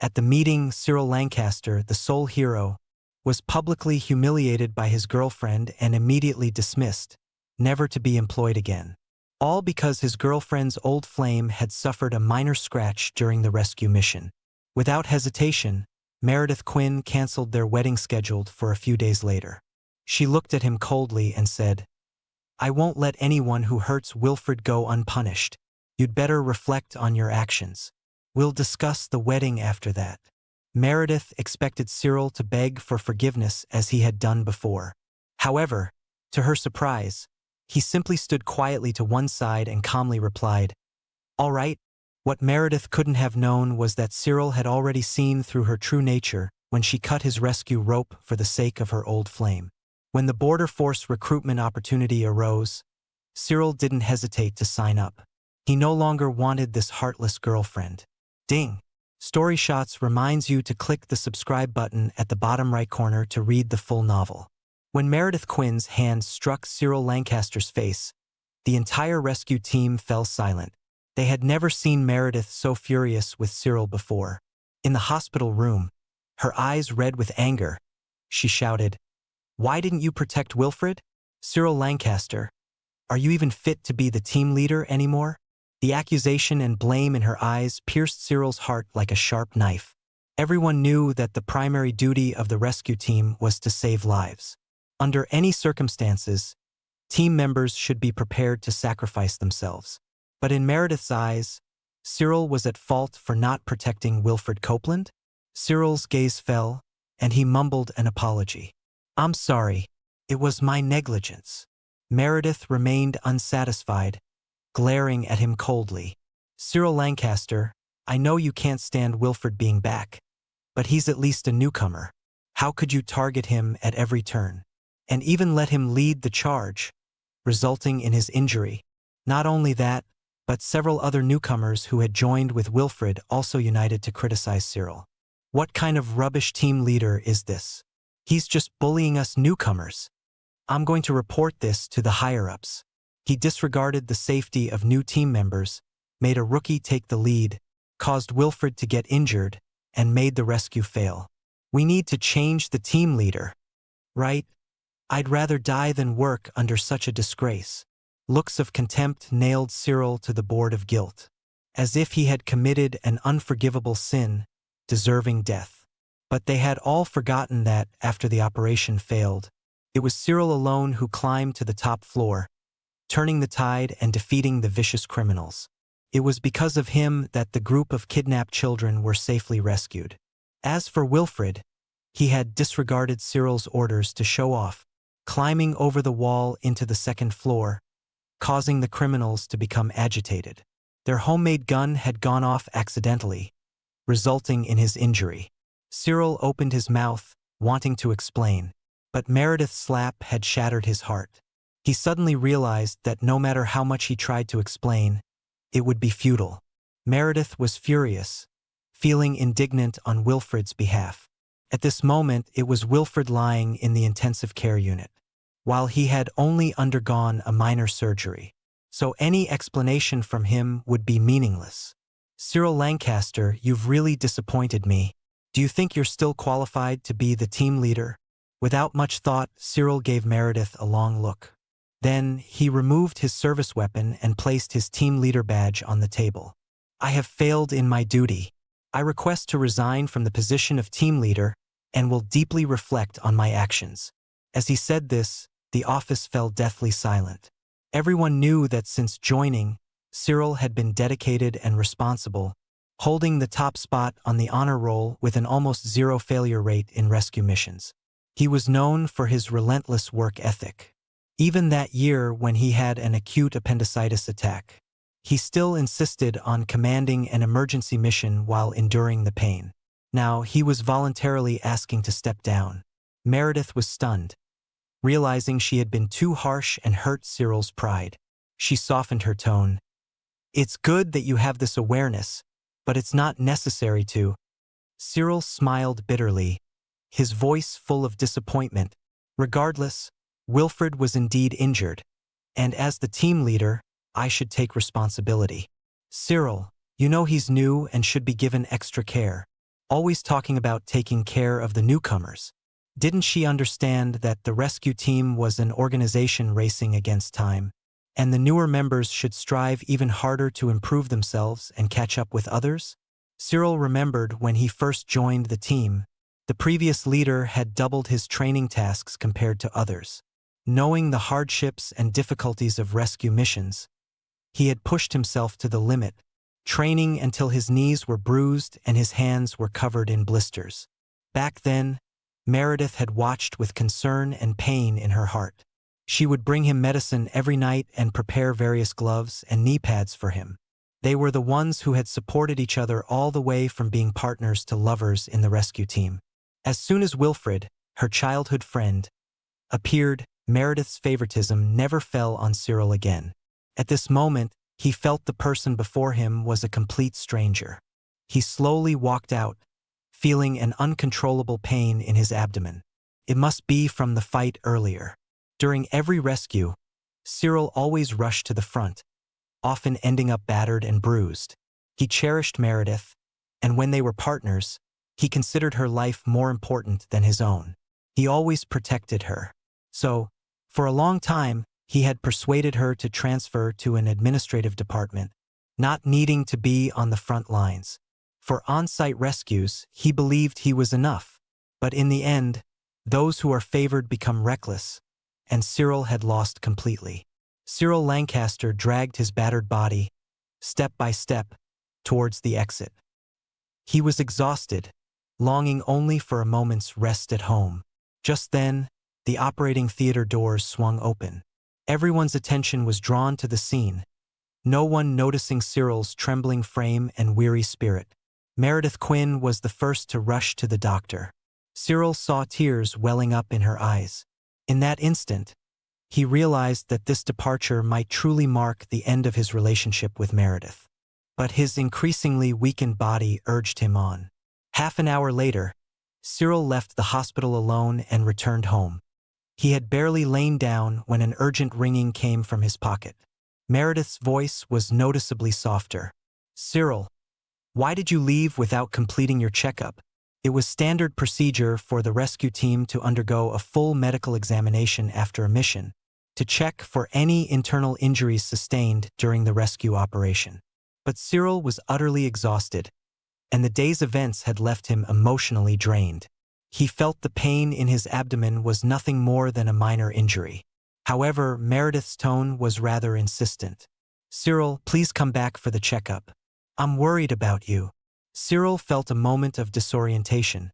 At the meeting, Cyril Lancaster, the sole hero, was publicly humiliated by his girlfriend and immediately dismissed, never to be employed again. All because his girlfriend's old flame had suffered a minor scratch during the rescue mission. Without hesitation, Meredith Quinn canceled their wedding scheduled for a few days later. She looked at him coldly and said, "I won't let anyone who hurts Wilfred go unpunished. You'd better reflect on your actions. We'll discuss the wedding after that." Meredith expected Cyril to beg for forgiveness as he had done before. However, to her surprise, he simply stood quietly to one side and calmly replied, "All right." What Meredith couldn't have known was that Cyril had already seen through her true nature when she cut his rescue rope for the sake of her old flame. When the border force recruitment opportunity arose, Cyril didn't hesitate to sign up. He no longer wanted this heartless girlfriend. Ding! Story Shots reminds you to click the subscribe button at the bottom right corner to read the full novel. When Meredith Quinn's hand struck Cyril Lancaster's face, the entire rescue team fell silent. They had never seen Meredith so furious with Cyril before. In the hospital room, her eyes red with anger, she shouted, "Why didn't you protect Wilfred? Cyril Lancaster, are you even fit to be the team leader anymore?" The accusation and blame in her eyes pierced Cyril's heart like a sharp knife. Everyone knew that the primary duty of the rescue team was to save lives. Under any circumstances, team members should be prepared to sacrifice themselves. But in Meredith's eyes, Cyril was at fault for not protecting Wilfred Copeland. Cyril's gaze fell, and he mumbled an apology. "I'm sorry. It was my negligence." Meredith remained unsatisfied, glaring at him coldly. "Cyril Lancaster, I know you can't stand Wilfred being back, but he's at least a newcomer. How could you target him at every turn? And even let him lead the charge, resulting in his injury? Not only that, but several other newcomers who had joined with Wilfred also united to criticize Cyril. What kind of rubbish team leader is this? He's just bullying us newcomers. I'm going to report this to the higher-ups." He disregarded the safety of new team members, made a rookie take the lead, caused Wilfred to get injured, and made the rescue fail. "We need to change the team leader. Right? I'd rather die than work under such a disgrace." Looks of contempt nailed Cyril to the board of guilt, as if he had committed an unforgivable sin, deserving death. But they had all forgotten that, after the operation failed, it was Cyril alone who climbed to the top floor, turning the tide and defeating the vicious criminals. It was because of him that the group of kidnapped children were safely rescued. As for Wilfred, he had disregarded Cyril's orders to show off, climbing over the wall into the second floor, causing the criminals to become agitated. Their homemade gun had gone off accidentally, resulting in his injury. Cyril opened his mouth, wanting to explain, but Meredith's slap had shattered his heart. He suddenly realized that no matter how much he tried to explain, it would be futile. Meredith was furious, feeling indignant on Wilfred's behalf. At this moment, it was Wilfred lying in the intensive care unit, while he had only undergone a minor surgery. So any explanation from him would be meaningless. "Cyril Lancaster, you've really disappointed me. Do you think you're still qualified to be the team leader?" Without much thought, Cyril gave Meredith a long look. Then he removed his service weapon and placed his team leader badge on the table. "I have failed in my duty. I request to resign from the position of team leader and will deeply reflect on my actions." As he said this, the office fell deathly silent. Everyone knew that since joining, Cyril had been dedicated and responsible, holding the top spot on the honor roll with an almost zero failure rate in rescue missions. He was known for his relentless work ethic. Even that year when he had an acute appendicitis attack, he still insisted on commanding an emergency mission while enduring the pain. Now he was voluntarily asking to step down. Meredith was stunned, realizing she had been too harsh and hurt Cyril's pride. She softened her tone. "It's good that you have this awareness, but it's not necessary to." Cyril smiled bitterly, his voice full of disappointment. "Regardless, Wilfred was indeed injured, and as the team leader, I should take responsibility. Cyril, you know he's new and should be given extra care. always talking about taking care of the newcomers. Didn't she understand that the rescue team was an organization racing against time, and the newer members should strive even harder to improve themselves and catch up with others? Cyril remembered when he first joined the team, the previous leader had doubled his training tasks compared to others. Knowing the hardships and difficulties of rescue missions, he had pushed himself to the limit, training until his knees were bruised and his hands were covered in blisters. Back then, Meredith had watched with concern and pain in her heart. She would bring him medicine every night and prepare various gloves and knee pads for him. They were the ones who had supported each other all the way from being partners to lovers in the rescue team. As soon as Wilfred, her childhood friend, appeared, Meredith's favoritism never fell on Cyril again. At this moment, he felt the person before him was a complete stranger. He slowly walked out, feeling an uncontrollable pain in his abdomen. It must be from the fight earlier. During every rescue, Cyril always rushed to the front, often ending up battered and bruised. He cherished Meredith, and when they were partners, he considered her life more important than his own. He always protected her. So, for a long time, he had persuaded her to transfer to an administrative department, not needing to be on the front lines. For on-site rescues, he believed he was enough. But in the end, those who are favored become reckless, and Cyril had lost completely. Cyril Lancaster dragged his battered body, step by step, towards the exit. He was exhausted, longing only for a moment's rest at home. Just then, the operating theater doors swung open. Everyone's attention was drawn to the scene, no one noticing Cyril's trembling frame and weary spirit. Meredith Quinn was the first to rush to the doctor. Cyril saw tears welling up in her eyes. In that instant, he realized that this departure might truly mark the end of his relationship with Meredith. But his increasingly weakened body urged him on. Half an hour later, Cyril left the hospital alone and returned home. He had barely lain down when an urgent ringing came from his pocket. Meredith's voice was noticeably softer. "Cyril, why did you leave without completing your checkup?" It was standard procedure for the rescue team to undergo a full medical examination after a mission, to check for any internal injuries sustained during the rescue operation. But Cyril was utterly exhausted, and the day's events had left him emotionally drained. He felt the pain in his abdomen was nothing more than a minor injury. However, Meredith's tone was rather insistent. "Cyril, please come back for the checkup. I'm worried about you." Cyril felt a moment of disorientation,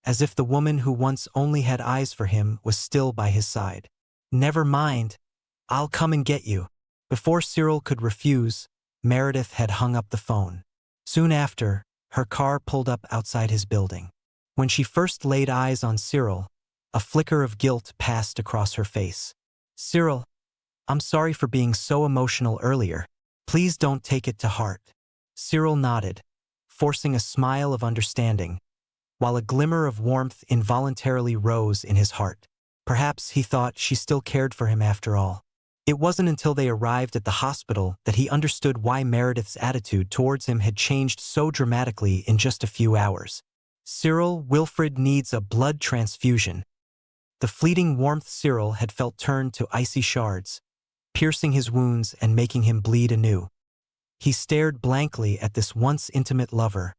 as if the woman who once only had eyes for him was still by his side. "Never mind. I'll come and get you." Before Cyril could refuse, Meredith had hung up the phone. Soon after, her car pulled up outside his building. When she first laid eyes on Cyril, a flicker of guilt passed across her face. "Cyril, I'm sorry for being so emotional earlier. Please don't take it to heart." Cyril nodded, forcing a smile of understanding, while a glimmer of warmth involuntarily rose in his heart. Perhaps he thought she still cared for him after all. It wasn't until they arrived at the hospital that he understood why Meredith's attitude towards him had changed so dramatically in just a few hours. "Cyril, Wilfred needs a blood transfusion." The fleeting warmth Cyril had felt turned to icy shards, piercing his wounds and making him bleed anew. He stared blankly at this once intimate lover,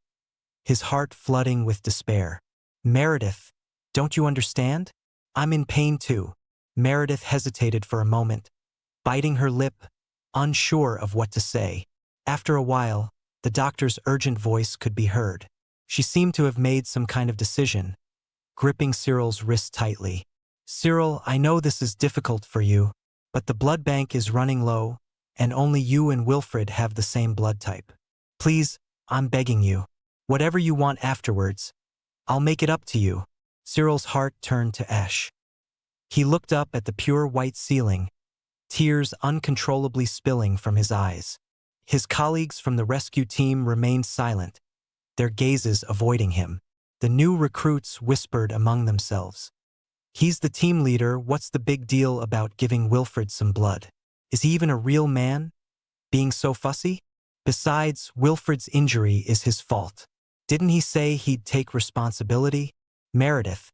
his heart flooding with despair. "Meredith, don't you understand? I'm in pain too." Meredith hesitated for a moment, biting her lip, unsure of what to say. After a while, the doctor's urgent voice could be heard. She seemed to have made some kind of decision, gripping Cyril's wrist tightly. "Cyril, I know this is difficult for you, but the blood bank is running low, and only you and Wilfred have the same blood type. Please, I'm begging you. Whatever you want afterwards, I'll make it up to you." Cyril's heart turned to ash. He looked up at the pure white ceiling, tears uncontrollably spilling from his eyes. His colleagues from the rescue team remained silent, their gazes avoiding him. The new recruits whispered among themselves. "He's the team leader, what's the big deal about giving Wilfred some blood? Is he even a real man? Being so fussy? Besides, Wilfred's injury is his fault." Didn't he say he'd take responsibility? Meredith,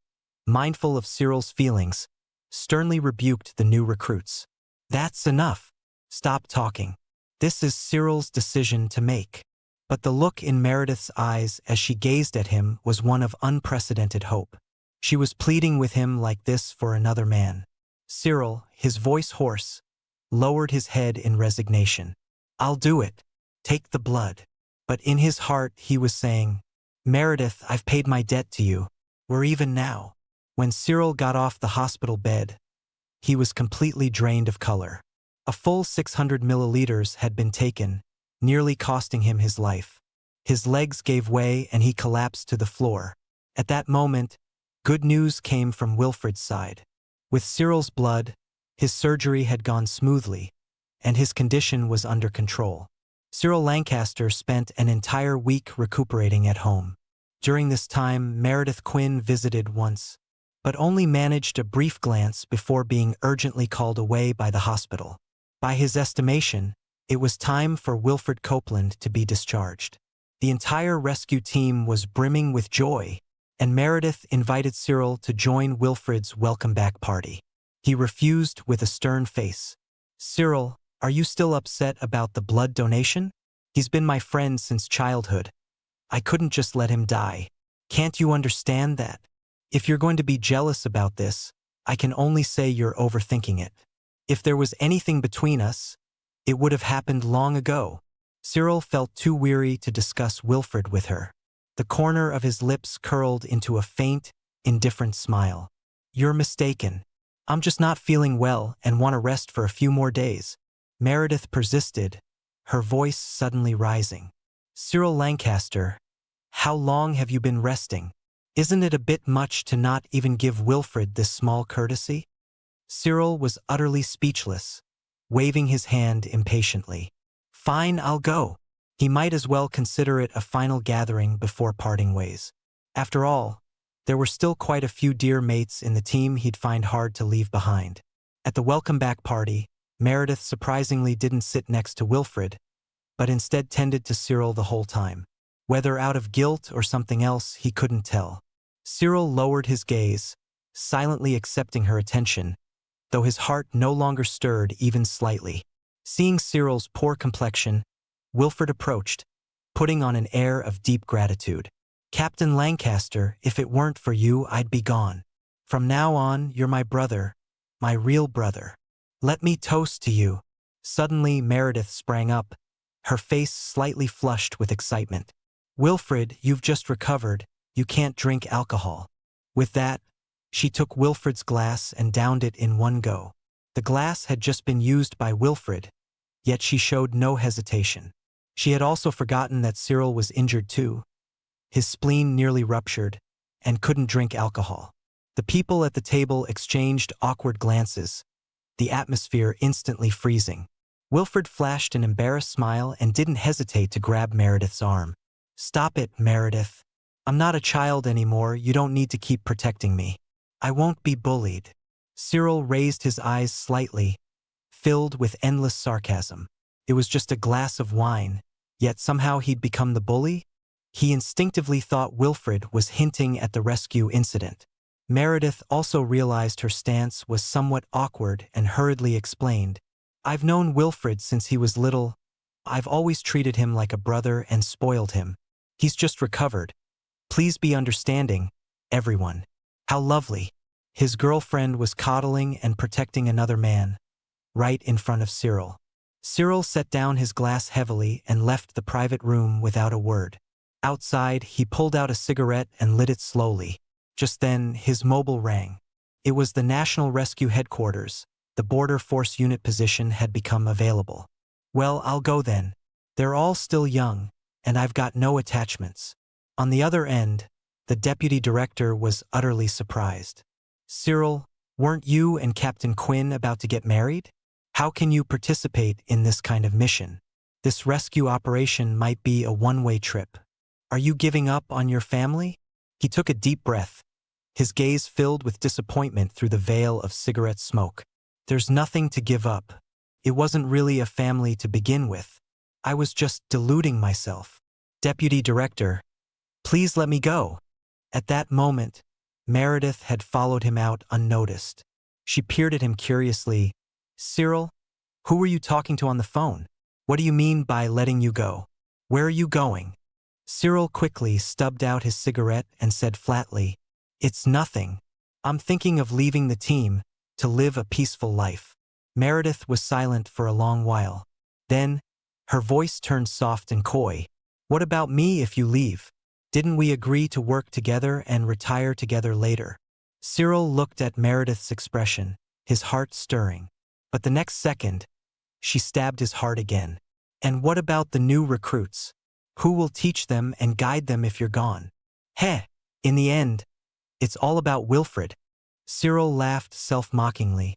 mindful of Cyril's feelings, sternly rebuked the new recruits. That's enough. Stop talking. This is Cyril's decision to make. But the look in Meredith's eyes as she gazed at him was one of unprecedented hope. She was pleading with him like this for another man. Cyril, his voice hoarse, lowered his head in resignation. I'll do it. Take the blood. But in his heart he was saying, Meredith, I've paid my debt to you. We're even now. When Cyril got off the hospital bed, he was completely drained of color. A full 600 milliliters had been taken, nearly costing him his life. His legs gave way and he collapsed to the floor. At that moment, good news came from Wilfred's side. With Cyril's blood, his surgery had gone smoothly, and his condition was under control. Cyril Lancaster spent an entire week recuperating at home. During this time, Meredith Quinn visited once, but only managed a brief glance before being urgently called away by the hospital. By his estimation, it was time for Wilfred Copeland to be discharged. The entire rescue team was brimming with joy, and Meredith invited Cyril to join Wilfred's welcome-back party. He refused with a stern face. Cyril, are you still upset about the blood donation? He's been my friend since childhood. I couldn't just let him die. Can't you understand that? If you're going to be jealous about this, I can only say you're overthinking it. If there was anything between us, it would have happened long ago. Cyril felt too weary to discuss Wilfred with her. The corner of his lips curled into a faint, indifferent smile. You're mistaken. I'm just not feeling well and want to rest for a few more days. Meredith persisted, her voice suddenly rising. Cyril Lancaster, how long have you been resting? Isn't it a bit much to not even give Wilfred this small courtesy? Cyril was utterly speechless, waving his hand impatiently. Fine, I'll go. He might as well consider it a final gathering before parting ways. After all, there were still quite a few dear mates in the team he'd find hard to leave behind. At the welcome-back party, Meredith surprisingly didn't sit next to Wilfred, but instead tended to Cyril the whole time. Whether out of guilt or something else, he couldn't tell. Cyril lowered his gaze, silently accepting her attention, though his heart no longer stirred even slightly. Seeing Cyril's poor complexion, Wilfred approached, putting on an air of deep gratitude. Captain Lancaster, if it weren't for you, I'd be gone. From now on, you're my brother, my real brother. Let me toast to you. Suddenly, Meredith sprang up, her face slightly flushed with excitement. Wilfred, you've just recovered. You can't drink alcohol. With that, she took Wilfred's glass and downed it in one go. The glass had just been used by Wilfred, yet she showed no hesitation. She had also forgotten that Cyril was injured too. His spleen nearly ruptured, and couldn't drink alcohol. The people at the table exchanged awkward glances, the atmosphere instantly freezing. Wilfred flashed an embarrassed smile and didn't hesitate to grab Meredith's arm. Stop it, Meredith. I'm not a child anymore, you don't need to keep protecting me. I won't be bullied. Cyril raised his eyes slightly, filled with endless sarcasm. It was just a glass of wine, yet somehow he'd become the bully? He instinctively thought Wilfred was hinting at the rescue incident. Meredith also realized her stance was somewhat awkward and hurriedly explained. I've known Wilfred since he was little. I've always treated him like a brother and spoiled him. He's just recovered. Please be understanding, everyone. How lovely. His girlfriend was coddling and protecting another man, right in front of Cyril. Cyril set down his glass heavily and left the private room without a word. Outside, he pulled out a cigarette and lit it slowly. Just then, his mobile rang. It was the National Rescue Headquarters. The Border Force Unit position had become available. Well, I'll go then. They're all still young, and I've got no attachments. On the other end, the deputy director was utterly surprised. Cyril, weren't you and Captain Quinn about to get married? How can you participate in this kind of mission? This rescue operation might be a one-way trip. Are you giving up on your family? He took a deep breath, his gaze filled with disappointment through the veil of cigarette smoke. There's nothing to give up. It wasn't really a family to begin with. I was just deluding myself. Deputy Director, Please let me go. At that moment, Meredith had followed him out unnoticed. She peered at him curiously. Cyril, who were you talking to on the phone? What do you mean by letting you go? Where are you going? Cyril quickly stubbed out his cigarette and said flatly, It's nothing. I'm thinking of leaving the team to live a peaceful life. Meredith was silent for a long while. Then, her voice turned soft and coy. What about me if you leave? Didn't we agree to work together and retire together later? Cyril looked at Meredith's expression, his heart stirring. But the next second, she stabbed his heart again. And what about the new recruits? Who will teach them and guide them if you're gone? Heh, in the end, it's all about Wilfred. Cyril laughed self-mockingly,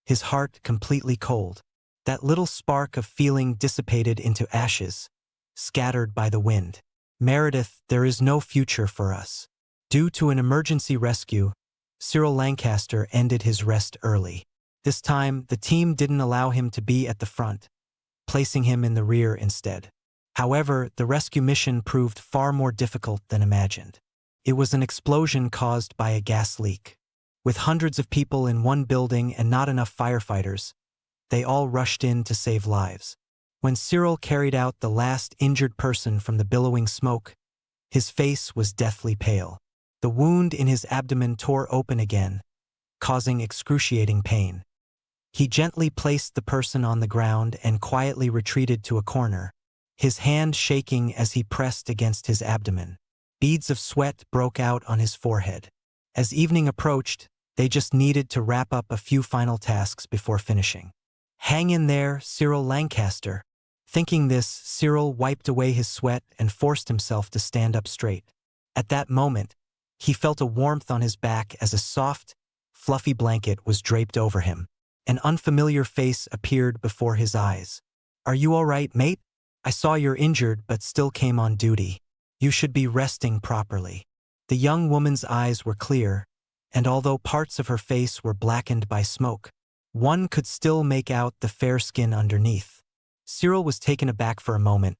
his heart completely cold. That little spark of feeling dissipated into ashes, scattered by the wind. Meredith, there is no future for us. Due to an emergency rescue, Cyril Lancaster ended his rest early. This time, the team didn't allow him to be at the front, placing him in the rear instead. However, the rescue mission proved far more difficult than imagined. It was an explosion caused by a gas leak. With hundreds of people in one building and not enough firefighters, they all rushed in to save lives. When Cyril carried out the last injured person from the billowing smoke, his face was deathly pale. The wound in his abdomen tore open again, causing excruciating pain. He gently placed the person on the ground and quietly retreated to a corner, his hand shaking as he pressed against his abdomen. Beads of sweat broke out on his forehead. As evening approached, they just needed to wrap up a few final tasks before finishing. Hang in there, Cyril Lancaster. Thinking this, Cyril wiped away his sweat and forced himself to stand up straight. At that moment, he felt a warmth on his back as a soft, fluffy blanket was draped over him. An unfamiliar face appeared before his eyes. Are you all right, mate? I saw you're injured but still came on duty. You should be resting properly. The young woman's eyes were clear, and although parts of her face were blackened by smoke, one could still make out the fair skin underneath. Cyril was taken aback for a moment,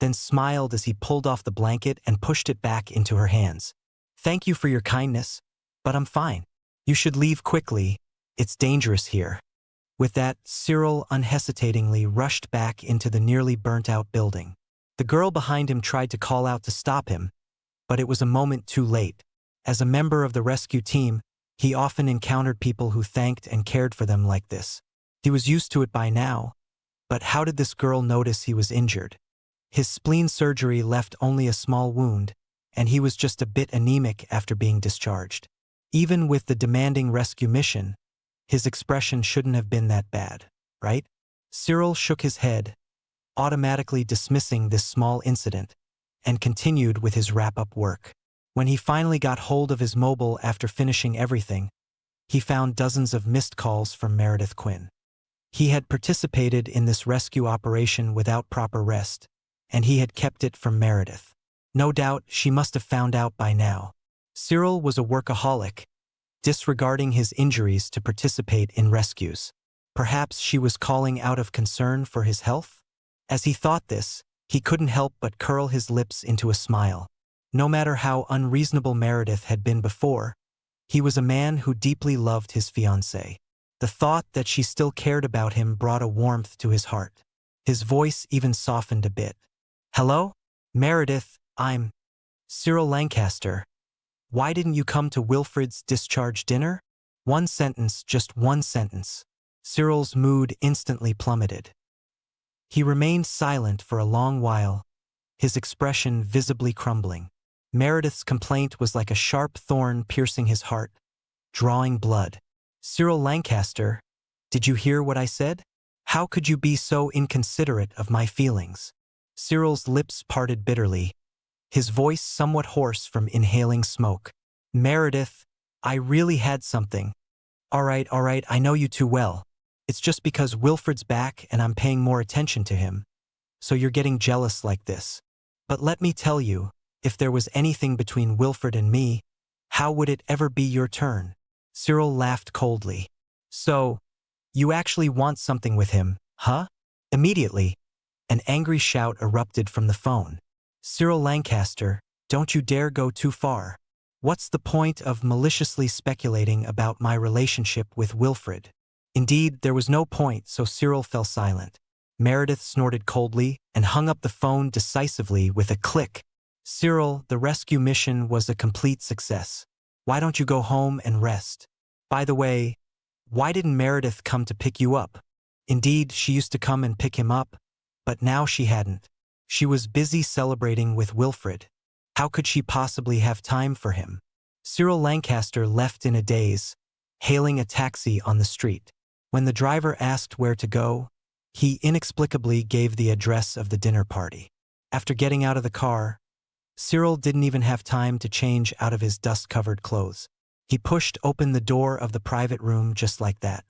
then smiled as he pulled off the blanket and pushed it back into her hands. Thank you for your kindness, but I'm fine. You should leave quickly. It's dangerous here. With that, Cyril unhesitatingly rushed back into the nearly burnt-out building. The girl behind him tried to call out to stop him, but it was a moment too late. As a member of the rescue team, he often encountered people who thanked and cared for them like this. He was used to it by now, but how did this girl notice he was injured? His spleen surgery left only a small wound, and he was just a bit anemic after being discharged. Even with the demanding rescue mission, his expression shouldn't have been that bad, right? Cyril shook his head, automatically dismissing this small incident, and continued with his wrap-up work. When he finally got hold of his mobile after finishing everything, he found dozens of missed calls from Meredith Quinn. He had participated in this rescue operation without proper rest, and he had kept it from Meredith. No doubt she must have found out by now. Cyril was a workaholic, disregarding his injuries to participate in rescues. Perhaps she was calling out of concern for his health? As he thought this, he couldn't help but curl his lips into a smile. No matter how unreasonable Meredith had been before, he was a man who deeply loved his fiancée. The thought that she still cared about him brought a warmth to his heart. His voice even softened a bit. Hello? Meredith, I'm Cyril Lancaster. Why didn't you come to Wilfred's discharge dinner? One sentence, just one sentence. Cyril's mood instantly plummeted. He remained silent for a long while, his expression visibly crumbling. Meredith's complaint was like a sharp thorn piercing his heart, drawing blood. Cyril Lancaster, did you hear what I said? How could you be so inconsiderate of my feelings? Cyril's lips parted bitterly, his voice somewhat hoarse from inhaling smoke. Meredith, I really had something. All right, I know you too well. It's just because Wilfred's back and I'm paying more attention to him, so you're getting jealous like this. But let me tell you, if there was anything between Wilfred and me, how would it ever be your turn? Cyril laughed coldly. So, you actually want something with him, huh? Immediately, an angry shout erupted from the phone. Cyril Lancaster, Don't you dare go too far. What's the point of maliciously speculating about my relationship with Wilfred? Indeed, there was no point, so Cyril fell silent. Meredith snorted coldly and hung up the phone decisively with a click. Cyril, the rescue mission was a complete success. Why don't you go home and rest? By the way, why didn't Meredith come to pick you up? Indeed, she used to come and pick him up, but now she hadn't. She was busy celebrating with Wilfred. How could she possibly have time for him? Cyril Lancaster left in a daze, hailing a taxi on the street. When the driver asked where to go, he inexplicably gave the address of the dinner party. After getting out of the car, Cyril didn't even have time to change out of his dust-covered clothes. He pushed open the door of the private room just like that.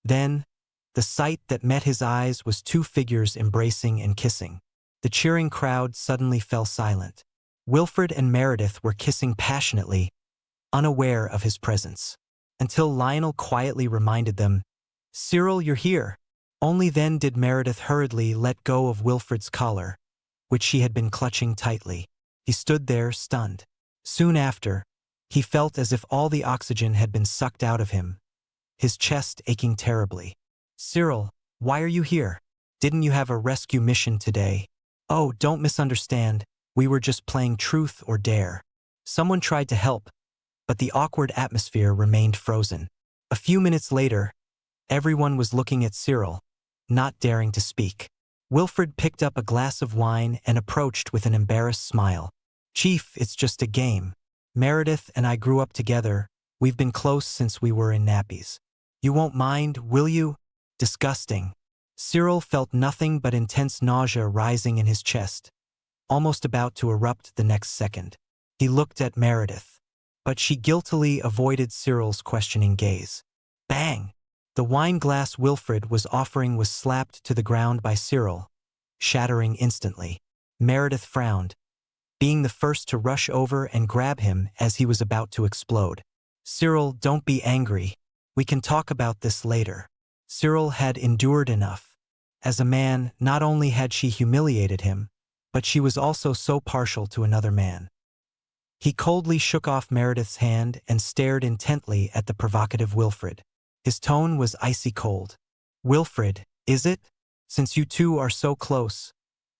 Then, the sight that met his eyes was two figures embracing and kissing. The cheering crowd suddenly fell silent. Wilfred and Meredith were kissing passionately, unaware of his presence. Until Lionel quietly reminded them, "Cyril, you're here." Only then did Meredith hurriedly let go of Wilfred's collar, which she had been clutching tightly. He stood there, stunned. Soon after, he felt as if all the oxygen had been sucked out of him, his chest aching terribly. "Cyril, why are you here? Didn't you have a rescue mission today?" "Oh, don't misunderstand. We were just playing truth or dare." Someone tried to help, but the awkward atmosphere remained frozen. A few minutes later, everyone was looking at Cyril, not daring to speak. Wilfred picked up a glass of wine and approached with an embarrassed smile. "Chief, it's just a game. Meredith and I grew up together. We've been close since we were in nappies. You won't mind, will you?" Disgusting. Cyril felt nothing but intense nausea rising in his chest, almost about to erupt the next second. He looked at Meredith, but she guiltily avoided Cyril's questioning gaze. Bang! The wine glass Wilfred was offering was slapped to the ground by Cyril, shattering instantly. Meredith frowned, being the first to rush over and grab him as he was about to explode. "Cyril, don't be angry. We can talk about this later." Cyril had endured enough. As a man, not only had she humiliated him, but she was also so partial to another man. He coldly shook off Meredith's hand and stared intently at the provocative Wilfred. His tone was icy cold. "Wilfred, is it? Since you two are so close,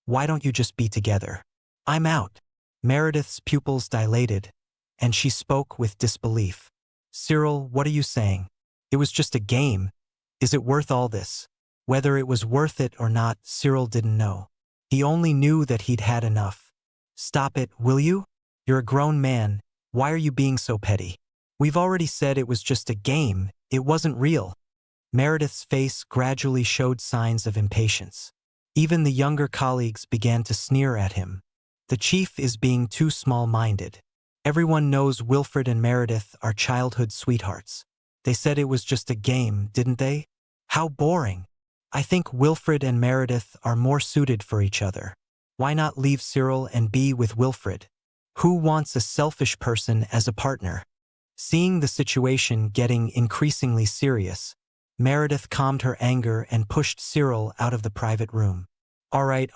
why don't you just be together?" "I'm out." Meredith's pupils dilated, and she spoke with disbelief. "Cyril, what are you saying? It was just a game. Is it worth all this?" Whether it was worth it or not, Cyril didn't know. He only knew that he'd had enough. "Stop it, will you? You're a grown man. Why are you being so petty? We've already said it was just a game. It wasn't real." Meredith's face gradually showed signs of impatience. Even the younger colleagues began to sneer at him. The chief is being too small-minded. Everyone knows Wilfred and Meredith are childhood sweethearts. They said it was just a game, didn't they? How boring. I think Wilfred and Meredith are more suited for each other. Why not leave Cyril and be with Wilfred? Who wants a selfish person as a partner? Seeing the situation getting increasingly serious, Meredith calmed her anger and pushed Cyril out of the private room. All right,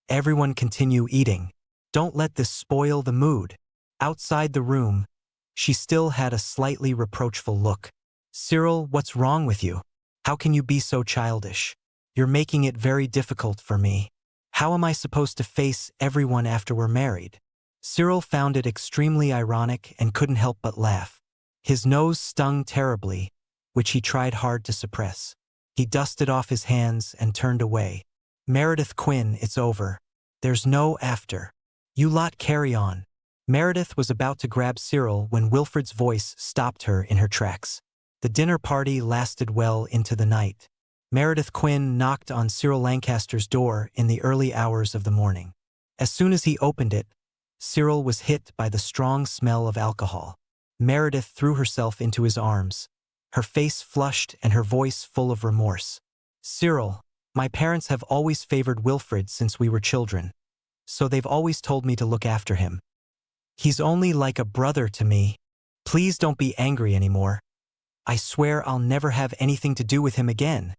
everyone continue eating. Don't let this spoil the mood." Outside the room, she still had a slightly reproachful look. "Cyril, what's wrong with you? How can you be so childish? You're making it very difficult for me. How am I supposed to face everyone after we're married?" Cyril found it extremely ironic and couldn't help but laugh. His nose stung terribly, which he tried hard to suppress. He dusted off his hands and turned away. "Meredith Quinn, it's over. There's no after. You lot carry on." Meredith was about to grab Cyril when Wilfred's voice stopped her in her tracks. The dinner party lasted well into the night. Meredith Quinn knocked on Cyril Lancaster's door in the early hours of the morning. As soon as he opened it, Cyril was hit by the strong smell of alcohol. Meredith threw herself into his arms, her face flushed and her voice full of remorse. "Cyril, my parents have always favored Wilfred since we were children, so they've always told me to look after him. He's only like a brother to me. Please don't be angry anymore. I swear I'll never have anything to do with him again."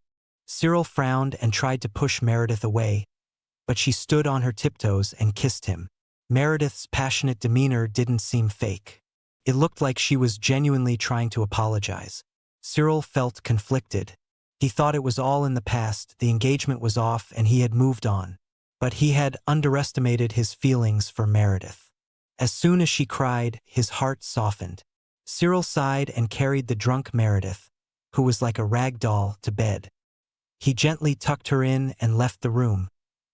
Cyril frowned and tried to push Meredith away, but she stood on her tiptoes and kissed him. Meredith's passionate demeanor didn't seem fake. It looked like she was genuinely trying to apologize. Cyril felt conflicted. He thought it was all in the past, the engagement was off, and he had moved on. But he had underestimated his feelings for Meredith. As soon as she cried, his heart softened. Cyril sighed and carried the drunk Meredith, who was like a rag doll, to bed. He gently tucked her in and left the room,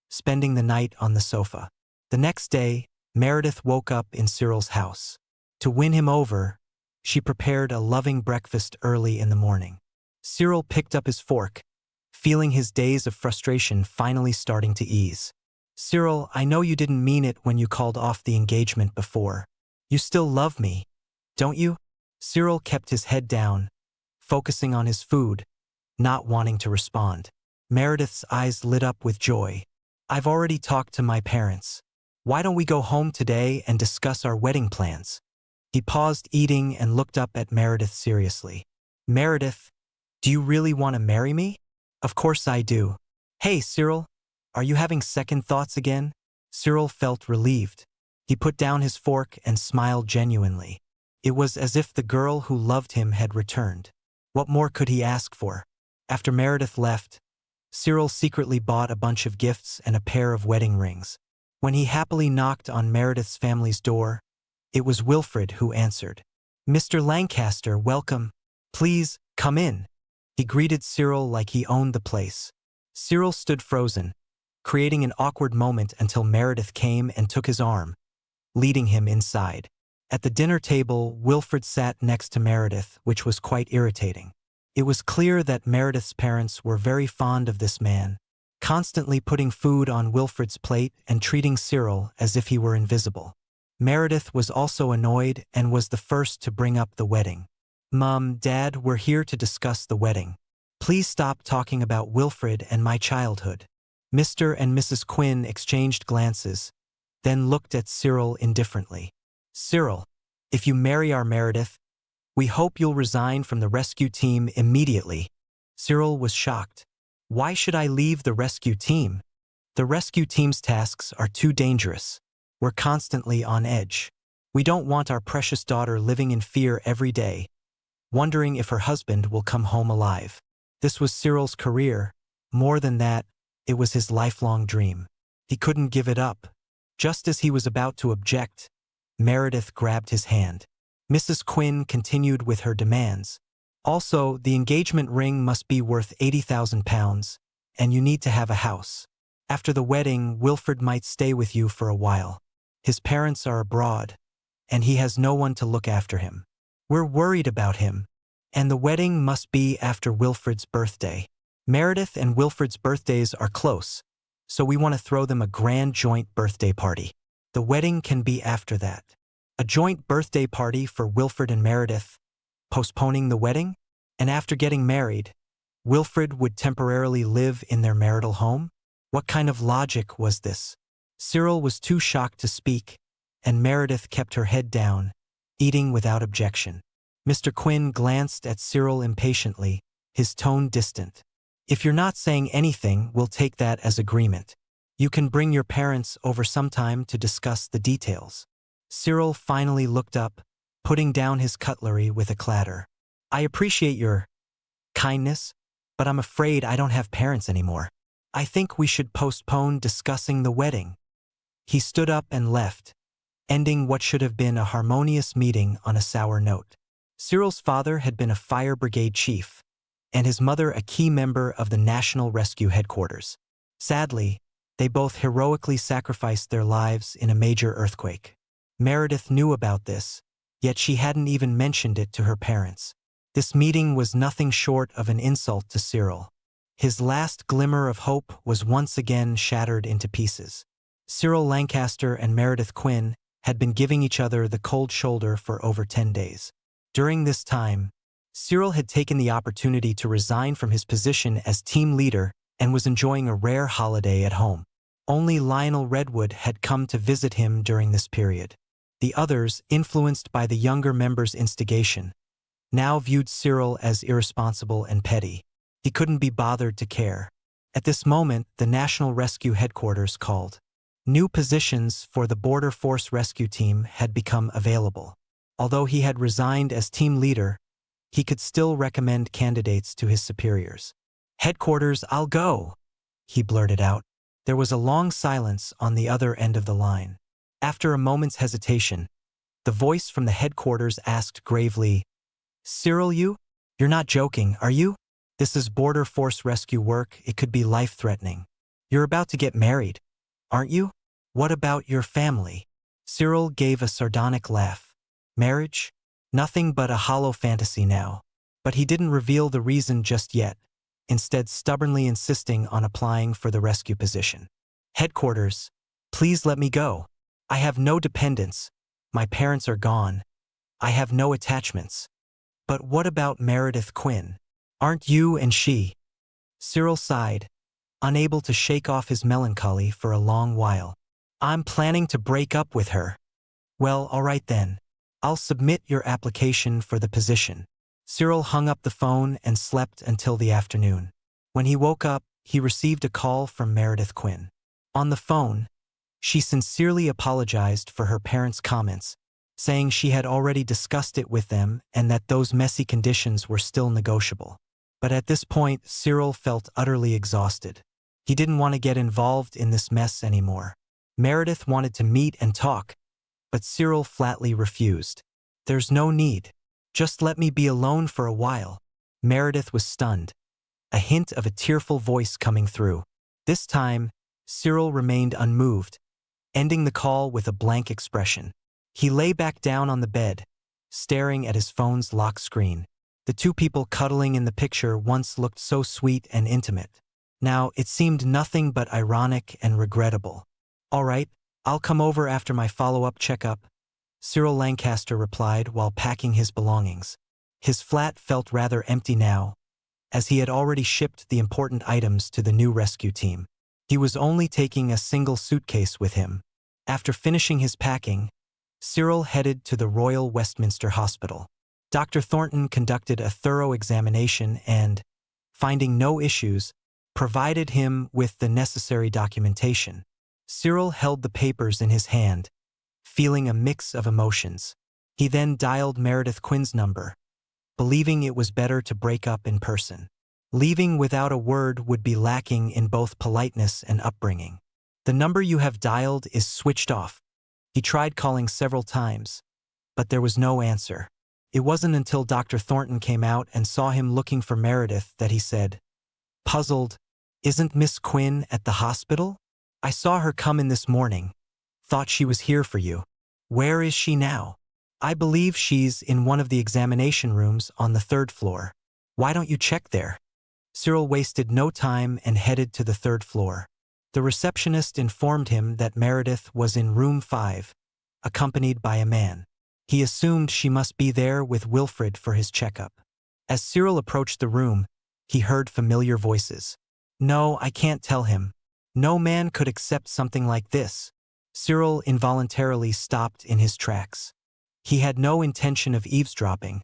spending the night on the sofa. The next day, Meredith woke up in Cyril's house. To win him over, she prepared a loving breakfast early in the morning. Cyril picked up his fork, feeling his days of frustration finally starting to ease. "Cyril, I know you didn't mean it when you called off the engagement before. You still love me, don't you?" Cyril kept his head down, focusing on his food, not wanting to respond. Meredith's eyes lit up with joy. "I've already talked to my parents. Why don't we go home today and discuss our wedding plans?" He paused eating and looked up at Meredith seriously. "Meredith, do you really want to marry me?" "Of course I do." "Hey, Cyril, are you having second thoughts again?" Cyril felt relieved. He put down his fork and smiled genuinely. It was as if the girl who loved him had returned. What more could he ask for? After Meredith left, Cyril secretly bought a bunch of gifts and a pair of wedding rings. When he happily knocked on Meredith's family's door, it was Wilfred who answered. "Mr. Lancaster, welcome. Please, come in." He greeted Cyril like he owned the place. Cyril stood frozen, creating an awkward moment until Meredith came and took his arm, leading him inside. At the dinner table, Wilfred sat next to Meredith, which was quite irritating. It was clear that Meredith's parents were very fond of this man, constantly putting food on Wilfred's plate and treating Cyril as if he were invisible. Meredith was also annoyed and was the first to bring up the wedding. "Mom, Dad, we're here to discuss the wedding. Please stop talking about Wilfred and my childhood." Mr. and Mrs. Quinn exchanged glances, then looked at Cyril indifferently. "Cyril, if you marry our Meredith, we hope you'll resign from the rescue team immediately." Cyril was shocked. "Why should I leave the rescue team? The rescue team's tasks are too dangerous. We're constantly on edge. We don't want our precious daughter living in fear every day, wondering if her husband will come home alive." This was Cyril's career. More than that, it was his lifelong dream. He couldn't give it up. Just as he was about to object, Meredith grabbed his hand. Mrs. Quinn continued with her demands. "Also, the engagement ring must be worth £80,000, and you need to have a house. After the wedding, Wilfred might stay with you for a while. His parents are abroad, and he has no one to look after him. We're worried about him, and the wedding must be after Wilfred's birthday. Meredith and Wilfred's birthdays are close, so we want to throw them a grand joint birthday party. The wedding can be after that." A joint birthday party for Wilfred and Meredith, postponing the wedding? And after getting married, Wilfred would temporarily live in their marital home? What kind of logic was this? Cyril was too shocked to speak, and Meredith kept her head down, eating without objection. Mr. Quinn glanced at Cyril impatiently, his tone distant. "If you're not saying anything, we'll take that as agreement. You can bring your parents over sometime to discuss the details." Cyril finally looked up, putting down his cutlery with a clatter. "I appreciate your kindness, but I'm afraid I don't have parents anymore. I think we should postpone discussing the wedding." He stood up and left, ending what should have been a harmonious meeting on a sour note. Cyril's father had been a fire brigade chief, and his mother a key member of the National Rescue Headquarters. Sadly, they both heroically sacrificed their lives in a major earthquake. Meredith knew about this, yet she hadn't even mentioned it to her parents. This meeting was nothing short of an insult to Cyril. His last glimmer of hope was once again shattered into pieces. Cyril Lancaster and Meredith Quinn had been giving each other the cold shoulder for over 10 days. During this time, Cyril had taken the opportunity to resign from his position as team leader and was enjoying a rare holiday at home. Only Lionel Redwood had come to visit him during this period. The others, influenced by the younger member's instigation, now viewed Cyril as irresponsible and petty. He couldn't be bothered to care. At this moment, the National Rescue Headquarters called. New positions for the Border Force Rescue Team had become available. Although he had resigned as team leader, he could still recommend candidates to his superiors. "Headquarters, I'll go," he blurted out. There was a long silence on the other end of the line. After a moment's hesitation, the voice from the headquarters asked gravely, "Cyril, you're not joking, are you? This is Border Force rescue work. It could be life-threatening. You're about to get married, aren't you? What about your family?" Cyril gave a sardonic laugh. Marriage? Nothing but a hollow fantasy now. But he didn't reveal the reason just yet, instead stubbornly insisting on applying for the rescue position. "Headquarters, please let me go. I have no dependents. My parents are gone. I have no attachments." "But what about Meredith Quinn? Aren't you and she?" Cyril sighed, unable to shake off his melancholy for a long while. "I'm planning to break up with her." "Well, all right then. I'll submit your application for the position." Cyril hung up the phone and slept until the afternoon. When he woke up, he received a call from Meredith Quinn. On the phone, she sincerely apologized for her parents' comments, saying she had already discussed it with them and that those messy conditions were still negotiable. But at this point, Cyril felt utterly exhausted. He didn't want to get involved in this mess anymore. Meredith wanted to meet and talk, but Cyril flatly refused. "There's no need. Just let me be alone for a while." Meredith was stunned, a hint of a tearful voice coming through. This time, Cyril remained unmoved, ending the call with a blank expression. He lay back down on the bed, staring at his phone's lock screen. The two people cuddling in the picture once looked so sweet and intimate. Now it seemed nothing but ironic and regrettable. "All right, I'll come over after my follow-up checkup," Cyril Lancaster replied while packing his belongings. His flat felt rather empty now, as he had already shipped the important items to the new rescue team. He was only taking a single suitcase with him. After finishing his packing, Cyril headed to the Royal Westminster Hospital. Dr. Thornton conducted a thorough examination and, finding no issues, provided him with the necessary documentation. Cyril held the papers in his hand, feeling a mix of emotions. He then dialed Meredith Quinn's number, believing it was better to break up in person. Leaving without a word would be lacking in both politeness and upbringing. "The number you have dialed is switched off." He tried calling several times, but there was no answer. It wasn't until Dr. Thornton came out and saw him looking for Meredith that he said, puzzled, "Isn't Miss Quinn at the hospital? I saw her come in this morning. Thought she was here for you. Where is she now?" "I believe she's in one of the examination rooms on the 3rd floor. Why don't you check there?" Cyril wasted no time and headed to the 3rd floor. The receptionist informed him that Meredith was in room 5, accompanied by a man. He assumed she must be there with Wilfred for his checkup. As Cyril approached the room, he heard familiar voices. "No, I can't tell him. No man could accept something like this." Cyril involuntarily stopped in his tracks. He had no intention of eavesdropping,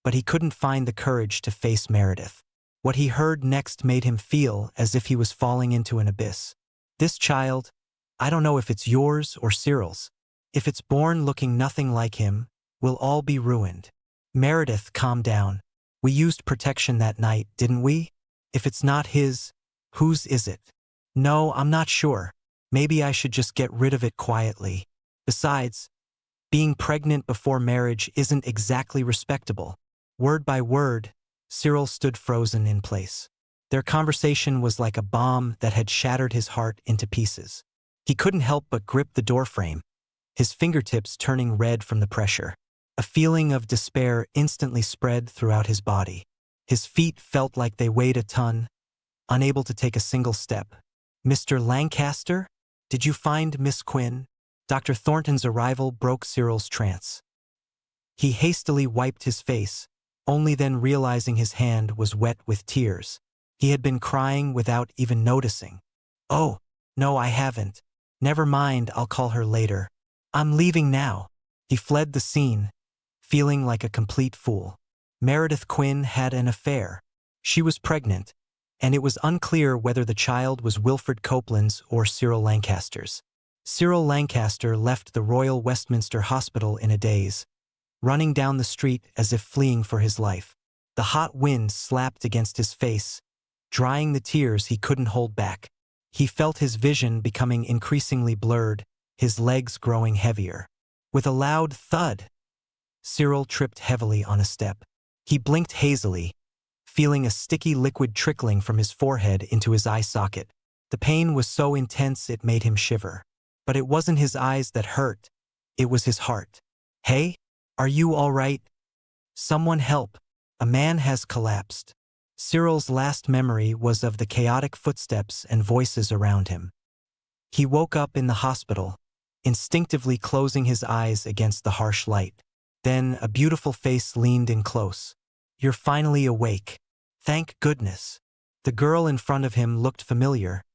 but he couldn't find the courage to face Meredith. What he heard next made him feel as if he was falling into an abyss. "This child, I don't know if it's yours or Cyril's. If it's born looking nothing like him, we'll all be ruined." "Meredith, calm down. We used protection that night, didn't we? If it's not his, whose is it?" "No, I'm not sure. Maybe I should just get rid of it quietly. Besides, being pregnant before marriage isn't exactly respectable." Word by word, Cyril stood frozen in place. Their conversation was like a bomb that had shattered his heart into pieces. He couldn't help but grip the doorframe, his fingertips turning red from the pressure. A feeling of despair instantly spread throughout his body. His feet felt like they weighed a ton, unable to take a single step. "Mr. Lancaster? Did you find Miss Quinn?" Dr. Thornton's arrival broke Cyril's trance. He hastily wiped his face, only then realizing his hand was wet with tears. He had been crying without even noticing. "Oh, no, I haven't. Never mind, I'll call her later. I'm leaving now." He fled the scene, feeling like a complete fool. Meredith Quinn had an affair. She was pregnant, and it was unclear whether the child was Wilfred Copeland's or Cyril Lancaster's. Cyril Lancaster left the Royal Westminster Hospital in a daze, running down the street as if fleeing for his life. The hot wind slapped against his face, drying the tears he couldn't hold back. He felt his vision becoming increasingly blurred, his legs growing heavier. With a loud thud, Cyril tripped heavily on a step. He blinked hazily, feeling a sticky liquid trickling from his forehead into his eye socket. The pain was so intense it made him shiver. But it wasn't his eyes that hurt, it was his heart. "Hey, are you all right? Someone help. A man has collapsed." Cyril's last memory was of the chaotic footsteps and voices around him. He woke up in the hospital, instinctively closing his eyes against the harsh light. Then a beautiful face leaned in close. "You're finally awake. Thank goodness." The girl in front of him looked familiar,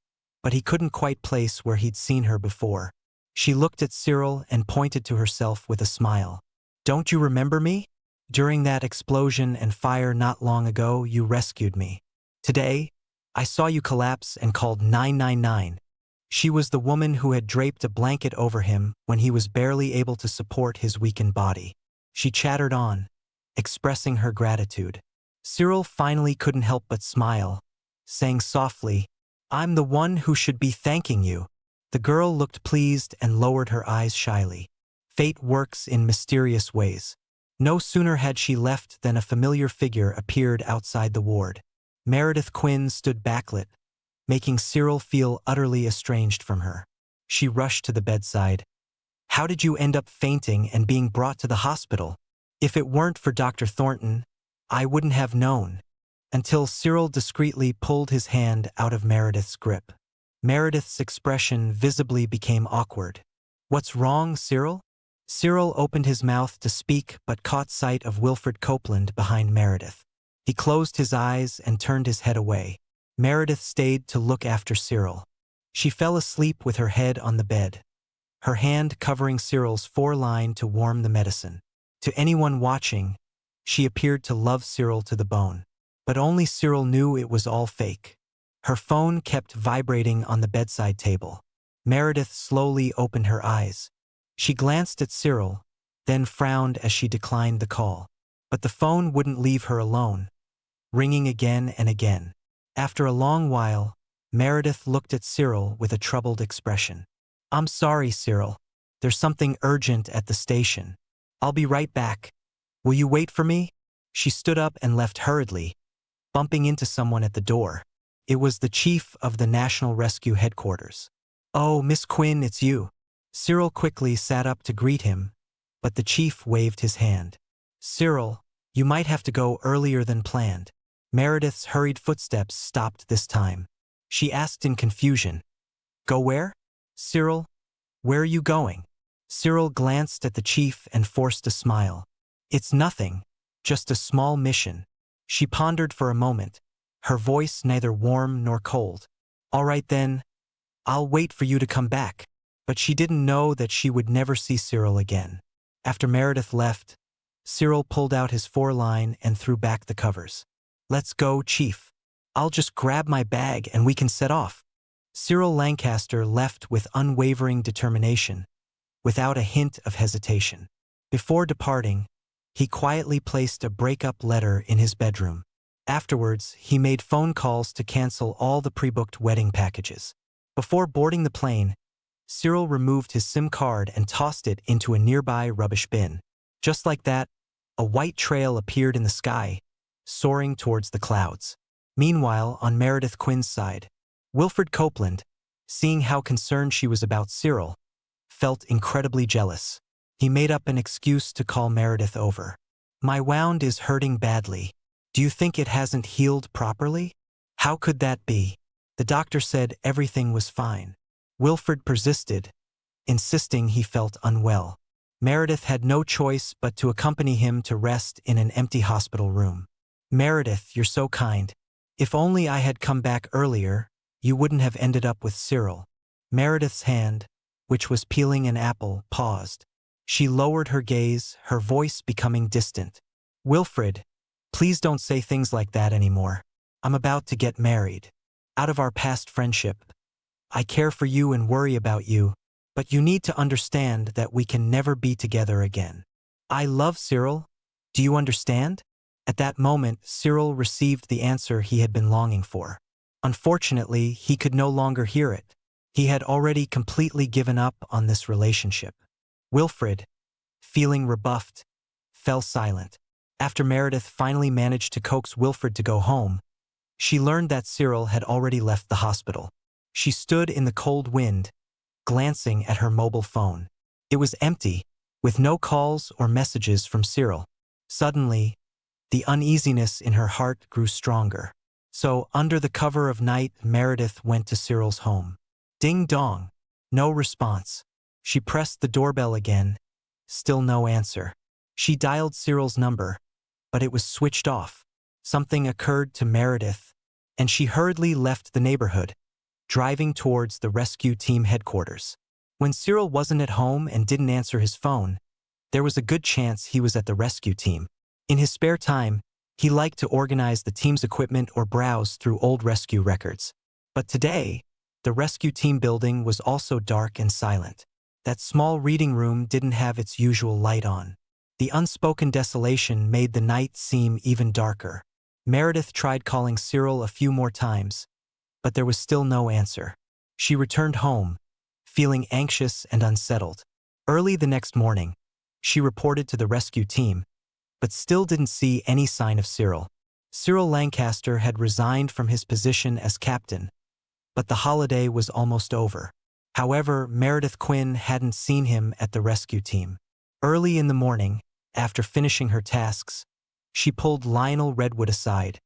but he couldn't quite place where he'd seen her before. She looked at Cyril and pointed to herself with a smile. "Don't you remember me? During that explosion and fire not long ago, you rescued me. Today, I saw you collapse and called 999. She was the woman who had draped a blanket over him when he was barely able to support his weakened body. She chattered on, expressing her gratitude. Cyril finally couldn't help but smile, saying softly, "I'm the one who should be thanking you." The girl looked pleased and lowered her eyes shyly. Fate works in mysterious ways. No sooner had she left than a familiar figure appeared outside the ward. Meredith Quinn stood backlit, making Cyril feel utterly estranged from her. She rushed to the bedside. "How did you end up fainting and being brought to the hospital? If it weren't for Dr. Thornton, I wouldn't have known." Until Cyril discreetly pulled his hand out of Meredith's grip. Meredith's expression visibly became awkward. "What's wrong, Cyril?" Cyril opened his mouth to speak but caught sight of Wilfred Copeland behind Meredith. He closed his eyes and turned his head away. Meredith stayed to look after Cyril. She fell asleep with her head on the bed, her hand covering Cyril's foreline to warm the medicine. To anyone watching, she appeared to love Cyril to the bone. But only Cyril knew it was all fake. Her phone kept vibrating on the bedside table. Meredith slowly opened her eyes. She glanced at Cyril, then frowned as she declined the call. But the phone wouldn't leave her alone, ringing again and again. After a long while, Meredith looked at Cyril with a troubled expression. "I'm sorry, Cyril. There's something urgent at the station. I'll be right back. Will you wait for me?" She stood up and left hurriedly, bumping into someone at the door. It was the chief of the National Rescue Headquarters. "Oh, Miss Quinn, it's you." Cyril quickly sat up to greet him, but the chief waved his hand. "Cyril, you might have to go earlier than planned." Meredith's hurried footsteps stopped this time. She asked in confusion, "Go where?" "Cyril, where are you going?" Cyril glanced at the chief and forced a smile. "It's nothing, just a small mission." She pondered for a moment, her voice neither warm nor cold. "All right then, I'll wait for you to come back." But she didn't know that she would never see Cyril again. After Meredith left, Cyril pulled out his foreline and threw back the covers. "Let's go, Chief. I'll just grab my bag and we can set off." Cyril Lancaster left with unwavering determination, without a hint of hesitation. Before departing, he quietly placed a breakup letter in his bedroom. Afterwards, he made phone calls to cancel all the pre-booked wedding packages. Before boarding the plane, Cyril removed his SIM card and tossed it into a nearby rubbish bin. Just like that, a white trail appeared in the sky, soaring towards the clouds. Meanwhile, on Meredith Quinn's side, Wilfred Copeland, seeing how concerned she was about Cyril, felt incredibly jealous. He made up an excuse to call Meredith over. "My wound is hurting badly. Do you think it hasn't healed properly?" "How could that be? The doctor said everything was fine." Wilfred persisted, insisting he felt unwell. Meredith had no choice but to accompany him to rest in an empty hospital room. "Meredith, you're so kind. If only I had come back earlier, you wouldn't have ended up with Cyril." Meredith's hand, which was peeling an apple, paused. She lowered her gaze, her voice becoming distant. "Wilfred, please don't say things like that anymore. I'm about to get married. Out of our past friendship, I care for you and worry about you, But you need to understand that we can never be together again. I love Cyril. Do you understand? At that moment, Cyril received the answer he had been longing for. Unfortunately, he could no longer hear it. He had already completely given up on this relationship. Wilfred, feeling rebuffed, fell silent. After Meredith finally managed to coax Wilfred to go home, she learned that Cyril had already left the hospital. She stood in the cold wind, glancing at her mobile phone. It was empty, with no calls or messages from Cyril. Suddenly, the uneasiness in her heart grew stronger. So, under the cover of night, Meredith went to Cyril's home. Ding dong. No response. She pressed the doorbell again. Still no answer. She dialed Cyril's number, but it was switched off. Something occurred to Meredith, and she hurriedly left the neighborhood, driving towards the rescue team headquarters. When Cyril wasn't at home and didn't answer his phone, there was a good chance he was at the rescue team. In his spare time, he liked to organize the team's equipment or browse through old rescue records. But today, the rescue team building was also dark and silent. That small reading room didn't have its usual light on. The unspoken desolation made the night seem even darker. Meredith tried calling Cyril a few more times, but there was still no answer. She returned home, feeling anxious and unsettled. Early the next morning, she reported to the rescue team, but still didn't see any sign of Cyril. Cyril Lancaster had resigned from his position as captain, but the holiday was almost over. However, Meredith Quinn hadn't seen him at the rescue team. Early in the morning, after finishing her tasks, she pulled Lionel Redwood aside,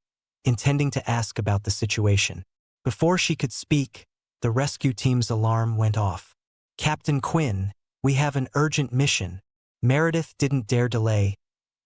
intending to ask about the situation. Before she could speak, the rescue team's alarm went off. "Captain Quinn, we have an urgent mission." Meredith didn't dare delay,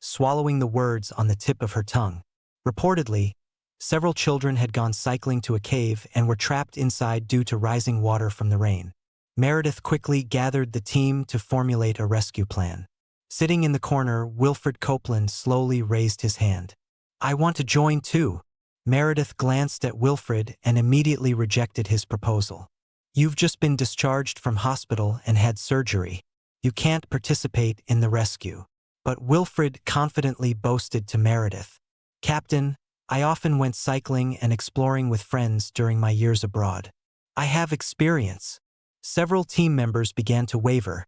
swallowing the words on the tip of her tongue. Reportedly, several children had gone cycling to a cave and were trapped inside due to rising water from the rain. Meredith quickly gathered the team to formulate a rescue plan. Sitting in the corner, Wilfred Copeland slowly raised his hand. "I want to join too." Meredith glanced at Wilfred and immediately rejected his proposal. "You've just been discharged from hospital and had surgery. You can't participate in the rescue." But Wilfred confidently boasted to Meredith, "Captain, I often went cycling and exploring with friends during my years abroad. I have experience." Several team members began to waver,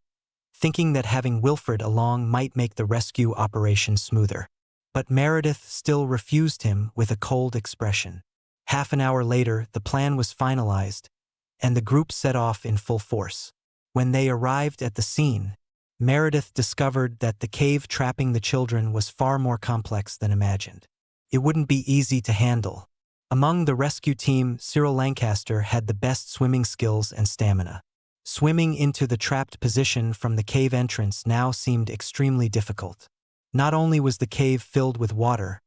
thinking that having Wilfred along might make the rescue operation smoother. But Meredith still refused him with a cold expression. Half an hour later, the plan was finalized, and the group set off in full force. When they arrived at the scene, Meredith discovered that the cave trapping the children was far more complex than imagined. It wouldn't be easy to handle. Among the rescue team, Cyril Lancaster had the best swimming skills and stamina. Swimming into the trapped position from the cave entrance now seemed extremely difficult. Not only was the cave filled with water,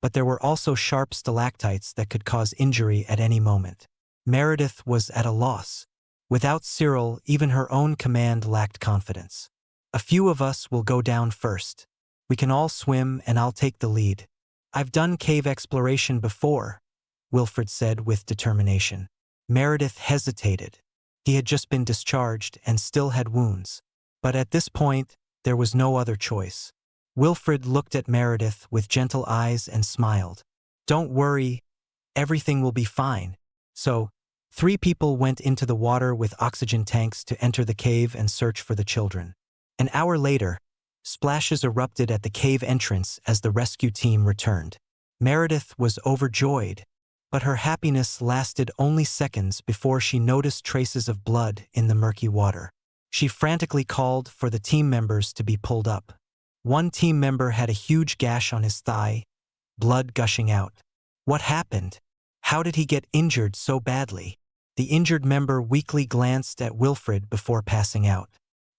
but there were also sharp stalactites that could cause injury at any moment. Meredith was at a loss. Without Cyril, even her own command lacked confidence. "A few of us will go down first. We can all swim and I'll take the lead. I've done cave exploration before," Wilfred said with determination. Meredith hesitated. He had just been discharged and still had wounds. But at this point, there was no other choice. Wilfred looked at Meredith with gentle eyes and smiled. "Don't worry, everything will be fine." So, 3 people went into the water with oxygen tanks to enter the cave and search for the children. An hour later, splashes erupted at the cave entrance as the rescue team returned. Meredith was overjoyed, but her happiness lasted only seconds before she noticed traces of blood in the murky water. She frantically called for the team members to be pulled up. One team member had a huge gash on his thigh, blood gushing out. What happened? How did he get injured so badly? The injured member weakly glanced at Wilfred before passing out.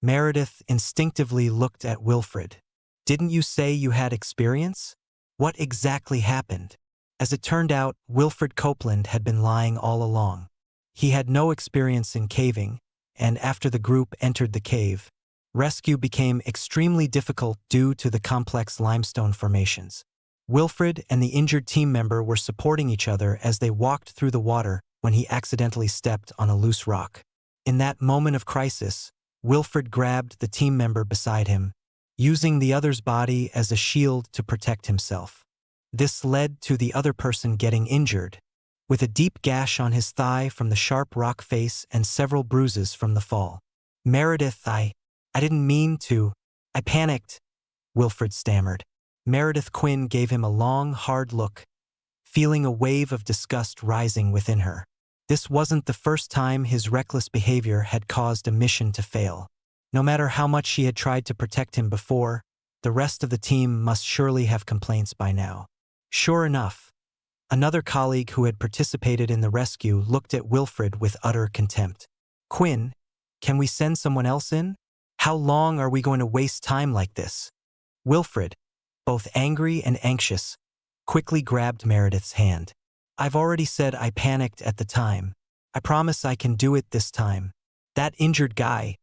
Meredith instinctively looked at Wilfred. "Didn't you say you had experience? What exactly happened?" As it turned out, Wilfred Copeland had been lying all along. He had no experience in caving, and after the group entered the cave, rescue became extremely difficult due to the complex limestone formations. Wilfred and the injured team member were supporting each other as they walked through the water when he accidentally stepped on a loose rock. In that moment of crisis, Wilfred grabbed the team member beside him, using the other's body as a shield to protect himself. This led to the other person getting injured, with a deep gash on his thigh from the sharp rock face and several bruises from the fall. Meredith, I didn't mean to. I panicked, Wilfred stammered. Meredith Quinn gave him a long, hard look, feeling a wave of disgust rising within her. This wasn't the first time his reckless behavior had caused a mission to fail. No matter how much she had tried to protect him before, the rest of the team must surely have complaints by now. Sure enough, another colleague who had participated in the rescue looked at Wilfred with utter contempt. Quinn, can we send someone else in? How long are we going to waste time like this? Wilfred, both angry and anxious, quickly grabbed Meredith's hand. I've already said I panicked at the time. I promise I can do it this time. That injured guy,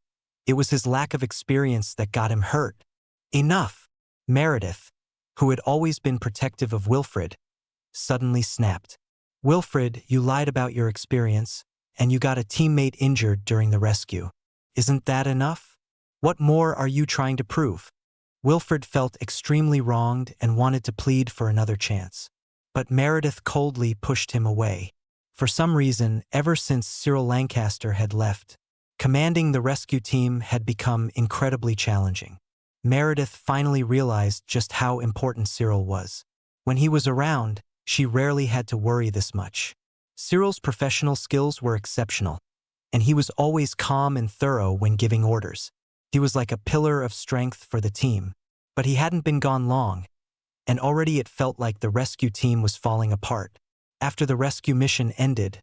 it was his lack of experience that got him hurt. Enough! Meredith, who had always been protective of Wilfred, suddenly snapped. Wilfred, you lied about your experience, and you got a teammate injured during the rescue. Isn't that enough? What more are you trying to prove? Wilfred felt extremely wronged and wanted to plead for another chance. But Meredith coldly pushed him away. For some reason, ever since Cyril Lancaster had left, commanding the rescue team had become incredibly challenging. Meredith finally realized just how important Cyril was. When he was around, she rarely had to worry this much. Cyril's professional skills were exceptional, and he was always calm and thorough when giving orders. He was like a pillar of strength for the team. But he hadn't been gone long, and already it felt like the rescue team was falling apart. After the rescue mission ended,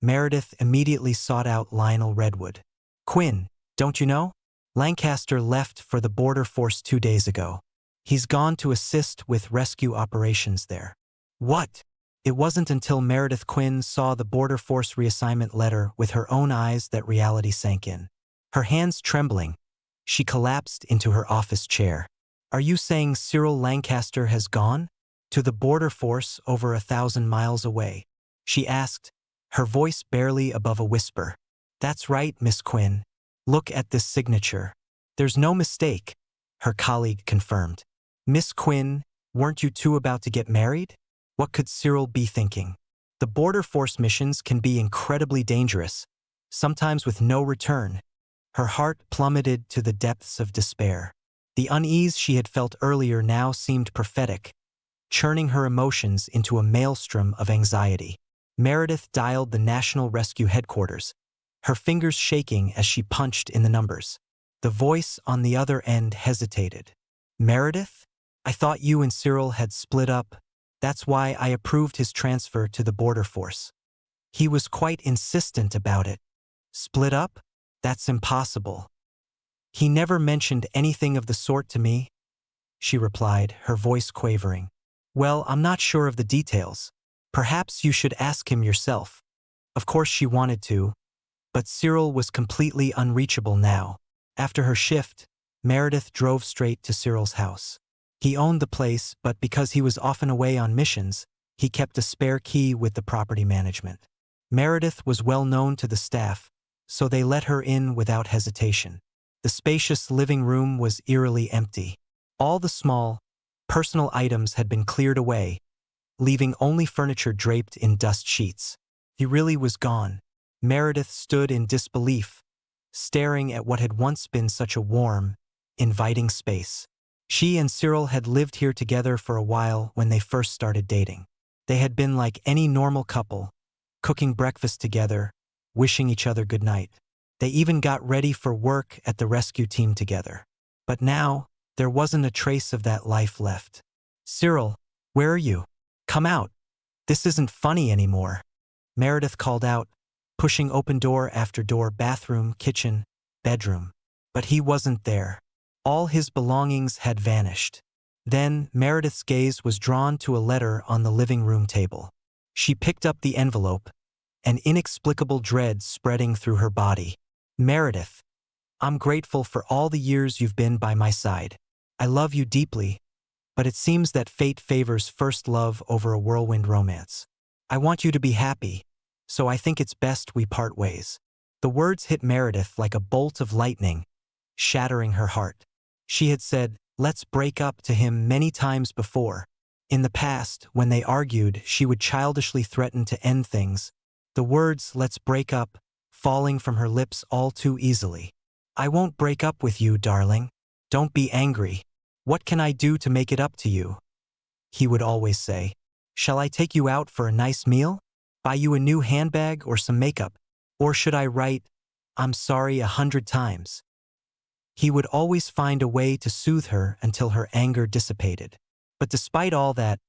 Meredith immediately sought out Lionel Redwood. Quinn, don't you know? Lancaster left for the border force 2 days ago. He's gone to assist with rescue operations there. What? It wasn't until Meredith Quinn saw the border force reassignment letter with her own eyes that reality sank in. Her hands trembling, she collapsed into her office chair. Are you saying Cyril Lancaster has gone? To the border force over 1,000 miles away? She asked, her voice barely above a whisper. That's right, Miss Quinn. Look at this signature. There's no mistake, her colleague confirmed. Miss Quinn, weren't you two about to get married? What could Cyril be thinking? The border force missions can be incredibly dangerous, sometimes with no return. Her heart plummeted to the depths of despair. The unease she had felt earlier now seemed prophetic, churning her emotions into a maelstrom of anxiety. Meredith dialed the National Rescue Headquarters, her fingers shaking as she punched in the numbers. The voice on the other end hesitated. Meredith? I thought you and Cyril had split up. That's why I approved his transfer to the border force. He was quite insistent about it. Split up? That's impossible. He never mentioned anything of the sort to me, she replied, her voice quavering. Well, I'm not sure of the details. Perhaps you should ask him yourself. Of course she wanted to, but Cyril was completely unreachable now. After her shift, Meredith drove straight to Cyril's house. He owned the place, but because he was often away on missions, he kept a spare key with the property management. Meredith was well known to the staff, so they let her in without hesitation. The spacious living room was eerily empty. All the small, personal items had been cleared away, leaving only furniture draped in dust sheets. He really was gone. Meredith stood in disbelief, staring at what had once been such a warm, inviting space. She and Cyril had lived here together for a while when they first started dating. They had been like any normal couple, cooking breakfast together, wishing each other good night. They even got ready for work at the rescue team together. But now, there wasn't a trace of that life left. Cyril, where are you? Come out. This isn't funny anymore. Meredith called out, pushing open door after door, bathroom, kitchen, bedroom. But he wasn't there. All his belongings had vanished. Then, Meredith's gaze was drawn to a letter on the living room table. She picked up the envelope, an inexplicable dread spreading through her body. Meredith, I'm grateful for all the years you've been by my side. I love you deeply, but it seems that fate favors first love over a whirlwind romance. I want you to be happy, so I think it's best we part ways. The words hit Meredith like a bolt of lightning, shattering her heart. She had said, "Let's break up" to him many times before. In the past, when they argued, she would childishly threaten to end things, the words "let's break up" falling from her lips all too easily. "I won't break up with you, darling. Don't be angry. What can I do to make it up to you?" he would always say. "Shall I take you out for a nice meal? Buy you a new handbag or some makeup? Or should I write, 'I'm sorry' 100 times?" He would always find a way to soothe her until her anger dissipated. But despite all that,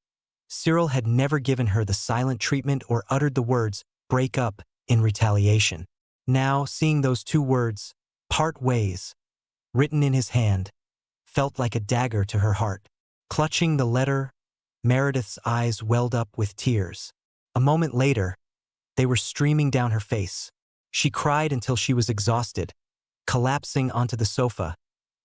Cyril had never given her the silent treatment or uttered the words, "break up," in retaliation. Now, seeing those two words, "part ways," written in his hand, felt like a dagger to her heart. Clutching the letter, Meredith's eyes welled up with tears. A moment later, they were streaming down her face. She cried until she was exhausted, collapsing onto the sofa,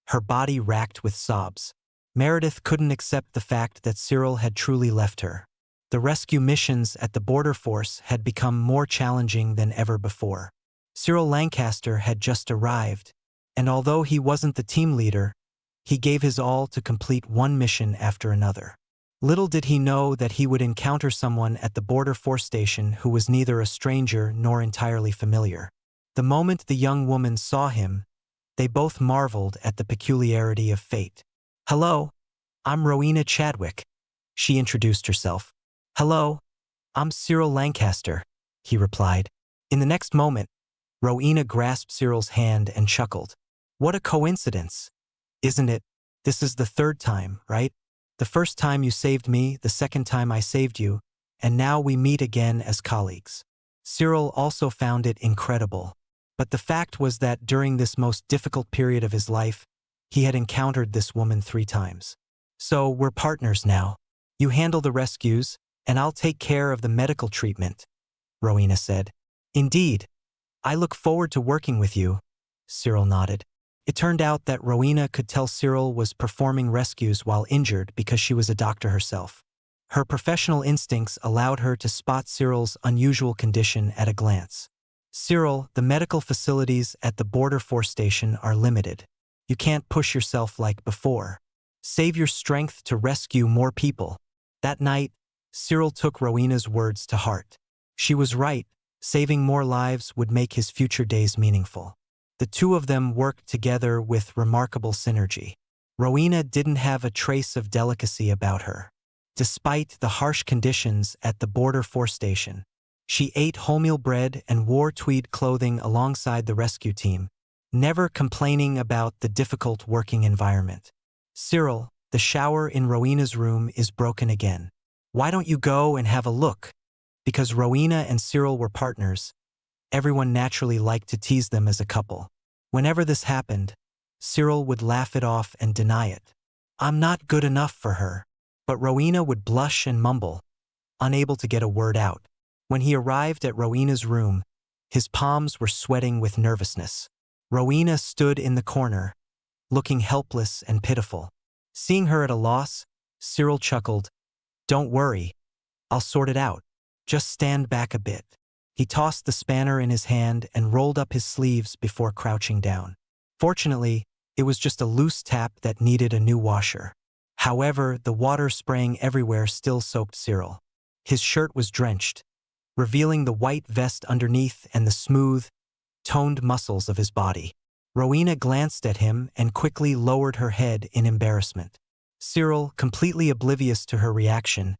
her body racked with sobs. Meredith couldn't accept the fact that Cyril had truly left her. The rescue missions at the border force had become more challenging than ever before. Cyril Lancaster had just arrived, and although he wasn't the team leader, he gave his all to complete one mission after another. Little did he know that he would encounter someone at the border force station who was neither a stranger nor entirely familiar. The moment the young woman saw him, they both marveled at the peculiarity of fate. "Hello, I'm Rowena Chadwick," she introduced herself. "Hello, I'm Cyril Lancaster," he replied. In the next moment, Rowena grasped Cyril's hand and chuckled. "What a coincidence, isn't it? This is the third time, right? The first time you saved me, the second time I saved you, and now we meet again as colleagues." Cyril also found it incredible. But the fact was that during this most difficult period of his life, he had encountered this woman 3 times. "So we're partners now. You handle the rescues, and I'll take care of the medical treatment," Rowena said. "Indeed. I look forward to working with you," Cyril nodded. It turned out that Rowena could tell Cyril was performing rescues while injured because she was a doctor herself. Her professional instincts allowed her to spot Cyril's unusual condition at a glance. "Cyril, the medical facilities at the border force station are limited. You can't push yourself like before. Save your strength to rescue more people." That night, Cyril took Rowena's words to heart. She was right. Saving more lives would make his future days meaningful. The two of them worked together with remarkable synergy. Rowena didn't have a trace of delicacy about her. Despite the harsh conditions at the border force station, she ate wholemeal bread and wore tweed clothing alongside the rescue team, never complaining about the difficult working environment. "Cyril, the shower in Rowena's room is broken again. Why don't you go and have a look?" Because Rowena and Cyril were partners, everyone naturally liked to tease them as a couple. Whenever this happened, Cyril would laugh it off and deny it. "I'm not good enough for her." But Rowena would blush and mumble, unable to get a word out. When he arrived at Rowena's room, his palms were sweating with nervousness. Rowena stood in the corner, looking helpless and pitiful. Seeing her at a loss, Cyril chuckled, "Don't worry, I'll sort it out. Just stand back a bit." He tossed the spanner in his hand and rolled up his sleeves before crouching down. Fortunately, it was just a loose tap that needed a new washer. However, the water spraying everywhere still soaked Cyril. His shirt was drenched, revealing the white vest underneath and the smooth, toned muscles of his body. Rowena glanced at him and quickly lowered her head in embarrassment. Cyril, completely oblivious to her reaction,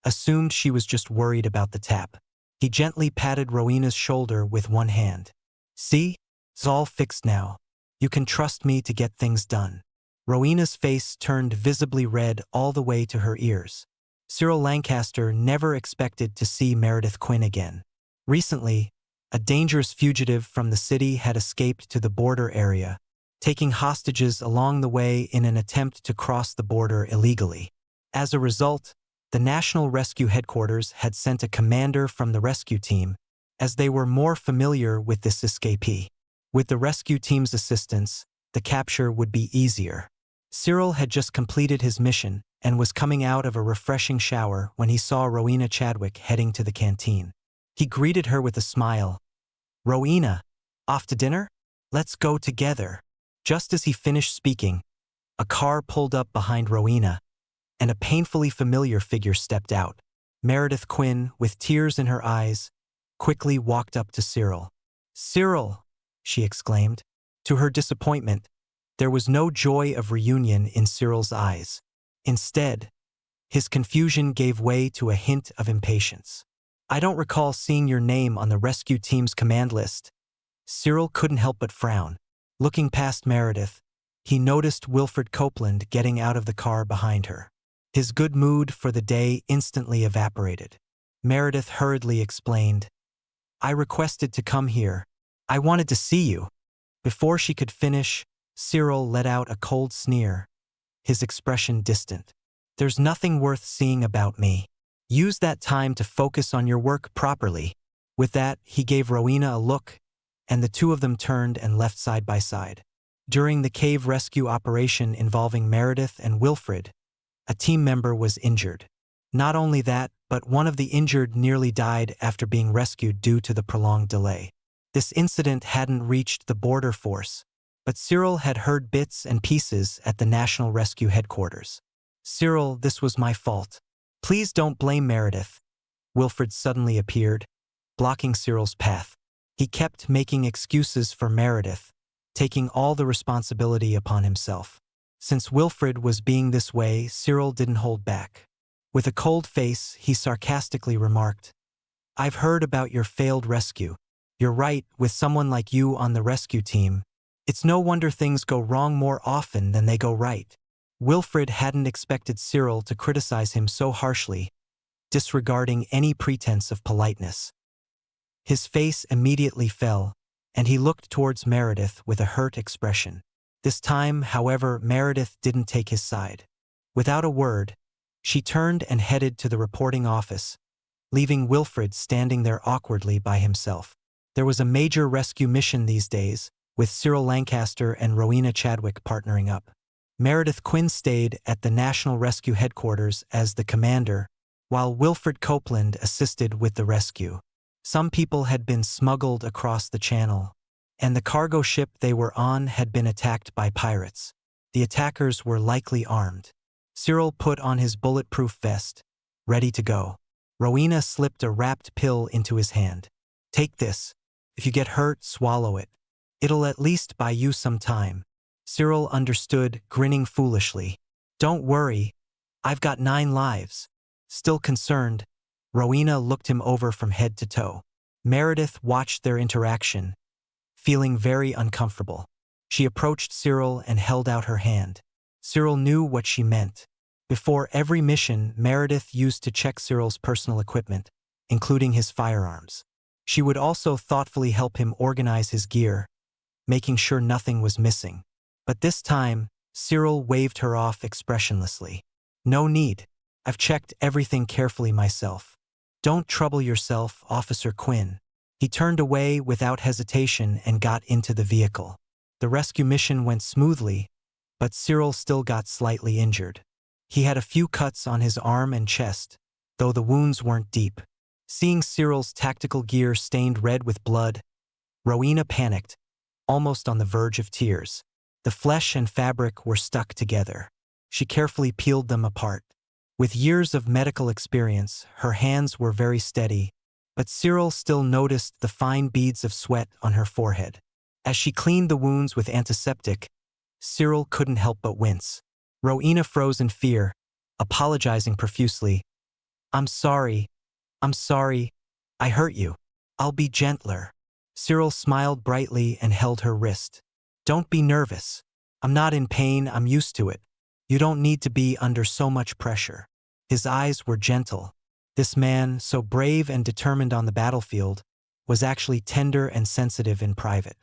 assumed she was just worried about the tap. He gently patted Rowena's shoulder with one hand. "See? It's all fixed now. You can trust me to get things done." Rowena's face turned visibly red all the way to her ears. Cyril Lancaster never expected to see Meredith Quinn again. Recently, a dangerous fugitive from the city had escaped to the border area, taking hostages along the way in an attempt to cross the border illegally. As a result, the National Rescue Headquarters had sent a commander from the rescue team, as they were more familiar with this escapee. With the rescue team's assistance, the capture would be easier. Cyril had just completed his mission and was coming out of a refreshing shower when he saw Rowena Chadwick heading to the canteen. He greeted her with a smile. "Rowena, Off to dinner? Let's go together. Just as he finished speaking, a car pulled up behind Rowena, and a painfully familiar figure stepped out. Meredith Quinn, with tears in her eyes, quickly walked up to Cyril. "Cyril!" she exclaimed. To her disappointment, there was no joy of reunion in Cyril's eyes. Instead, his confusion gave way to a hint of impatience. "I don't recall seeing your name on the rescue team's command list." Cyril couldn't help but frown. Looking past Meredith, he noticed Wilfred Copeland getting out of the car behind her. His good mood for the day instantly evaporated. Meredith hurriedly explained, "I requested to come here. I wanted to see you." Before she could finish, Cyril let out a cold sneer, his expression distant. "There's nothing worth seeing about me. Use that time to focus on your work properly." With that, he gave Rowena a look, and the two of them turned and left side by side. During the cave rescue operation involving Meredith and Wilfred, a team member was injured. Not only that, but one of the injured nearly died after being rescued due to the prolonged delay. This incident hadn't reached the border force, but Cyril had heard bits and pieces at the National Rescue Headquarters. "Cyril, this was my fault. Please don't blame Meredith." Wilfred suddenly appeared, blocking Cyril's path. He kept making excuses for Meredith, taking all the responsibility upon himself. Since Wilfred was being this way, Cyril didn't hold back. With a cold face, he sarcastically remarked, "I've heard about your failed rescue. You're right, with someone like you on the rescue team, it's no wonder things go wrong more often than they go right." Wilfred hadn't expected Cyril to criticize him so harshly, disregarding any pretense of politeness. His face immediately fell, and he looked towards Meredith with a hurt expression. This time, however, Meredith didn't take his side. Without a word, she turned and headed to the reporting office, leaving Wilfred standing there awkwardly by himself. There was a major rescue mission these days, with Cyril Lancaster and Rowena Chadwick partnering up. Meredith Quinn stayed at the National Rescue Headquarters as the commander, while Wilfred Copeland assisted with the rescue. Some people had been smuggled across the channel, and the cargo ship they were on had been attacked by pirates. The attackers were likely armed. Cyril put on his bulletproof vest, ready to go. Rowena slipped a wrapped pill into his hand. "Take this. If you get hurt, swallow it. It'll at least buy you some time." Cyril understood, grinning foolishly. "Don't worry. I've got 9 lives." Still concerned, Rowena looked him over from head to toe. Meredith watched their interaction, feeling very uncomfortable. She approached Cyril and held out her hand. Cyril knew what she meant. Before every mission, Meredith used to check Cyril's personal equipment, including his firearms. She would also thoughtfully help him organize his gear, making sure nothing was missing. But this time, Cyril waved her off expressionlessly. "No need. I've checked everything carefully myself. Don't trouble yourself, Officer Quinn." He turned away without hesitation and got into the vehicle. The rescue mission went smoothly, but Cyril still got slightly injured. He had a few cuts on his arm and chest, though the wounds weren't deep. Seeing Cyril's tactical gear stained red with blood, Rowena panicked, almost on the verge of tears. The flesh and fabric were stuck together. She carefully peeled them apart. With years of medical experience, her hands were very steady, but Cyril still noticed the fine beads of sweat on her forehead. As she cleaned the wounds with antiseptic, Cyril couldn't help but wince. Rowena froze in fear, apologizing profusely. I'm sorry. I hurt you. I'll be gentler." Cyril smiled brightly and held her wrist. "Don't be nervous. I'm not in pain, I'm used to it. You don't need to be under so much pressure." His eyes were gentle. This man, so brave and determined on the battlefield, was actually tender and sensitive in private.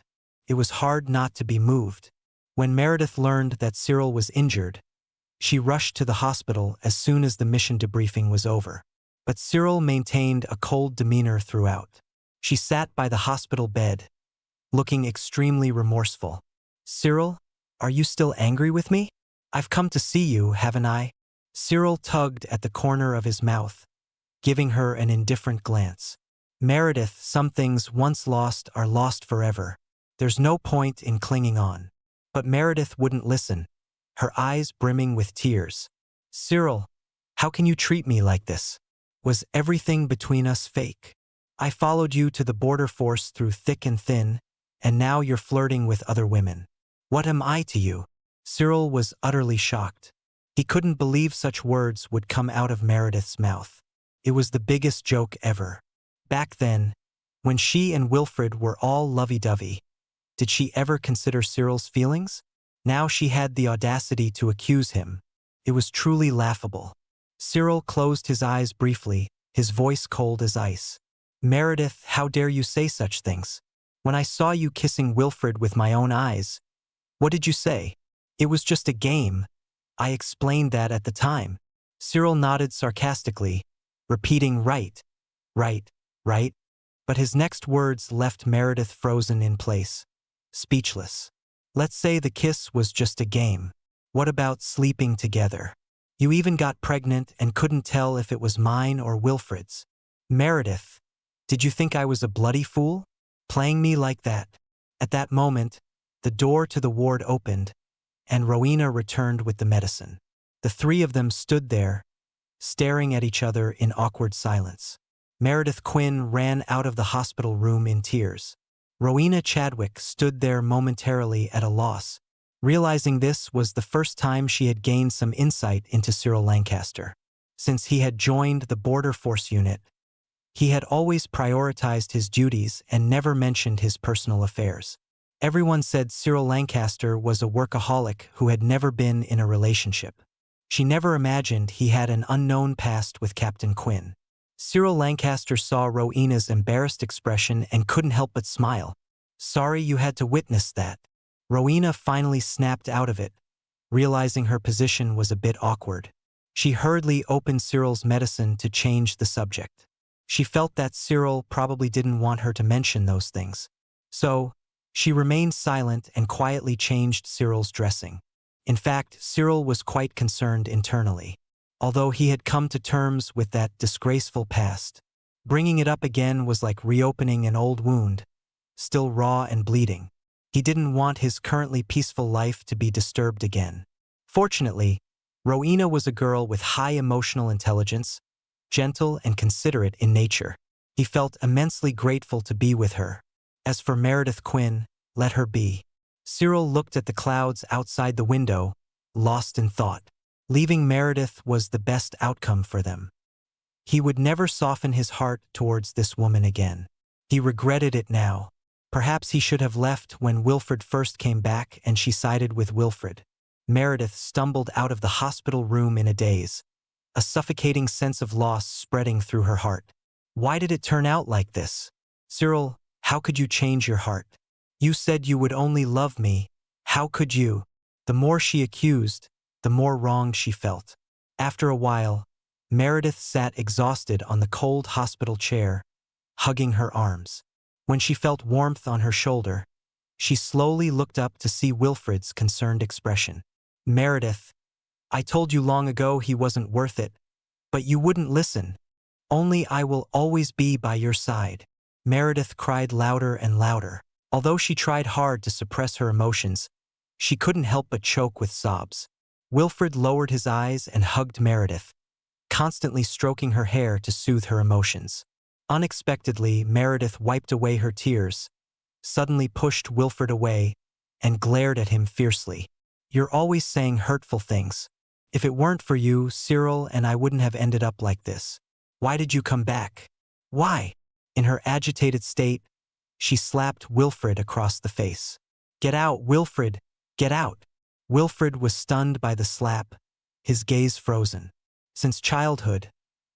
It was hard not to be moved. When Meredith learned that Cyril was injured, she rushed to the hospital as soon as the mission debriefing was over. But Cyril maintained a cold demeanor throughout. She sat by the hospital bed, looking extremely remorseful. "Cyril, are you still angry with me? I've come to see you, haven't I?" Cyril tugged at the corner of his mouth, giving her an indifferent glance. "Meredith, some things once lost are lost forever. There's no point in clinging on. But Meredith wouldn't listen, her eyes brimming with tears. Cyril, how can you treat me like this? Was everything between us fake? I followed you to the border force through thick and thin, and now you're flirting with other women. What am I to you? Cyril was utterly shocked. He couldn't believe such words would come out of Meredith's mouth. It was the biggest joke ever. Back then, when she and Wilfred were all lovey-dovey, did she ever consider Cyril's feelings? Now she had the audacity to accuse him. It was truly laughable. Cyril closed his eyes briefly, his voice cold as ice. Meredith, how dare you say such things? When I saw you kissing Wilfred with my own eyes, what did you say? It was just a game. I explained that at the time. Cyril nodded sarcastically, repeating right, right, right. But his next words left Meredith frozen in place, speechless. Let's say the kiss was just a game. What about sleeping together? You even got pregnant and couldn't tell if it was mine or Wilfred's. Meredith, did you think I was a bloody fool? Playing me like that? At that moment, the door to the ward opened, and Rowena returned with the medicine. The three of them stood there, staring at each other in awkward silence. Meredith Quinn ran out of the hospital room in tears. Rowena Chadwick stood there momentarily at a loss, realizing this was the first time she had gained some insight into Cyril Lancaster. Since he had joined the Border Force unit, he had always prioritized his duties and never mentioned his personal affairs. Everyone said Cyril Lancaster was a workaholic who had never been in a relationship. She never imagined he had an unknown past with Captain Quinn. Cyril Lancaster saw Rowena's embarrassed expression and couldn't help but smile. Sorry you had to witness that. Rowena finally snapped out of it, realizing her position was a bit awkward. She hurriedly opened Cyril's medicine to change the subject. She felt that Cyril probably didn't want her to mention those things. So, she remained silent and quietly changed Cyril's dressing. In fact, Cyril was quite concerned internally. Although he had come to terms with that disgraceful past, bringing it up again was like reopening an old wound, still raw and bleeding. He didn't want his currently peaceful life to be disturbed again. Fortunately, Rowena was a girl with high emotional intelligence, gentle and considerate in nature. He felt immensely grateful to be with her. As for Meredith Quinn, let her be. Cyril looked at the clouds outside the window, lost in thought. Leaving Meredith was the best outcome for them. He would never soften his heart towards this woman again. He regretted it now. Perhaps he should have left when Wilfred first came back and she sided with Wilfred. Meredith stumbled out of the hospital room in a daze, a suffocating sense of loss spreading through her heart. Why did it turn out like this? Cyril, how could you change your heart? You said you would only love me. How could you? The more she accused, the more wronged she felt. After a while, Meredith sat exhausted on the cold hospital chair, hugging her arms. When she felt warmth on her shoulder, she slowly looked up to see Wilfred's concerned expression. Meredith, I told you long ago he wasn't worth it, but you wouldn't listen. Only I will always be by your side. Meredith cried louder and louder. Although she tried hard to suppress her emotions, she couldn't help but choke with sobs. Wilfred lowered his eyes and hugged Meredith, constantly stroking her hair to soothe her emotions. Unexpectedly, Meredith wiped away her tears, suddenly pushed Wilfred away, and glared at him fiercely. You're always saying hurtful things. If it weren't for you, Cyril and I wouldn't have ended up like this. Why did you come back? Why? In her agitated state, she slapped Wilfred across the face. Get out, Wilfred! Get out! Wilfred was stunned by the slap, his gaze frozen. Since childhood,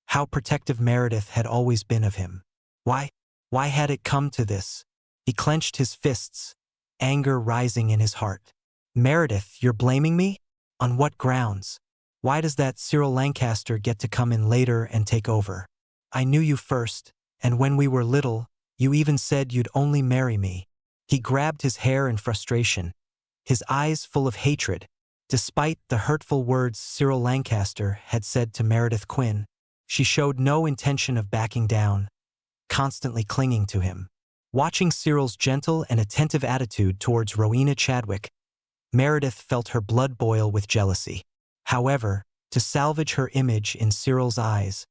how protective Meredith had always been of him. Why had it come to this? He clenched his fists, anger rising in his heart. Meredith, you're blaming me? On what grounds? Why does that Cyril Lancaster get to come in later and take over? I knew you first, and when we were little, you even said you'd only marry me. He grabbed his hair in frustration, his eyes full of hatred. Despite the hurtful words Cyril Lancaster had said to Meredith Quinn, she showed no intention of backing down, constantly clinging to him. Watching Cyril's gentle and attentive attitude towards Rowena Chadwick, Meredith felt her blood boil with jealousy. However, to salvage her image in Cyril's eyes,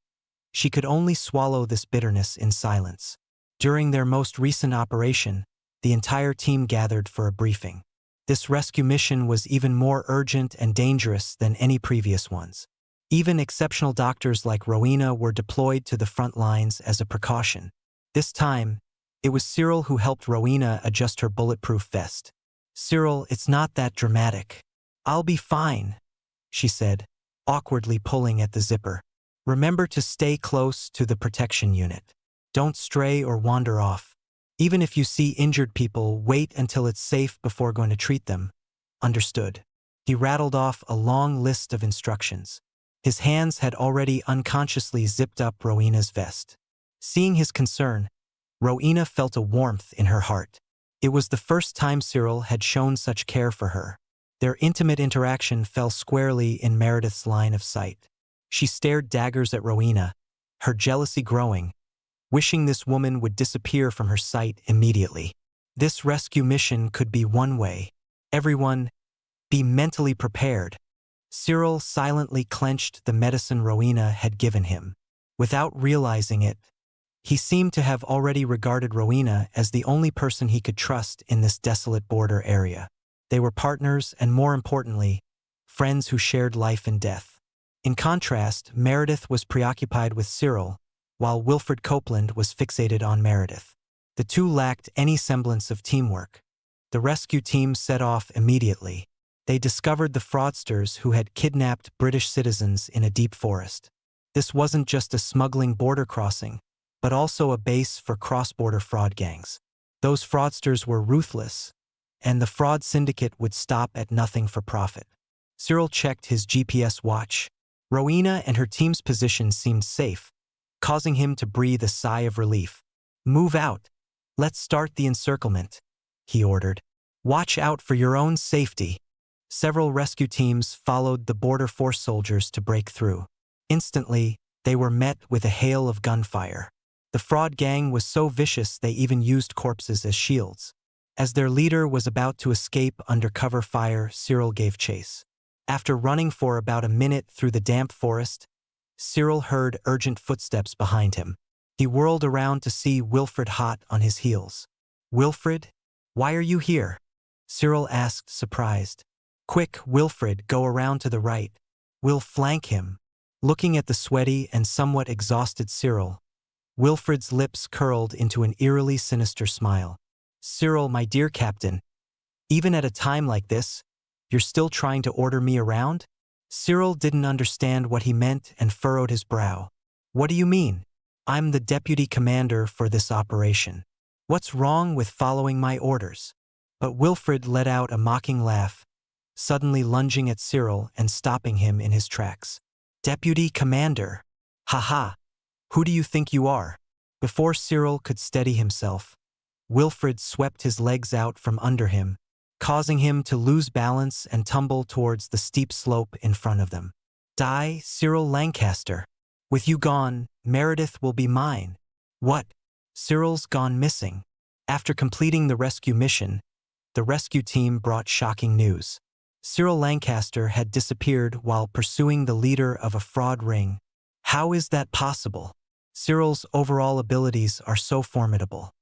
she could only swallow this bitterness in silence. During their most recent operation, the entire team gathered for a briefing. This rescue mission was even more urgent and dangerous than any previous ones. Even exceptional doctors like Rowena were deployed to the front lines as a precaution. This time, it was Cyril who helped Rowena adjust her bulletproof vest. "Cyril, it's not that dramatic. I'll be fine," she said, awkwardly pulling at the zipper. "Remember to stay close to the protection unit. Don't stray or wander off. Even if you see injured people, wait until it's safe before going to treat them." "Understood." He rattled off a long list of instructions. His hands had already unconsciously zipped up Rowena's vest. Seeing his concern, Rowena felt a warmth in her heart. It was the first time Cyril had shown such care for her. Their intimate interaction fell squarely in Meredith's line of sight. She stared daggers at Rowena, her jealousy growing, wishing this woman would disappear from her sight immediately. This rescue mission could be one way. Everyone, be mentally prepared. Cyril silently clenched the medicine Rowena had given him. Without realizing it, he seemed to have already regarded Rowena as the only person he could trust in this desolate border area. They were partners and, more importantly, friends who shared life and death. In contrast, Meredith was preoccupied with Cyril, while Wilfred Copeland was fixated on Meredith. The two lacked any semblance of teamwork. The rescue team set off immediately. They discovered the fraudsters who had kidnapped British citizens in a deep forest. This wasn't just a smuggling border crossing, but also a base for cross-border fraud gangs. Those fraudsters were ruthless, and the fraud syndicate would stop at nothing for profit. Cyril checked his GPS watch. Rowena and her team's position seemed safe, causing him to breathe a sigh of relief. "Move out. Let's start the encirclement," he ordered. "Watch out for your own safety." Several rescue teams followed the border force soldiers to break through. Instantly, they were met with a hail of gunfire. The fraud gang was so vicious they even used corpses as shields. As their leader was about to escape under cover fire, Cyril gave chase. After running for about a minute through the damp forest, Cyril heard urgent footsteps behind him. He whirled around to see Wilfred hot on his heels. "Wilfred, why are you here?" Cyril asked, surprised. "Quick, Wilfred, go around to the right. We'll flank him." Looking at the sweaty and somewhat exhausted Cyril, Wilfred's lips curled into an eerily sinister smile. "Cyril, my dear captain, even at a time like this, you're still trying to order me around?" Cyril didn't understand what he meant and furrowed his brow. "What do you mean? I'm the deputy commander for this operation. What's wrong with following my orders?" But Wilfred let out a mocking laugh, suddenly lunging at Cyril and stopping him in his tracks. "Deputy commander? Ha! Who do you think you are?" Before Cyril could steady himself, Wilfred swept his legs out from under him, causing him to lose balance and tumble towards the steep slope in front of them. "Die, Cyril Lancaster. With you gone, Meredith will be mine." "What? Cyril's gone missing." After completing the rescue mission, the rescue team brought shocking news. Cyril Lancaster had disappeared while pursuing the leader of a fraud ring. How is that possible? Cyril's overall abilities are so formidable.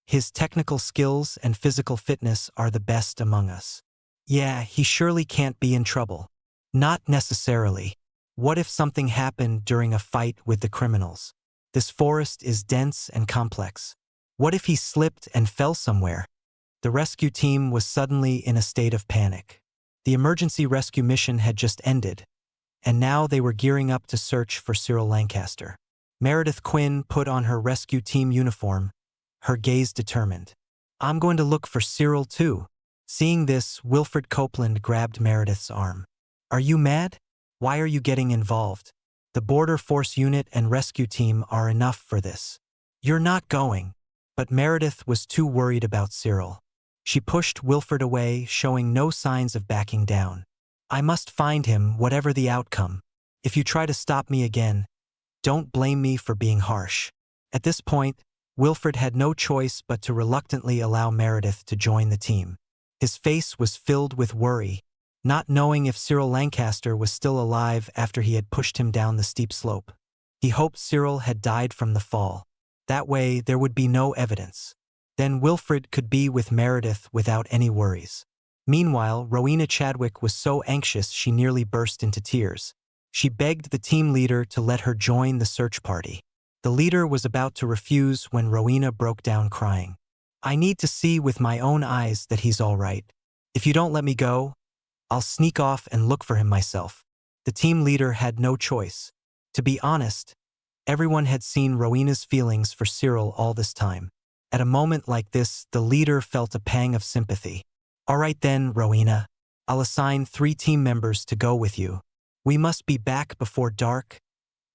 His technical skills and physical fitness are the best among us. Yeah, he surely can't be in trouble. Not necessarily. What if something happened during a fight with the criminals? This forest is dense and complex. What if he slipped and fell somewhere? The rescue team was suddenly in a state of panic. The emergency rescue mission had just ended, and now they were gearing up to search for Cyril Lancaster. Meredith Quinn put on her rescue team uniform, her gaze determined. "I'm going to look for Cyril too." Seeing this, Wilfred Copeland grabbed Meredith's arm. "Are you mad? Why are you getting involved? The border force unit and rescue team are enough for this. You're not going." But Meredith was too worried about Cyril. She pushed Wilfred away, showing no signs of backing down. "I must find him, whatever the outcome. If you try to stop me again, don't blame me for being harsh." At this point, Wilfred had no choice but to reluctantly allow Meredith to join the team. His face was filled with worry, not knowing if Cyril Lancaster was still alive after he had pushed him down the steep slope. He hoped Cyril had died from the fall. That way, there would be no evidence. Then Wilfred could be with Meredith without any worries. Meanwhile, Rowena Chadwick was so anxious she nearly burst into tears. She begged the team leader to let her join the search party. The leader was about to refuse when Rowena broke down crying. "I need to see with my own eyes that he's all right. If you don't let me go, I'll sneak off and look for him myself." The team leader had no choice. To be honest, everyone had seen Rowena's feelings for Cyril all this time. At a moment like this, the leader felt a pang of sympathy. "All right then, Rowena. I'll assign 3 team members to go with you. We must be back before dark.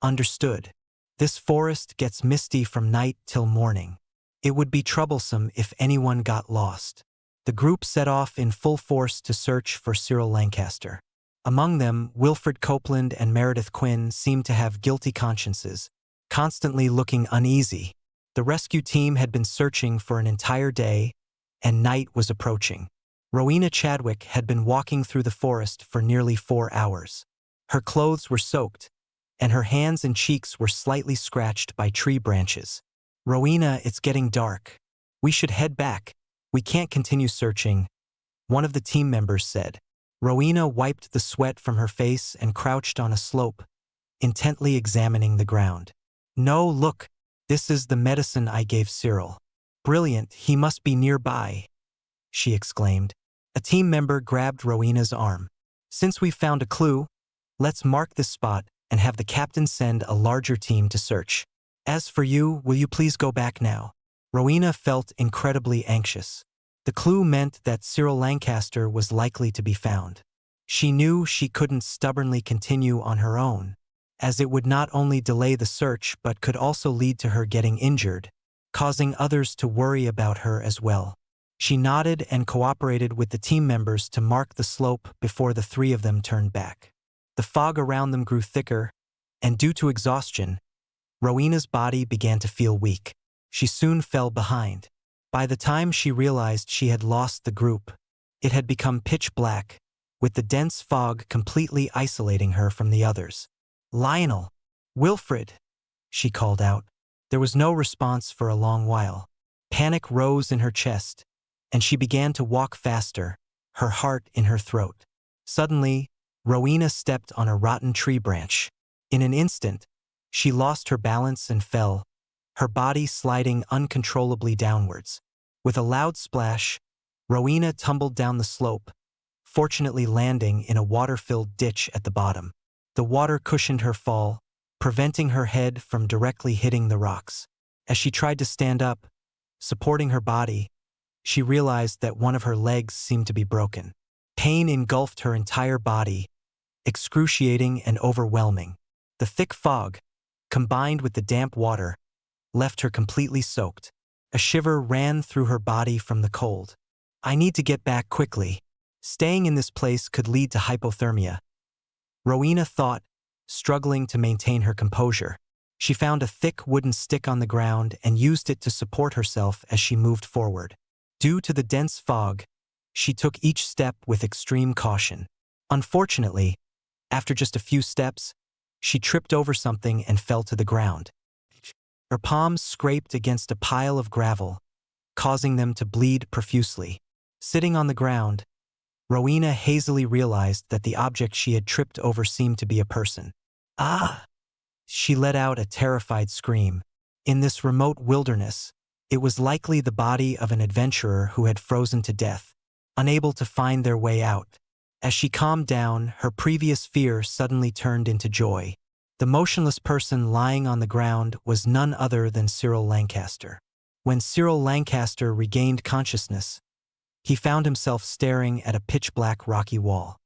Understood? This forest gets misty from night till morning. It would be troublesome if anyone got lost." The group set off in full force to search for Cyril Lancaster. Among them, Wilfred Copeland and Meredith Quinn seemed to have guilty consciences, constantly looking uneasy. The rescue team had been searching for an entire day, and night was approaching. Rowena Chadwick had been walking through the forest for nearly 4 hours. Her clothes were soaked, and her hands and cheeks were slightly scratched by tree branches. "Rowena, it's getting dark. We should head back. We can't continue searching," one of the team members said. Rowena wiped the sweat from her face and crouched on a slope, intently examining the ground. "No, look, this is the medicine I gave Cyril. Brilliant, he must be nearby," she exclaimed. A team member grabbed Rowena's arm. "Since we've found a clue, let's mark this spot and have the captain send a larger team to search. As for you, will you please go back now?" Rowena felt incredibly anxious. The clue meant that Cyril Lancaster was likely to be found. She knew she couldn't stubbornly continue on her own, as it would not only delay the search but could also lead to her getting injured, causing others to worry about her as well. She nodded and cooperated with the team members to mark the slope before the 3 of them turned back. The fog around them grew thicker, and due to exhaustion, Rowena's body began to feel weak. She soon fell behind. By the time she realized she had lost the group, it had become pitch black, with the dense fog completely isolating her from the others. "Lionel! Wilfred!" she called out. There was no response for a long while. Panic rose in her chest, and she began to walk faster, her heart in her throat. Suddenly, Rowena stepped on a rotten tree branch. In an instant, she lost her balance and fell, her body sliding uncontrollably downwards. With a loud splash, Rowena tumbled down the slope, fortunately landing in a water-filled ditch at the bottom. The water cushioned her fall, preventing her head from directly hitting the rocks. As she tried to stand up, supporting her body, she realized that one of her legs seemed to be broken. Pain engulfed her entire body, excruciating and overwhelming. The thick fog, combined with the damp water, left her completely soaked. A shiver ran through her body from the cold. "I need to get back quickly. Staying in this place could lead to hypothermia," Rowena thought, struggling to maintain her composure. She found a thick wooden stick on the ground and used it to support herself as she moved forward. Due to the dense fog, she took each step with extreme caution. Unfortunately, after just a few steps, she tripped over something and fell to the ground. Her palms scraped against a pile of gravel, causing them to bleed profusely. Sitting on the ground, Rowena hazily realized that the object she had tripped over seemed to be a person. "Ah!" She let out a terrified scream. In this remote wilderness, it was likely the body of an adventurer who had frozen to death, unable to find their way out. As she calmed down, her previous fear suddenly turned into joy. The motionless person lying on the ground was none other than Cyril Lancaster. When Cyril Lancaster regained consciousness, he found himself staring at a pitch-black rocky wall.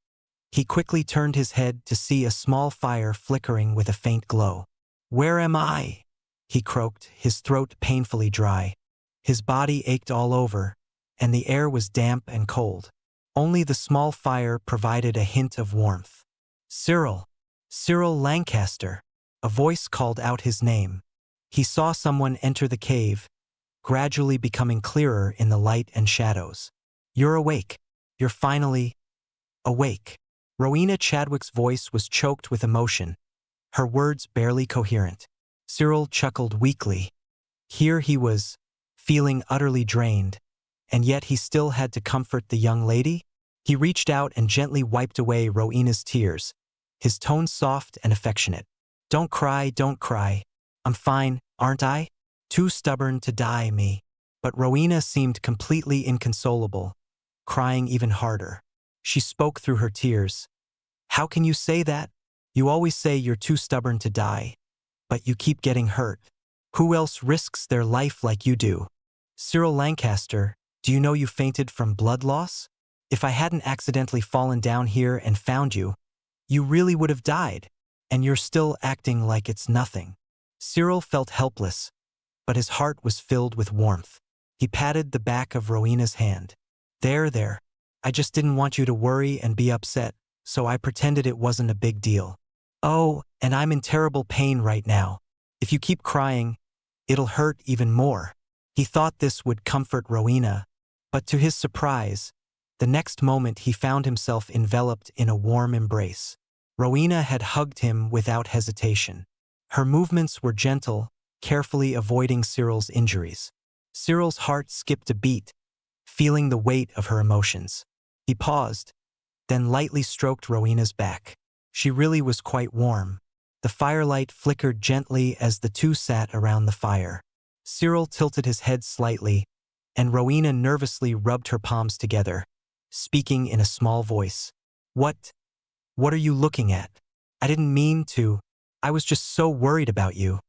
He quickly turned his head to see a small fire flickering with a faint glow. "Where am I?" he croaked, his throat painfully dry. His body ached all over, and the air was damp and cold. Only the small fire provided a hint of warmth. "Cyril! Cyril Lancaster!" A voice called out his name. He saw someone enter the cave, gradually becoming clearer in the light and shadows. "You're awake. You're finally awake." Rowena Chadwick's voice was choked with emotion, her words barely coherent. Cyril chuckled weakly. Here he was, feeling utterly drained, and yet he still had to comfort the young lady? He reached out and gently wiped away Rowena's tears, his tone soft and affectionate. Don't cry, don't cry. I'm fine, aren't I? Too stubborn to die, me." But Rowena seemed completely inconsolable, crying even harder. She spoke through her tears. "How can you say that? You always say you're too stubborn to die, but you keep getting hurt. Who else risks their life like you do? Cyril Lancaster, do you know you fainted from blood loss? If I hadn't accidentally fallen down here and found you, you really would have died, and you're still acting like it's nothing." Cyril felt helpless, but his heart was filled with warmth. He patted the back of Rowena's hand. There. I just didn't want you to worry and be upset, so I pretended it wasn't a big deal. Oh, and I'm in terrible pain right now. If you keep crying, it'll hurt even more." He thought this would comfort Rowena, but to his surprise, the next moment he found himself enveloped in a warm embrace. Rowena had hugged him without hesitation. Her movements were gentle, carefully avoiding Cyril's injuries. Cyril's heart skipped a beat, feeling the weight of her emotions. He paused, then lightly stroked Rowena's back. She really was quite warm. The firelight flickered gently as the two sat around the fire. Cyril tilted his head slightly, and Rowena nervously rubbed her palms together, speaking in a small voice. What are you looking at? I didn't mean to. I was just so worried about you.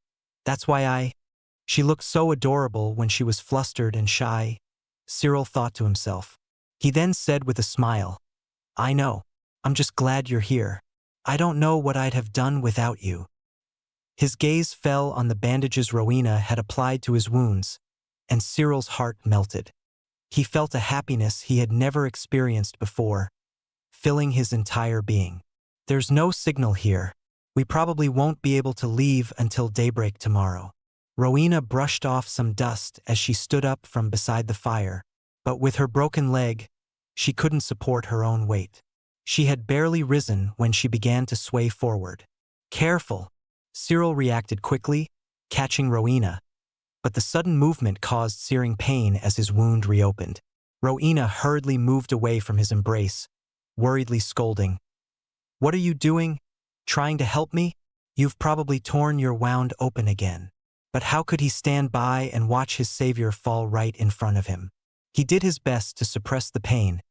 That's why She looked so adorable when she was flustered and shy, Cyril thought to himself. He then said with a smile, I know. I'm just glad you're here. I don't know what I'd have done without you. His gaze fell on the bandages Rowena had applied to his wounds, and Cyril's heart melted. He felt a happiness he had never experienced before, filling his entire being. There's no signal here. We probably won't be able to leave until daybreak tomorrow. Rowena brushed off some dust as she stood up from beside the fire, but with her broken leg, she couldn't support her own weight. She had barely risen when she began to sway forward. Careful! Cyril reacted quickly, catching Rowena, but the sudden movement caused searing pain as his wound reopened. Rowena hurriedly moved away from his embrace, worriedly scolding. What are you doing? Trying to help me? You've probably torn your wound open again. But how could he stand by and watch his savior fall right in front of him? He did his best to suppress the pain,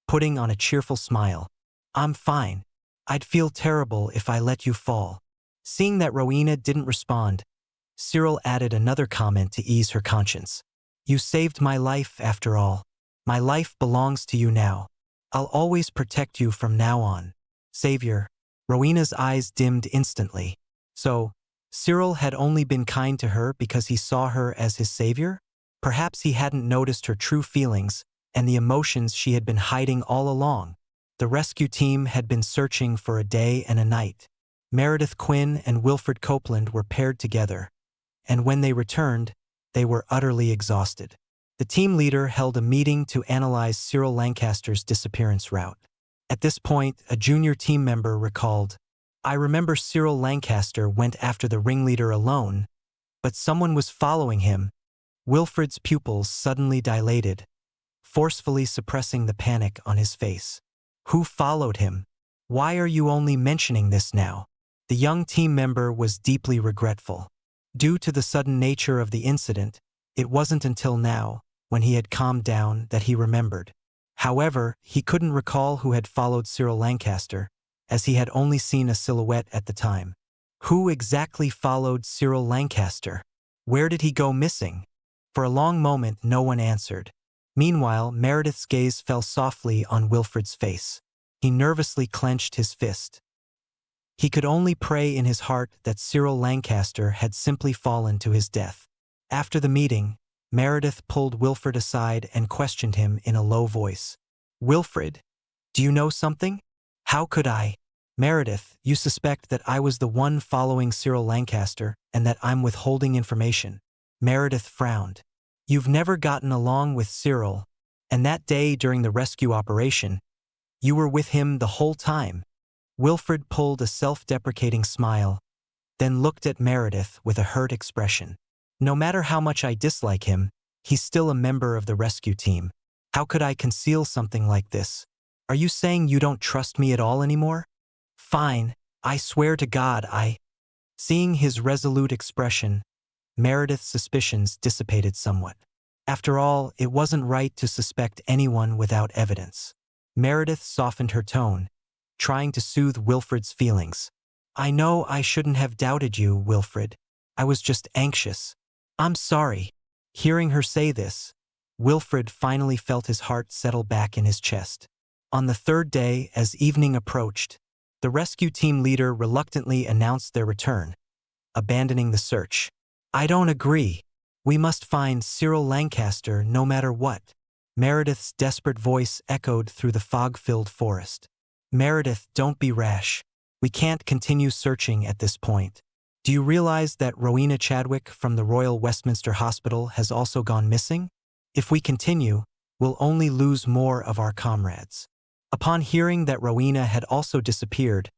putting on a cheerful smile. I'm fine. I'd feel terrible if I let you fall. Seeing that Rowena didn't respond, Cyril added another comment to ease her conscience. You saved my life after all. My life belongs to you now. I'll always protect you from now on. Savior. Rowena's eyes dimmed instantly. So, Cyril had only been kind to her because he saw her as his savior? Perhaps he hadn't noticed her true feelings and the emotions she had been hiding all along. The rescue team had been searching for a day and a night. Meredith Quinn and Wilfred Copeland were paired together, and when they returned, they were utterly exhausted. The team leader held a meeting to analyze Cyril Lancaster's disappearance route. At this point, a junior team member recalled, I remember Cyril Lancaster went after the ringleader alone, but someone was following him. Wilfred's pupils suddenly dilated, forcefully suppressing the panic on his face. Who followed him? Why are you only mentioning this now? The young team member was deeply regretful. Due to the sudden nature of the incident, it wasn't until now, when he had calmed down, that he remembered. However, he couldn't recall who had followed Cyril Lancaster, as he had only seen a silhouette at the time. Who exactly followed Cyril Lancaster? Where did he go missing? For a long moment, no one answered. Meanwhile, Meredith's gaze fell softly on Wilfred's face. He nervously clenched his fist. He could only pray in his heart that Cyril Lancaster had simply fallen to his death. After the meeting, Meredith pulled Wilfred aside and questioned him in a low voice. Wilfred, do you know something? How could I? Meredith, you suspect that I was the one following Cyril Lancaster and that I'm withholding information. Meredith frowned. You've never gotten along with Cyril, and that day during the rescue operation, you were with him the whole time." Wilfred pulled a self-deprecating smile, then looked at Meredith with a hurt expression. "No matter how much I dislike him, he's still a member of the rescue team. How could I conceal something like this? Are you saying you don't trust me at all anymore?" "Fine, I swear to God I—" Seeing his resolute expression, Meredith's suspicions dissipated somewhat. After all, it wasn't right to suspect anyone without evidence. Meredith softened her tone, trying to soothe Wilfred's feelings. "I know I shouldn't have doubted you, Wilfred. I was just anxious. I'm sorry." Hearing her say this, Wilfred finally felt his heart settle back in his chest. On the third day, as evening approached, the rescue team leader reluctantly announced their return, abandoning the search. "I don't agree. We must find Cyril Lancaster no matter what." Meredith's desperate voice echoed through the fog-filled forest. "Meredith, don't be rash. We can't continue searching at this point. Do you realize that Rowena Chadwick from the Royal Westminster Hospital has also gone missing? If we continue, we'll only lose more of our comrades." Upon hearing that Rowena had also disappeared,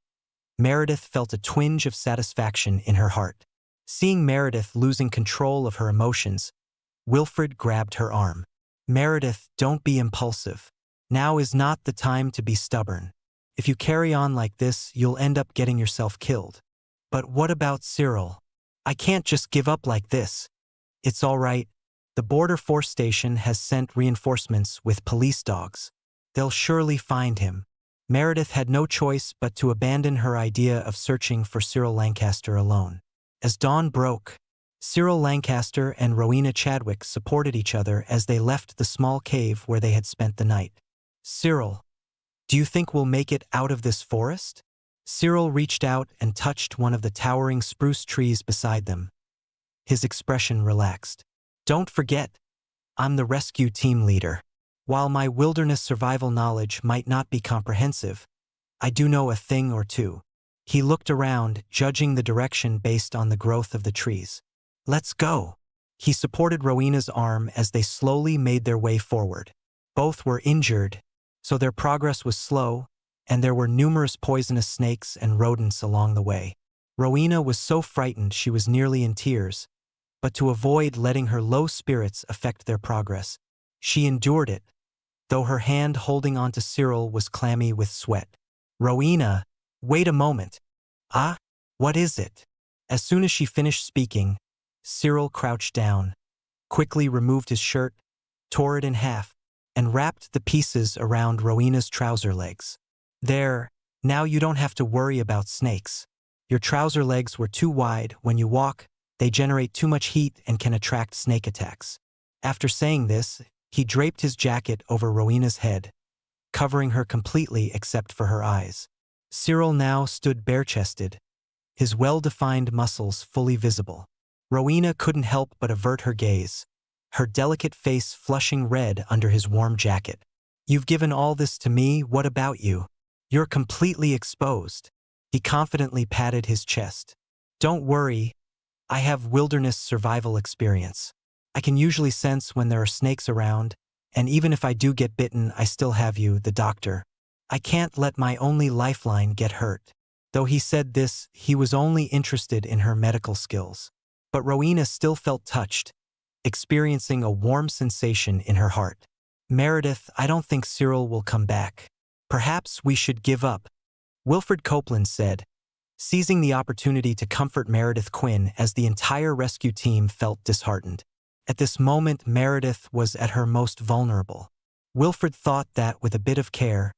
Meredith felt a twinge of satisfaction in her heart. Seeing Meredith losing control of her emotions, Wilfred grabbed her arm. "Meredith, don't be impulsive. Now is not the time to be stubborn. If you carry on like this, you'll end up getting yourself killed." "But what about Cyril? I can't just give up like this." "It's all right. The border force station has sent reinforcements with police dogs. They'll surely find him." Meredith had no choice but to abandon her idea of searching for Cyril Lancaster alone. As dawn broke, Cyril Lancaster and Rowena Chadwick supported each other as they left the small cave where they had spent the night. "Cyril, do you think we'll make it out of this forest?" Cyril reached out and touched one of the towering spruce trees beside them. His expression relaxed. "Don't forget, I'm the rescue team leader. While my wilderness survival knowledge might not be comprehensive, I do know a thing or two." He looked around, judging the direction based on the growth of the trees. "Let's go." He supported Rowena's arm as they slowly made their way forward. Both were injured, so their progress was slow, and there were numerous poisonous snakes and rodents along the way. Rowena was so frightened she was nearly in tears, but to avoid letting her low spirits affect their progress, she endured it, though her hand holding onto Cyril was clammy with sweat. "Rowena, wait a moment. Ah, what is it?" As soon as she finished speaking, Cyril crouched down, quickly removed his shirt, tore it in half, and wrapped the pieces around Rowena's trouser legs. "There, now you don't have to worry about snakes. Your trouser legs were too wide. When you walk, they generate too much heat and can attract snake attacks." After saying this, he draped his jacket over Rowena's head, covering her completely except for her eyes. Cyril now stood bare-chested, his well-defined muscles fully visible. Rowena couldn't help but avert her gaze, her delicate face flushing red under his warm jacket. "You've given all this to me, what about you? You're completely exposed." He confidently patted his chest. "Don't worry, I have wilderness survival experience. I can usually sense when there are snakes around, and even if I do get bitten, I still have you, the doctor. I can't let my only lifeline get hurt." Though he said this, he was only interested in her medical skills. But Rowena still felt touched, experiencing a warm sensation in her heart. "Meredith, I don't think Cyril will come back. Perhaps we should give up," Wilfred Copeland said, seizing the opportunity to comfort Meredith Quinn as the entire rescue team felt disheartened. At this moment, Meredith was at her most vulnerable. Wilfred thought that, with a bit of care,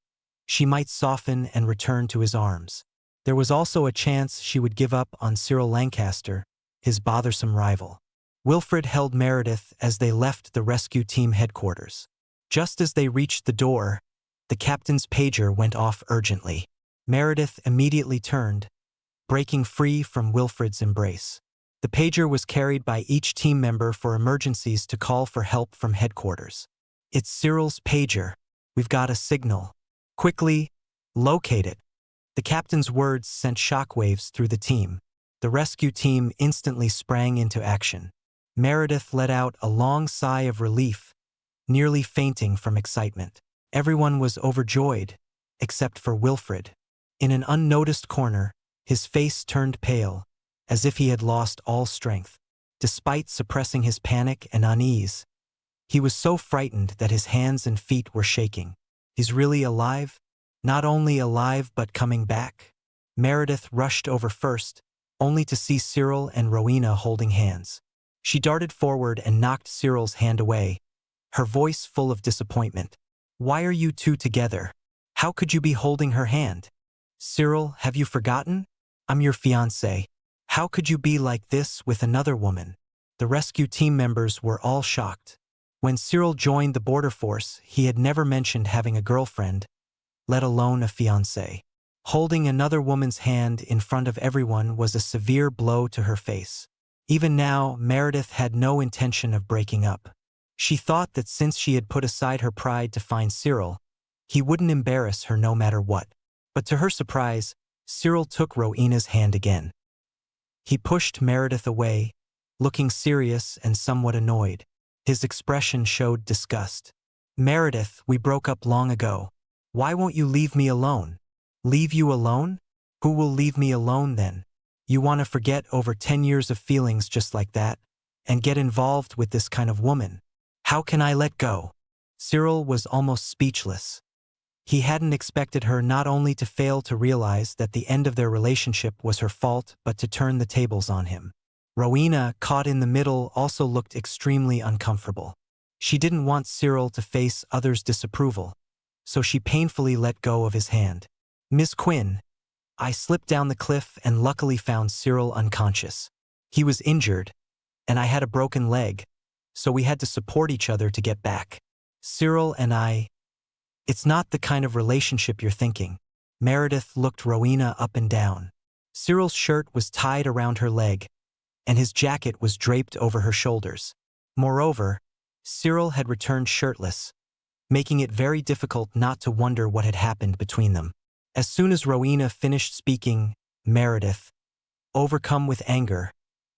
she might soften and return to his arms. There was also a chance she would give up on Cyril Lancaster, his bothersome rival. Wilfred held Meredith as they left the rescue team headquarters. Just as they reached the door, the captain's pager went off urgently. Meredith immediately turned, breaking free from Wilfred's embrace. The pager was carried by each team member for emergencies to call for help from headquarters. "It's Cyril's pager. We've got a signal. Quickly, locate it." The captain's words sent shockwaves through the team. The rescue team instantly sprang into action. Meredith let out a long sigh of relief, nearly fainting from excitement. Everyone was overjoyed, except for Wilfred. In an unnoticed corner, his face turned pale, as if he had lost all strength. Despite suppressing his panic and unease, he was so frightened that his hands and feet were shaking. He's really alive? Not only alive but coming back? Meredith rushed over first, only to see Cyril and Rowena holding hands. She darted forward and knocked Cyril's hand away, her voice full of disappointment. "Why are you two together? How could you be holding her hand? Cyril, have you forgotten? I'm your fiancé. How could you be like this with another woman?" The rescue team members were all shocked. When Cyril joined the border force, he had never mentioned having a girlfriend, let alone a fiancé. Holding another woman's hand in front of everyone was a severe blow to her face. Even now, Meredith had no intention of breaking up. She thought that since she had put aside her pride to find Cyril, he wouldn't embarrass her no matter what. But to her surprise, Cyril took Rowena's hand again. He pushed Meredith away, looking serious and somewhat annoyed. His expression showed disgust. "Meredith, we broke up long ago. Why won't you leave me alone?" "Leave you alone? Who will leave me alone then? You want to forget over 10 years of feelings just like that, and get involved with this kind of woman? How can I let go?" Cyril was almost speechless. He hadn't expected her not only to fail to realize that the end of their relationship was her fault, but to turn the tables on him. Rowena, caught in the middle, also looked extremely uncomfortable. She didn't want Cyril to face others' disapproval, so she painfully let go of his hand. "Miss Quinn, I slipped down the cliff and luckily found Cyril unconscious. He was injured, and I had a broken leg, so we had to support each other to get back. Cyril and I... It's not the kind of relationship you're thinking." Meredith looked Rowena up and down. Cyril's shirt was tied around her leg, and his jacket was draped over her shoulders. Moreover, Cyril had returned shirtless, making it very difficult not to wonder what had happened between them. As soon as Rowena finished speaking, Meredith, overcome with anger,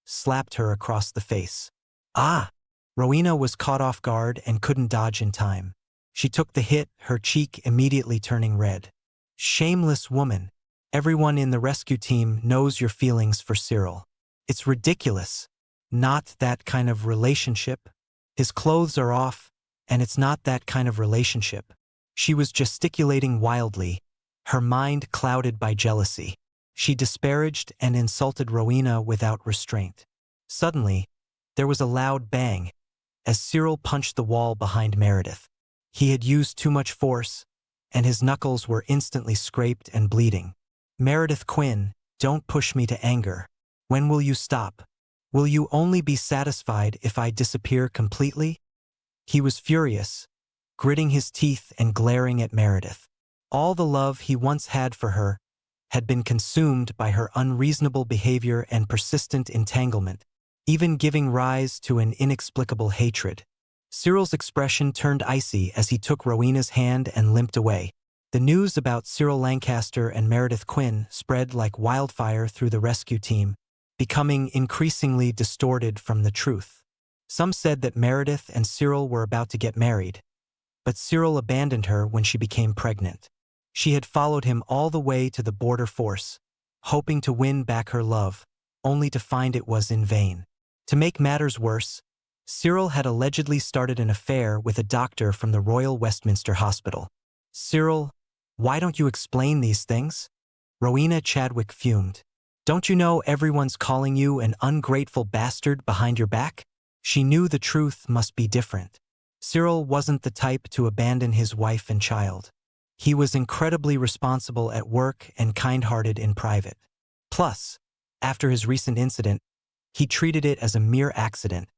slapped her across the face. "Ah!" Rowena was caught off guard and couldn't dodge in time. She took the hit, her cheek immediately turning red. "Shameless woman. Everyone in the rescue team knows your feelings for Cyril. It's ridiculous. Not that kind of relationship. His clothes are off, and it's not that kind of relationship." She was gesticulating wildly, her mind clouded by jealousy. She disparaged and insulted Rowena without restraint. Suddenly, there was a loud bang, as Cyril punched the wall behind Meredith. He had used too much force, and his knuckles were instantly scraped and bleeding. "Meredith Quinn, don't push me to anger. When will you stop? Will you only be satisfied if I disappear completely?" He was furious, gritting his teeth and glaring at Meredith. All the love he once had for her had been consumed by her unreasonable behavior and persistent entanglement, even giving rise to an inexplicable hatred. Cyril's expression turned icy as he took Rowena's hand and limped away. The news about Cyril Lancaster and Meredith Quinn spread like wildfire through the rescue team, becoming increasingly distorted from the truth. Some said that Meredith and Cyril were about to get married, but Cyril abandoned her when she became pregnant. She had followed him all the way to the border force, hoping to win back her love, only to find it was in vain. To make matters worse, Cyril had allegedly started an affair with a doctor from the Royal Westminster Hospital. "Cyril, why don't you explain these things?" Rowena Chadwick fumed. "Don't you know everyone's calling you an ungrateful bastard behind your back?" She knew the truth must be different. Cyril wasn't the type to abandon his wife and child. He was incredibly responsible at work and kind-hearted in private. Plus, after his recent incident, he treated it as a mere accident.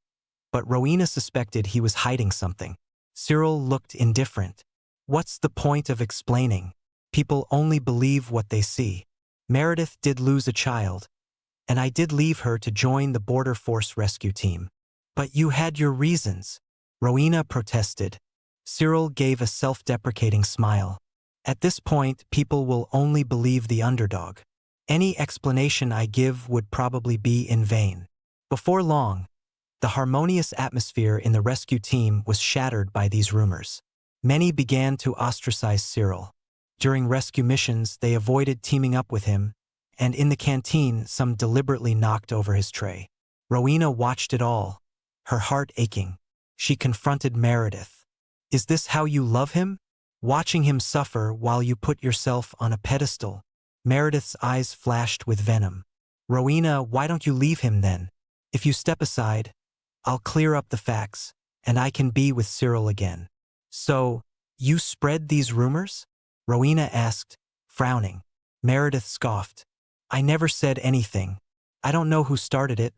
But Rowena suspected he was hiding something. Cyril looked indifferent. "What's the point of explaining? People only believe what they see. Meredith did lose a child, and I did leave her to join the Border Force rescue team. But you had your reasons," Rowena protested. Cyril gave a self-deprecating smile. "At this point, people will only believe the underdog. Any explanation I give would probably be in vain. Before long, The harmonious atmosphere in the rescue team was shattered by these rumors. Many began to ostracize Cyril. During rescue missions, they avoided teaming up with him, and in the canteen, some deliberately knocked over his tray. Rowena watched it all, her heart aching. She confronted Meredith. "Is this how you love him? Watching him suffer while you put yourself on a pedestal?" Meredith's eyes flashed with venom. "Rowena, why don't you leave him then? If you step aside, I'll clear up the facts, and I can be with Cyril again." "So, you spread these rumors?" Rowena asked, frowning. Meredith scoffed. "I never said anything. I don't know who started it,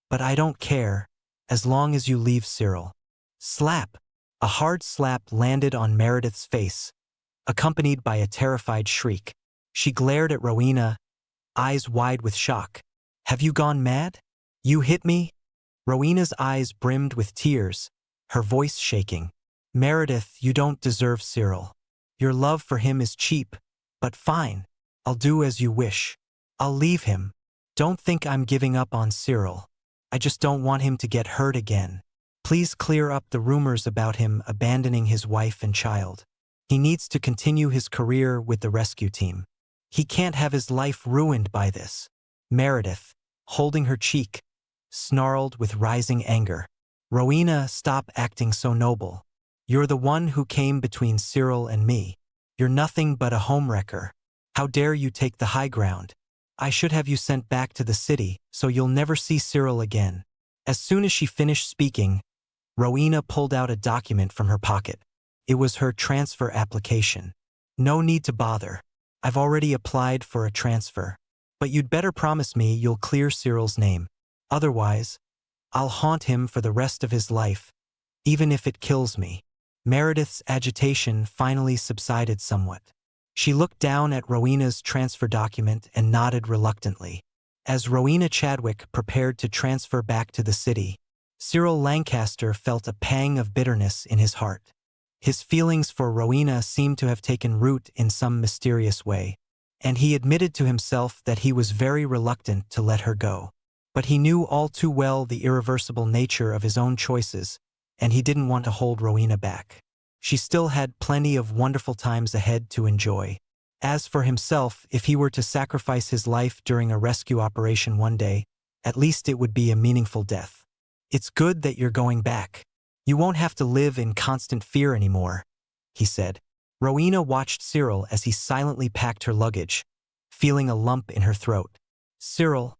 but I don't care, as long as you leave Cyril." Slap! A hard slap landed on Meredith's face, accompanied by a terrified shriek. She glared at Rowena, eyes wide with shock. "Have you gone mad? You hit me?" Rowena's eyes brimmed with tears, her voice shaking. "Meredith, you don't deserve Cyril. Your love for him is cheap, but fine. I'll do as you wish. I'll leave him. Don't think I'm giving up on Cyril. I just don't want him to get hurt again. Please clear up the rumors about him abandoning his wife and child. He needs to continue his career with the rescue team. He can't have his life ruined by this." Meredith, holding her cheek, snarled with rising anger. "Rowena, stop acting so noble. You're the one who came between Cyril and me. You're nothing but a homewrecker. How dare you take the high ground? I should have you sent back to the city so you'll never see Cyril again." As soon as she finished speaking, Rowena pulled out a document from her pocket. It was her transfer application. "No need to bother. I've already applied for a transfer. But you'd better promise me you'll clear Cyril's name. Otherwise, I'll haunt him for the rest of his life, even if it kills me." Meredith's agitation finally subsided somewhat. She looked down at Rowena's transfer document and nodded reluctantly. As Rowena Chadwick prepared to transfer back to the city, Cyril Lancaster felt a pang of bitterness in his heart. His feelings for Rowena seemed to have taken root in some mysterious way, and he admitted to himself that he was very reluctant to let her go. But he knew all too well the irreversible nature of his own choices, and he didn't want to hold Rowena back. She still had plenty of wonderful times ahead to enjoy. As for himself, if he were to sacrifice his life during a rescue operation one day, at least it would be a meaningful death. "It's good that you're going back. You won't have to live in constant fear anymore," he said. Rowena watched Cyril as he silently packed her luggage, feeling a lump in her throat. "Cyril,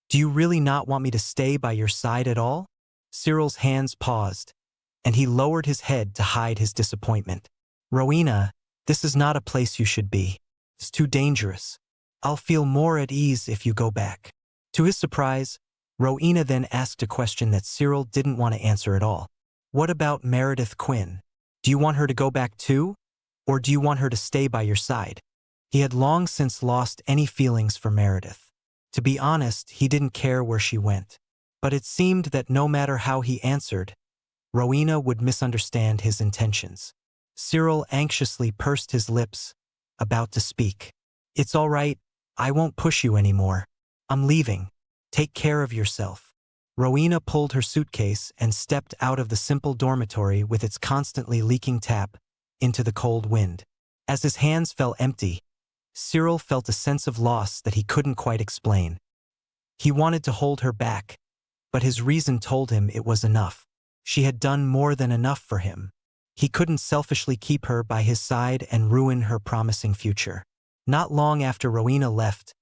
do you really not want me to stay by your side at all?" Cyril's hands paused, and he lowered his head to hide his disappointment. "Rowena, this is not a place you should be. It's too dangerous. I'll feel more at ease if you go back." To his surprise, Rowena then asked a question that Cyril didn't want to answer at all. "What about Meredith Quinn? Do you want her to go back too? Or do you want her to stay by your side?" He had long since lost any feelings for Meredith. To be honest, he didn't care where she went. But it seemed that no matter how he answered, Rowena would misunderstand his intentions. Cyril anxiously pursed his lips, about to speak. "It's all right. I won't push you anymore. I'm leaving. Take care of yourself." Rowena pulled her suitcase and stepped out of the simple dormitory with its constantly leaking tap into the cold wind. As his hands fell empty, Cyril felt a sense of loss that he couldn't quite explain. He wanted to hold her back, but his reason told him it was enough. She had done more than enough for him. He couldn't selfishly keep her by his side and ruin her promising future. Not long after Rowena left,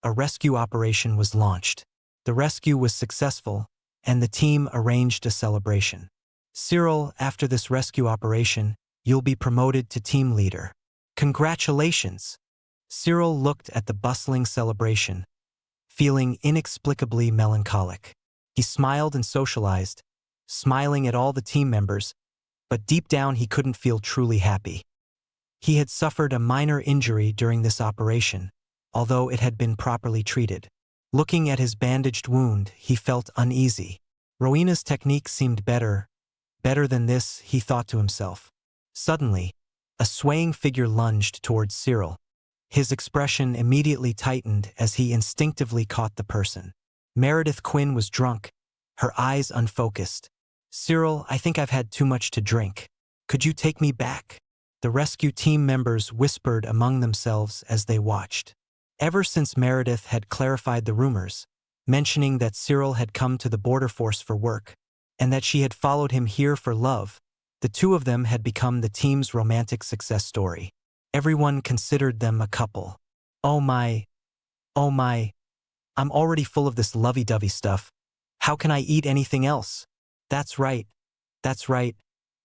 a rescue operation was launched. The rescue was successful, and the team arranged a celebration. "Cyril, after this rescue operation, you'll be promoted to team leader. Congratulations!" Cyril looked at the bustling celebration, feeling inexplicably melancholic. He smiled and socialized, smiling at all the team members, but deep down he couldn't feel truly happy. He had suffered a minor injury during this operation, although it had been properly treated. Looking at his bandaged wound, he felt uneasy. Rowena's technique seemed better than this, he thought to himself. Suddenly, a swaying figure lunged towards Cyril. His expression immediately tightened as he instinctively caught the person. Meredith Quinn was drunk, her eyes unfocused. "Cyril, I think I've had too much to drink. Could you take me back?" The rescue team members whispered among themselves as they watched. Ever since Meredith had clarified the rumors, mentioning that Cyril had come to the border force for work, and that she had followed him here for love, the two of them had become the team's romantic success story. Everyone considered them a couple. Oh my, I'm already full of this lovey-dovey stuff. How can I eat anything else? That's right,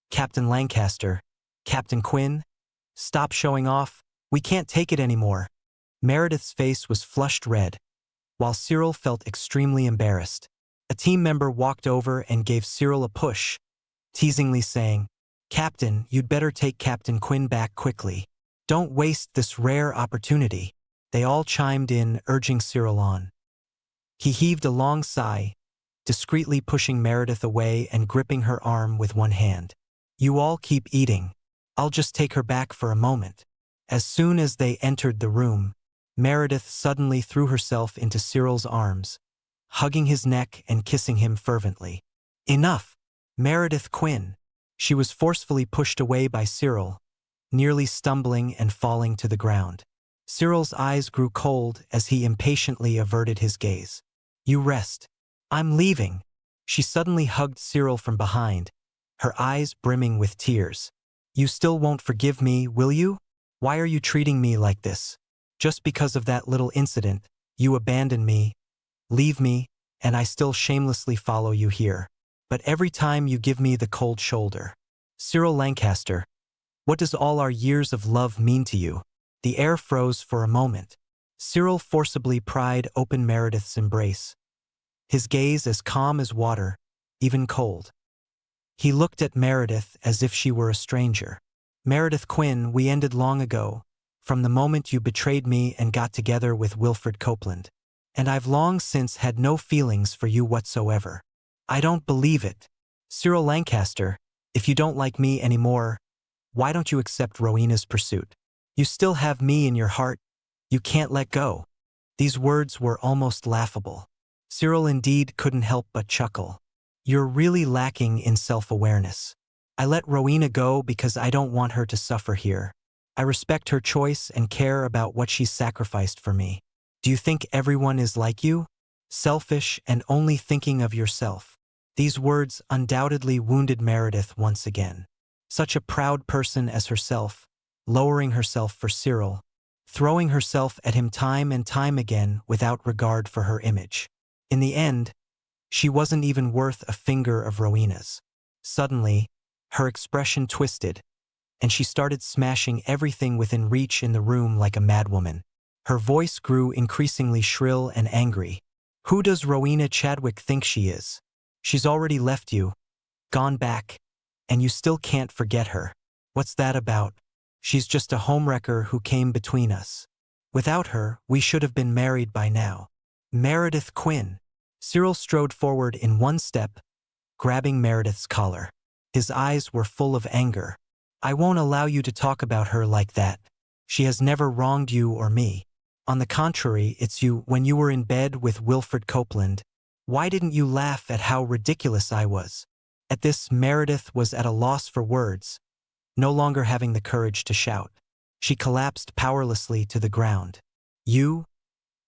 Captain Lancaster, Captain Quinn, stop showing off, we can't take it anymore. Meredith's face was flushed red, while Cyril felt extremely embarrassed. A team member walked over and gave Cyril a push, teasingly saying, "Captain, you'd better take Captain Quinn back quickly. Don't waste this rare opportunity." They all chimed in, urging Cyril on. He heaved a long sigh, discreetly pushing Meredith away and gripping her arm with one hand. "You all keep eating. I'll just take her back for a moment." As soon as they entered the room, Meredith suddenly threw herself into Cyril's arms, hugging his neck and kissing him fervently. "Enough, Meredith Quinn." She was forcefully pushed away by Cyril, nearly stumbling and falling to the ground. Cyril's eyes grew cold as he impatiently averted his gaze. "You rest. I'm leaving." She suddenly hugged Cyril from behind, her eyes brimming with tears. "You still won't forgive me, will you? Why are you treating me like this? Just because of that little incident, you abandon me, leave me, and I still shamelessly follow you here. But every time you give me the cold shoulder." "Cyril Lancaster, what does all our years of love mean to you?" The air froze for a moment. Cyril forcibly pried open Meredith's embrace, his gaze as calm as water, even cold. He looked at Meredith as if she were a stranger. "Meredith Quinn, we ended long ago, from the moment you betrayed me and got together with Wilfred Copeland. And I've long since had no feelings for you whatsoever." "I don't believe it. Cyril Lancaster, if you don't like me anymore, why don't you accept Rowena's pursuit? You still have me in your heart. You can't let go." These words were almost laughable. Cyril indeed couldn't help but chuckle. "You're really lacking in self-awareness. I let Rowena go because I don't want her to suffer here. I respect her choice and care about what she's sacrificed for me. Do you think everyone is like you? Selfish and only thinking of yourself?" These words undoubtedly wounded Meredith once again. Such a proud person as herself, lowering herself for Cyril, throwing herself at him time and time again without regard for her image. In the end, she wasn't even worth a finger of Rowena's. Suddenly, her expression twisted, and she started smashing everything within reach in the room like a madwoman. Her voice grew increasingly shrill and angry. "Who does Rowena Chadwick think she is? She's already left you, gone back, and you still can't forget her. What's that about? She's just a homewrecker who came between us. Without her, we should have been married by now." "Meredith Quinn." Cyril strode forward in one step, grabbing Meredith's collar. His eyes were full of anger. "I won't allow you to talk about her like that. She has never wronged you or me. On the contrary, it's you. When you were in bed with Wilfred Copeland, why didn't you laugh at how ridiculous I was?" At this, Meredith was at a loss for words, no longer having the courage to shout. She collapsed powerlessly to the ground. You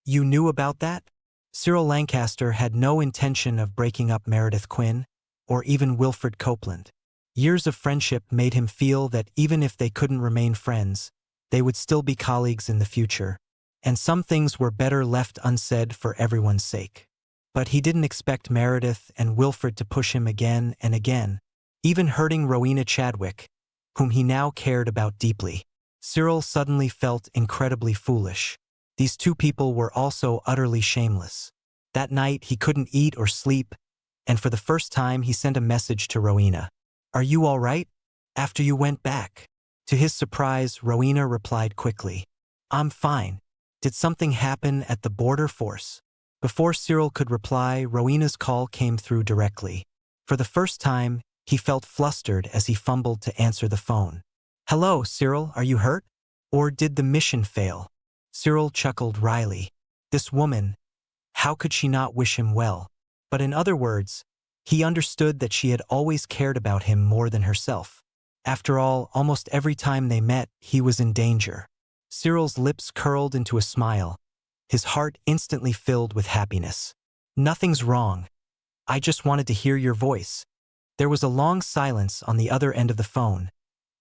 knew about that?" Cyril Lancaster had no intention of breaking up Meredith Quinn, or even Wilfred Copeland. Years of friendship made him feel that even if they couldn't remain friends, they would still be colleagues in the future, and some things were better left unsaid for everyone's sake. But he didn't expect Meredith and Wilfred to push him again and again, even hurting Rowena Chadwick, whom he now cared about deeply. Cyril suddenly felt incredibly foolish. These two people were also utterly shameless. That night he couldn't eat or sleep, and for the first time he sent a message to Rowena. "Are you all right? After you went back?" To his surprise, Rowena replied quickly, "I'm fine. Did something happen at the border force?" Before Cyril could reply, Rowena's call came through directly. For the first time, he felt flustered as he fumbled to answer the phone. "Hello, Cyril, are you hurt? Or did the mission fail?" Cyril chuckled wryly. This woman, how could she not wish him well? But in other words, He understood that she had always cared about him more than herself. After all, almost every time they met, he was in danger. Cyril's lips curled into a smile, his heart instantly filled with happiness. "Nothing's wrong. I just wanted to hear your voice." There was a long silence on the other end of the phone,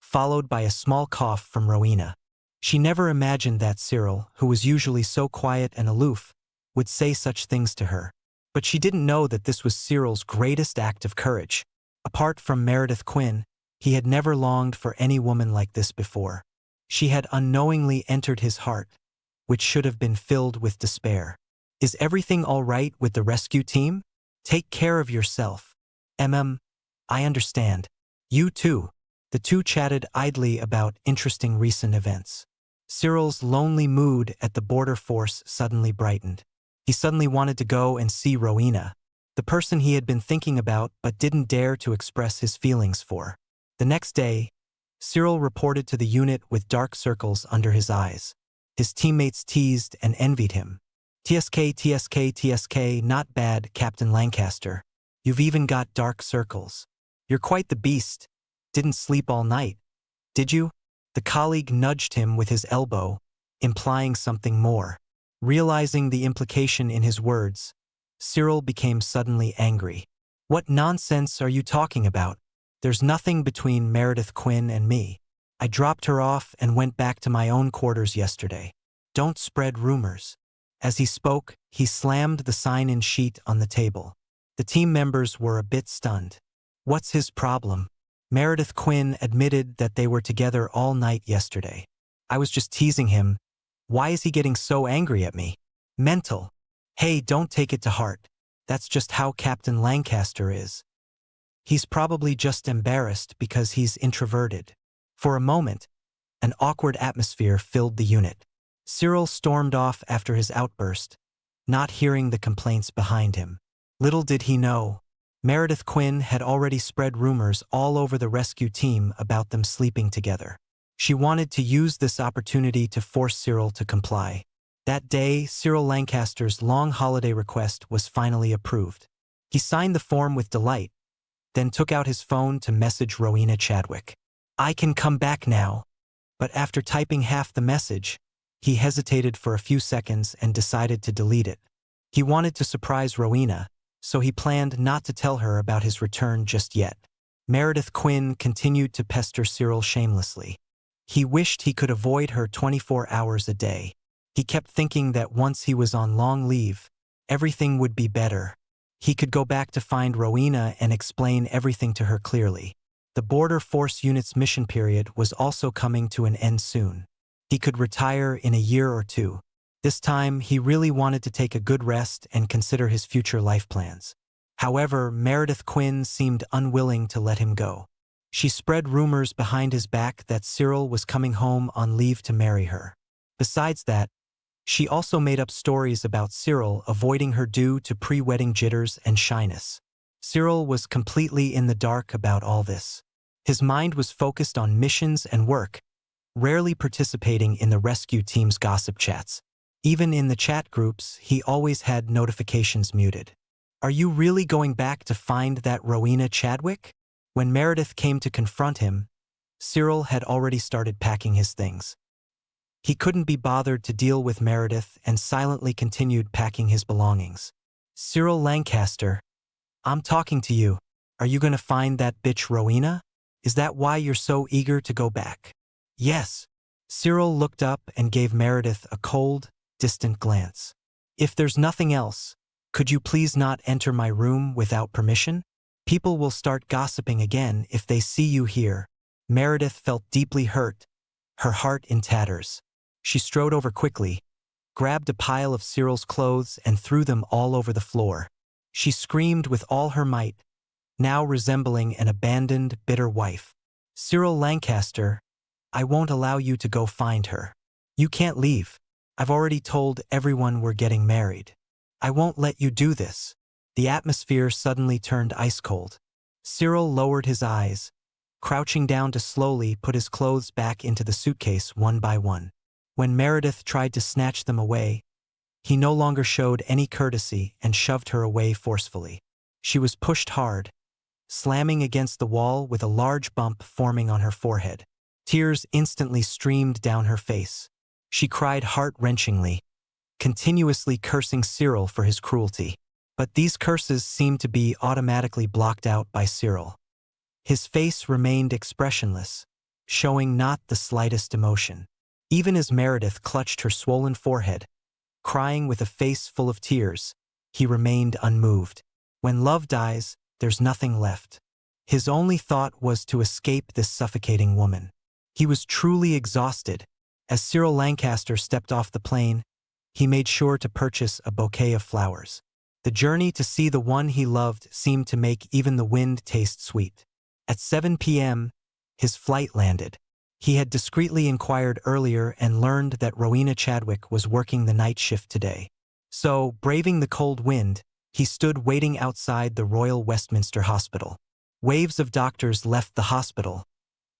followed by a small cough from Rowena. She never imagined that Cyril, who was usually so quiet and aloof, would say such things to her. But she didn't know that this was Cyril's greatest act of courage. Apart from Meredith Quinn, he had never longed for any woman like this before. She had unknowingly entered his heart, which should have been filled with despair. "Is everything all right with the rescue team? Take care of yourself." I understand. You too." The two chatted idly about interesting recent events. Cyril's lonely mood at the border force suddenly brightened. He suddenly wanted to go and see Rowena, the person he had been thinking about but didn't dare to express his feelings for. The next day, Cyril reported to the unit with dark circles under his eyes. His teammates teased and envied him. TSK, not bad, Captain Lancaster. You've even got dark circles. You're quite the beast. Didn't sleep all night, did you?" The colleague nudged him with his elbow, implying something more. Realizing the implication in his words, Cyril became suddenly angry. "What nonsense are you talking about? There's nothing between Meredith Quinn and me. I dropped her off and went back to my own quarters yesterday. Don't spread rumors." As he spoke, he slammed the sign-in sheet on the table. The team members were a bit stunned. "What's his problem?" Meredith Quinn admitted that they were together all night yesterday. "I was just teasing him. Why is he getting so angry at me?" "Mental. Hey, don't take it to heart. That's just how Captain Lancaster is. He's probably just embarrassed because he's introverted." For a moment, an awkward atmosphere filled the unit. Cyril stormed off after his outburst, not hearing the complaints behind him. Little did he know, Meredith Quinn had already spread rumors all over the rescue team about them sleeping together. She wanted to use this opportunity to force Cyril to comply. That day, Cyril Lancaster's long holiday request was finally approved. He signed the form with delight, then took out his phone to message Rowena Chadwick. "I can come back now." But after typing half the message, he hesitated for a few seconds and decided to delete it. He wanted to surprise Rowena, so he planned not to tell her about his return just yet. Meredith Quinn continued to pester Cyril shamelessly. He wished he could avoid her 24 hours a day. He kept thinking that once he was on long leave, everything would be better. He could go back to find Rowena and explain everything to her clearly. The Border Force Unit's mission period was also coming to an end soon. He could retire in a year or two. This time, he really wanted to take a good rest and consider his future life plans. However, Meredith Quinn seemed unwilling to let him go. She spread rumors behind his back that Cyril was coming home on leave to marry her. Besides that, she also made up stories about Cyril avoiding her due to pre-wedding jitters and shyness. Cyril was completely in the dark about all this. His mind was focused on missions and work, rarely participating in the rescue team's gossip chats. Even in the chat groups, he always had notifications muted. "Are you really going back to find that Rowena Chadwick?" When Meredith came to confront him, Cyril had already started packing his things. He couldn't be bothered to deal with Meredith and silently continued packing his belongings. "Cyril Lancaster, I'm talking to you. Are you gonna find that bitch Rowena? Is that why you're so eager to go back?" "Yes." Cyril looked up and gave Meredith a cold, distant glance. "If there's nothing else, could you please not enter my room without permission? People will start gossiping again if they see you here." Meredith felt deeply hurt, her heart in tatters. She strode over quickly, grabbed a pile of Cyril's clothes and threw them all over the floor. She screamed with all her might, now resembling an abandoned, bitter wife. "Cyril Lancaster, I won't allow you to go find her. You can't leave. I've already told everyone we're getting married. I won't let you do this." The atmosphere suddenly turned ice cold. Cyril lowered his eyes, crouching down to slowly put his clothes back into the suitcase one by one. When Meredith tried to snatch them away, he no longer showed any courtesy and shoved her away forcefully. She was pushed hard, slamming against the wall with a large bump forming on her forehead. Tears instantly streamed down her face. She cried heart-wrenchingly, continuously cursing Cyril for his cruelty. But these curses seemed to be automatically blocked out by Cyril. His face remained expressionless, showing not the slightest emotion. Even as Meredith clutched her swollen forehead, crying with a face full of tears, he remained unmoved. When love dies, there's nothing left. His only thought was to escape this suffocating woman. He was truly exhausted. As Cyril Lancaster stepped off the plane, he made sure to purchase a bouquet of flowers. The journey to see the one he loved seemed to make even the wind taste sweet. At 7 p.m., his flight landed. He had discreetly inquired earlier and learned that Rowena Chadwick was working the night shift today. So, braving the cold wind, he stood waiting outside the Royal Westminster Hospital. Waves of doctors left the hospital,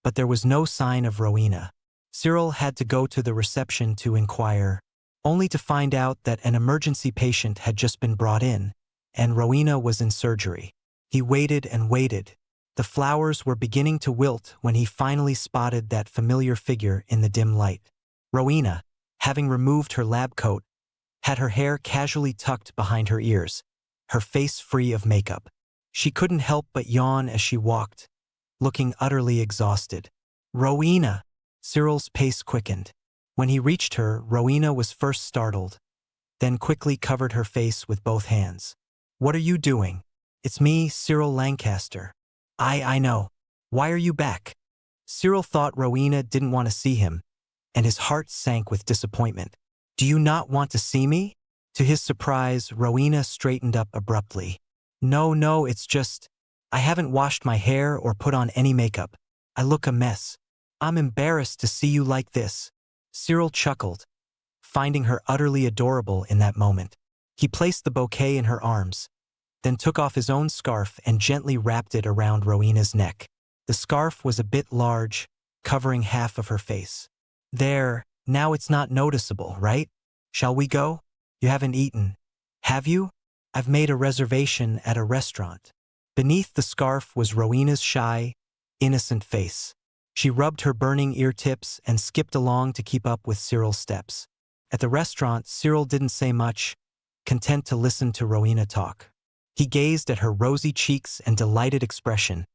but there was no sign of Rowena. Cyril had to go to the reception to inquire, only to find out that an emergency patient had just been brought in, and Rowena was in surgery. He waited and waited. The flowers were beginning to wilt when he finally spotted that familiar figure in the dim light. Rowena, having removed her lab coat, had her hair casually tucked behind her ears, her face free of makeup. She couldn't help but yawn as she walked, looking utterly exhausted. "Rowena!" Cyril's pace quickened. When he reached her, Rowena was first startled, then quickly covered her face with both hands. "What are you doing?" "It's me, Cyril Lancaster." I know. Why are you back?" Cyril thought Rowena didn't want to see him, and his heart sank with disappointment. "Do you not want to see me?" To his surprise, Rowena straightened up abruptly. No, it's just, I haven't washed my hair or put on any makeup. I look a mess. I'm embarrassed to see you like this." Cyril chuckled, finding her utterly adorable in that moment. He placed the bouquet in her arms, then took off his own scarf and gently wrapped it around Rowena's neck. The scarf was a bit large, covering half of her face. "There, now it's not noticeable, right? Shall we go? You haven't eaten, have you? I've made a reservation at a restaurant." Beneath the scarf was Rowena's shy, innocent face. She rubbed her burning ear tips and skipped along to keep up with Cyril's steps. At the restaurant, Cyril didn't say much, content to listen to Rowena talk. He gazed at her rosy cheeks and delighted expression,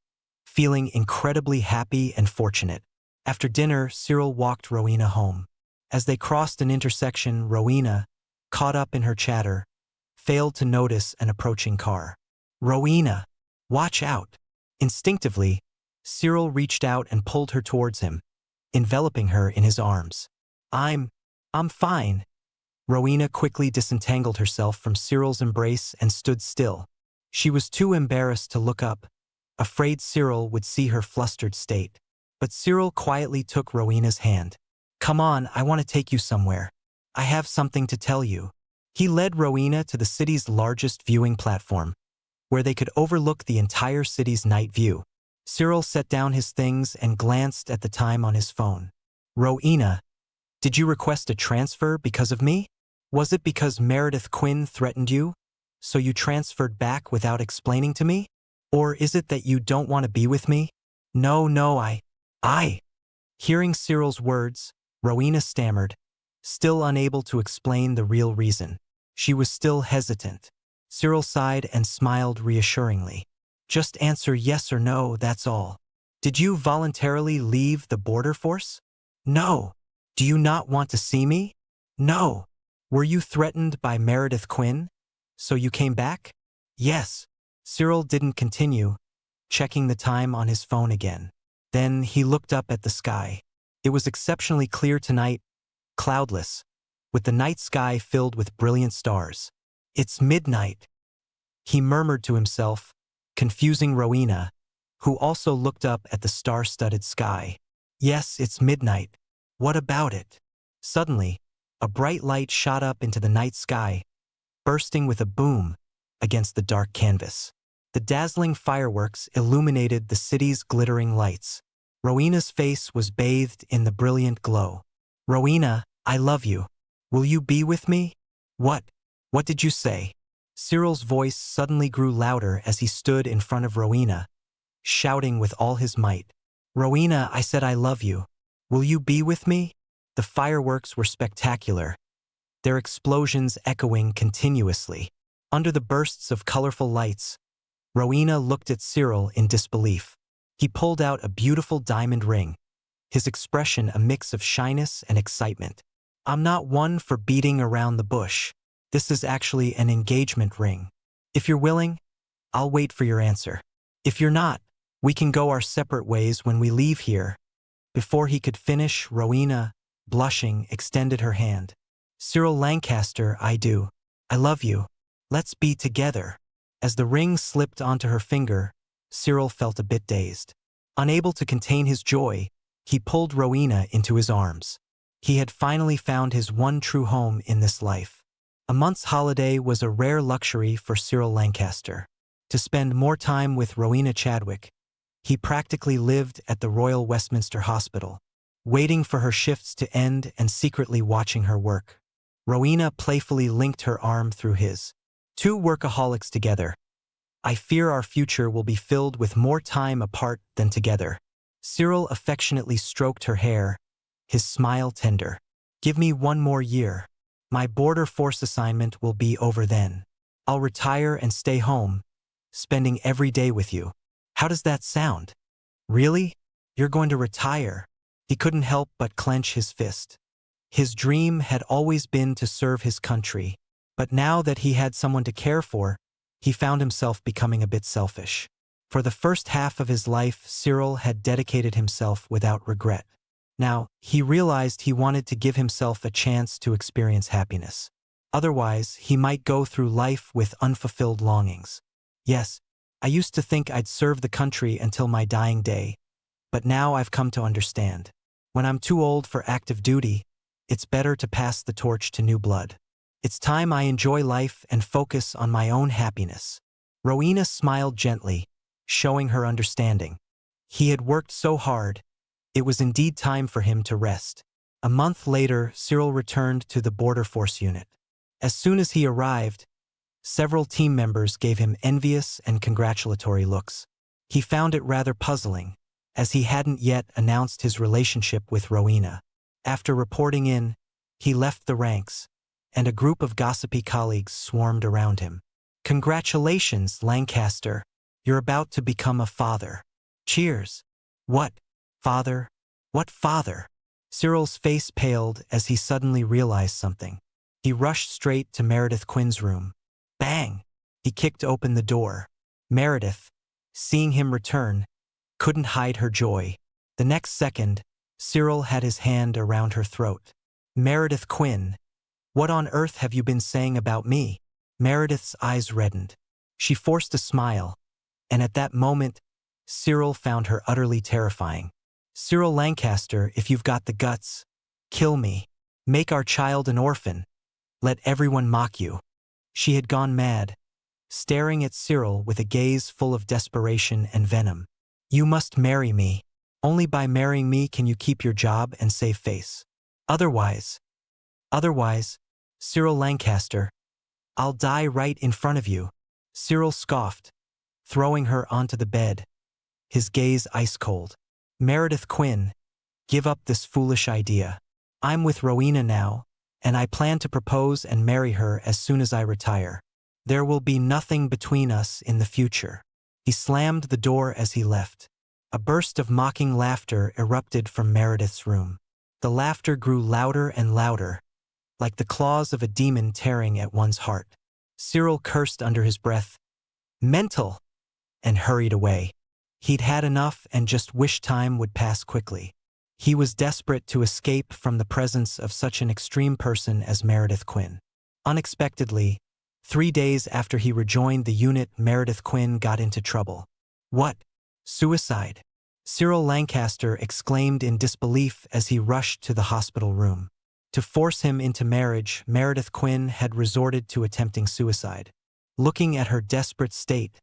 feeling incredibly happy and fortunate. After dinner, Cyril walked Rowena home. As they crossed an intersection, Rowena, caught up in her chatter, failed to notice an approaching car. "Rowena, watch out!" Instinctively, Cyril reached out and pulled her towards him, enveloping her in his arms. I'm fine." Rowena quickly disentangled herself from Cyril's embrace and stood still. She was too embarrassed to look up, afraid Cyril would see her flustered state. But Cyril quietly took Rowena's hand. "Come on, I want to take you somewhere. I have something to tell you." He led Rowena to the city's largest viewing platform, where they could overlook the entire city's night view. Cyril set down his things and glanced at the time on his phone. "Rowena, did you request a transfer because of me? Was it because Meredith Quinn threatened you, so you transferred back without explaining to me? Or is it that you don't want to be with me?" No, I. Hearing Cyril's words, Rowena stammered, still unable to explain the real reason. She was still hesitant. Cyril sighed and smiled reassuringly. "Just answer yes or no, that's all. Did you voluntarily leave the border force?" "No." "Do you not want to see me?" "No." "Were you threatened by Meredith Quinn, so you came back?" "Yes." Cyril didn't continue, checking the time on his phone again. Then he looked up at the sky. It was exceptionally clear tonight, cloudless, with the night sky filled with brilliant stars. "It's midnight," he murmured to himself, confusing Rowena, who also looked up at the star-studded sky. "Yes, it's midnight. What about it?" Suddenly, a bright light shot up into the night sky, bursting with a boom against the dark canvas. The dazzling fireworks illuminated the city's glittering lights. Rowena's face was bathed in the brilliant glow. "Rowena, I love you. Will you be with me?" What did you say?" Cyril's voice suddenly grew louder as he stood in front of Rowena, shouting with all his might. "Rowena, I said I love you. Will you be with me?" The fireworks were spectacular, their explosions echoing continuously. Under the bursts of colorful lights, Rowena looked at Cyril in disbelief. He pulled out a beautiful diamond ring, his expression a mix of shyness and excitement. "I'm not one for beating around the bush. This is actually an engagement ring. If you're willing, I'll wait for your answer. If you're not, we can go our separate ways when we leave here." Before he could finish, Rowena, blushing, extended her hand. "Cyril Lancaster, I do. I love you. Let's be together." As the ring slipped onto her finger, Cyril felt a bit dazed. Unable to contain his joy, he pulled Rowena into his arms. He had finally found his one true home in this life. A month's holiday was a rare luxury for Cyril Lancaster. To spend more time with Rowena Chadwick, he practically lived at the Royal Westminster Hospital, waiting for her shifts to end and secretly watching her work. Rowena playfully linked her arm through his. Two workaholics together. "I fear our future will be filled with more time apart than together." Cyril affectionately stroked her hair, his smile tender. "Give me one more year. My border force assignment will be over then. I'll retire and stay home, spending every day with you." "How does that sound? Really? You're going to retire?" He couldn't help but clench his fist. His dream had always been to serve his country, but now that he had someone to care for, he found himself becoming a bit selfish. For the first half of his life, Cyril had dedicated himself without regret. Now, he realized he wanted to give himself a chance to experience happiness. Otherwise, he might go through life with unfulfilled longings. "Yes, I used to think I'd serve the country until my dying day, but now I've come to understand. When I'm too old for active duty, it's better to pass the torch to new blood. It's time I enjoy life and focus on my own happiness." Rowena smiled gently, showing her understanding. He had worked so hard. It was indeed time for him to rest. A month later, Cyril returned to the Border Force unit. As soon as he arrived, several team members gave him envious and congratulatory looks. He found it rather puzzling, as he hadn't yet announced his relationship with Rowena. After reporting in, he left the ranks, and a group of gossipy colleagues swarmed around him. "Congratulations, Lancaster. You're about to become a father. Cheers." "What? Father? What father?" Cyril's face paled as he suddenly realized something. He rushed straight to Meredith Quinn's room. Bang! He kicked open the door. Meredith, seeing him return, couldn't hide her joy. The next second, Cyril had his hand around her throat. "Meredith Quinn, what on earth have you been saying about me?" Meredith's eyes reddened. She forced a smile, and at that moment, Cyril found her utterly terrifying. "Cyril Lancaster, if you've got the guts, kill me. Make our child an orphan. Let everyone mock you." She had gone mad, staring at Cyril with a gaze full of desperation and venom. "You must marry me. Only by marrying me can you keep your job and save face. Otherwise, Cyril Lancaster, I'll die right in front of you." Cyril scoffed, throwing her onto the bed, his gaze ice-cold. "Meredith Quinn, give up this foolish idea. I'm with Rowena now, and I plan to propose and marry her as soon as I retire. There will be nothing between us in the future." He slammed the door as he left. A burst of mocking laughter erupted from Meredith's room. The laughter grew louder and louder, like the claws of a demon tearing at one's heart. Cyril cursed under his breath, "Mental!" and hurried away. He'd had enough and just wished time would pass quickly. He was desperate to escape from the presence of such an extreme person as Meredith Quinn. Unexpectedly, 3 days after he rejoined the unit, Meredith Quinn got into trouble. "What? Suicide?" Cyril Lancaster exclaimed in disbelief as he rushed to the hospital room. To force him into marriage, Meredith Quinn had resorted to attempting suicide. Looking at her desperate state,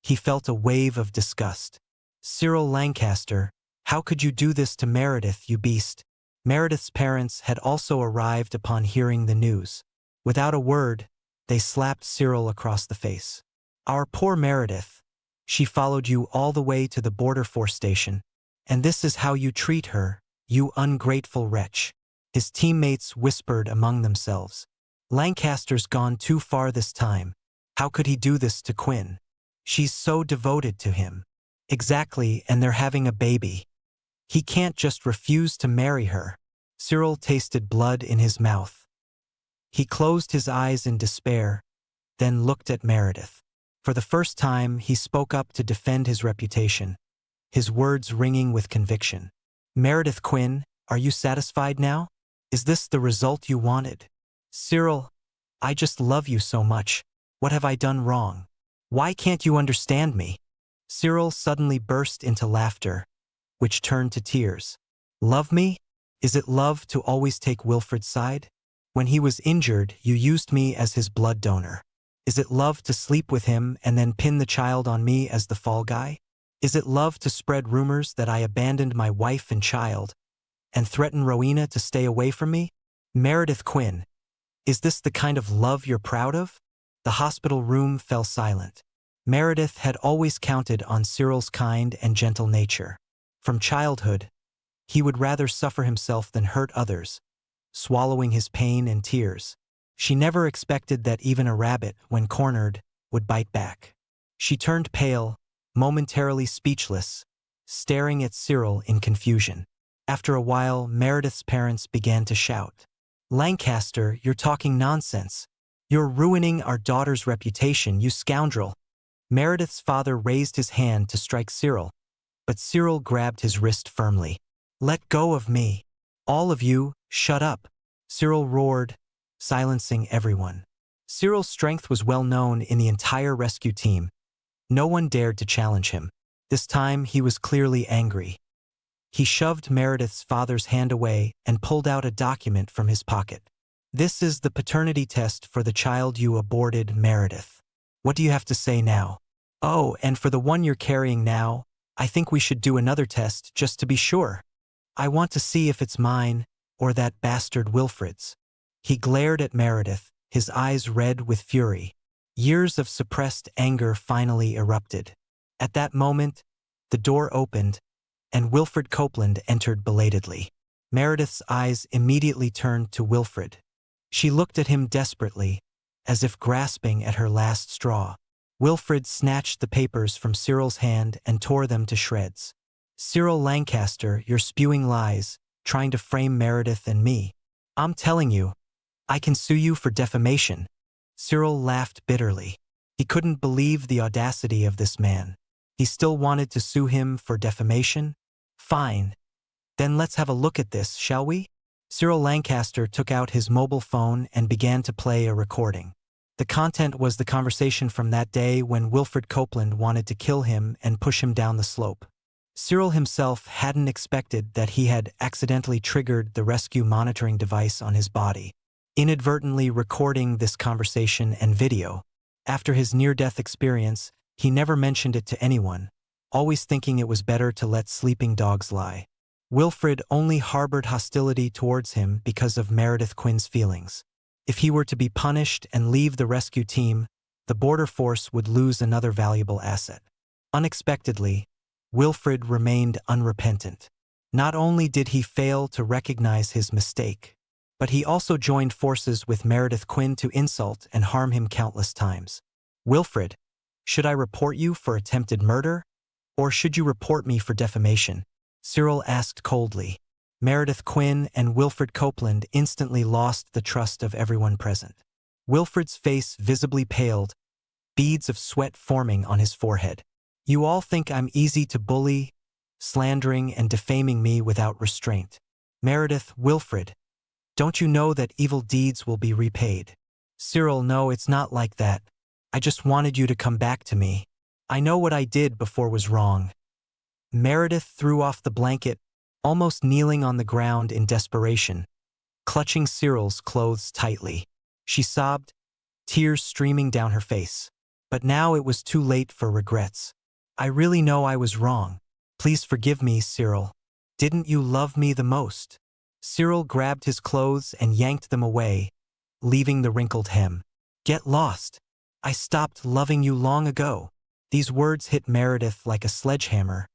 he felt a wave of disgust. "Cyril Lancaster, how could you do this to Meredith, you beast?" Meredith's parents had also arrived upon hearing the news. Without a word, They slapped Cyril across the face. Our poor Meredith. She followed you all the way to the border force station. And this is how you treat her, you ungrateful wretch. His teammates whispered among themselves. Lancaster's gone too far this time. How could he do this to Quinn? She's so devoted to him. Exactly, and they're having a baby. He can't just refuse to marry her. Cyril tasted blood in his mouth. He closed his eyes in despair, then looked at Meredith. For the first time, he spoke up to defend his reputation, his words ringing with conviction. Meredith Quinn, are you satisfied now? Is this the result you wanted? Cyril, I just love you so much. What have I done wrong? Why can't you understand me? Cyril suddenly burst into laughter, which turned to tears. Love me? Is it love to always take Wilfred's side? When he was injured, you used me as his blood donor. Is it love to sleep with him and then pin the child on me as the fall guy? Is it love to spread rumors that I abandoned my wife and child and threaten Rowena to stay away from me? Meredith Quinn, is this the kind of love you're proud of? The hospital room fell silent. Meredith had always counted on Cyril's kind and gentle nature. From childhood, he would rather suffer himself than hurt others, swallowing his pain and tears. She never expected that even a rabbit, when cornered, would bite back. She turned pale, momentarily speechless, staring at Cyril in confusion. After a while, Meredith's parents began to shout. Lancaster, you're talking nonsense. You're ruining our daughter's reputation, you scoundrel. Meredith's father raised his hand to strike Cyril, but Cyril grabbed his wrist firmly. Let go of me. All of you, shut up. Cyril roared, silencing everyone. Cyril's strength was well known in the entire rescue team. No one dared to challenge him. This time he was clearly angry. He shoved Meredith's father's hand away and pulled out a document from his pocket. This is the paternity test for the child you aborted, Meredith. What do you have to say now? Oh, and for the one you're carrying now, I think we should do another test just to be sure. I want to see if it's mine or that bastard Wilfred's. He glared at Meredith, his eyes red with fury. Years of suppressed anger finally erupted. At that moment, the door opened, and Wilfred Copeland entered belatedly. Meredith's eyes immediately turned to Wilfred. She looked at him desperately, as if grasping at her last straw. Wilfred snatched the papers from Cyril's hand and tore them to shreds. Cyril Lancaster, you're spewing lies, trying to frame Meredith and me. I'm telling you, I can sue you for defamation. Cyril laughed bitterly. He couldn't believe the audacity of this man. He still wanted to sue him for defamation? Fine. Then let's have a look at this, shall we? Cyril Lancaster took out his mobile phone and began to play a recording. The content was the conversation from that day when Wilfred Copeland wanted to kill him and push him down the slope. Cyril himself hadn't expected that he had accidentally triggered the rescue monitoring device on his body, inadvertently recording this conversation and video. After his near-death experience, he never mentioned it to anyone, always thinking it was better to let sleeping dogs lie. Wilfred only harbored hostility towards him because of Meredith Quinn's feelings. If he were to be punished and leave the rescue team, the border force would lose another valuable asset. Unexpectedly, Wilfred remained unrepentant. Not only did he fail to recognize his mistake, but he also joined forces with Meredith Quinn to insult and harm him countless times. Wilfred, should I report you for attempted murder? Or should you report me for defamation? Cyril asked coldly. Meredith Quinn and Wilfred Copeland instantly lost the trust of everyone present. Wilfred's face visibly paled, beads of sweat forming on his forehead. You all think I'm easy to bully, slandering and defaming me without restraint. Meredith, Wilfred, don't you know that evil deeds will be repaid? Cyril, no, it's not like that. I just wanted you to come back to me. I know what I did before was wrong. Meredith threw off the blanket, almost kneeling on the ground in desperation, clutching Cyril's clothes tightly. She sobbed, tears streaming down her face. But now it was too late for regrets. I really know I was wrong. Please forgive me, Cyril. Didn't you love me the most? Cyril grabbed his clothes and yanked them away, leaving the wrinkled hem. Get lost. I stopped loving you long ago. These words hit Meredith like a sledgehammer,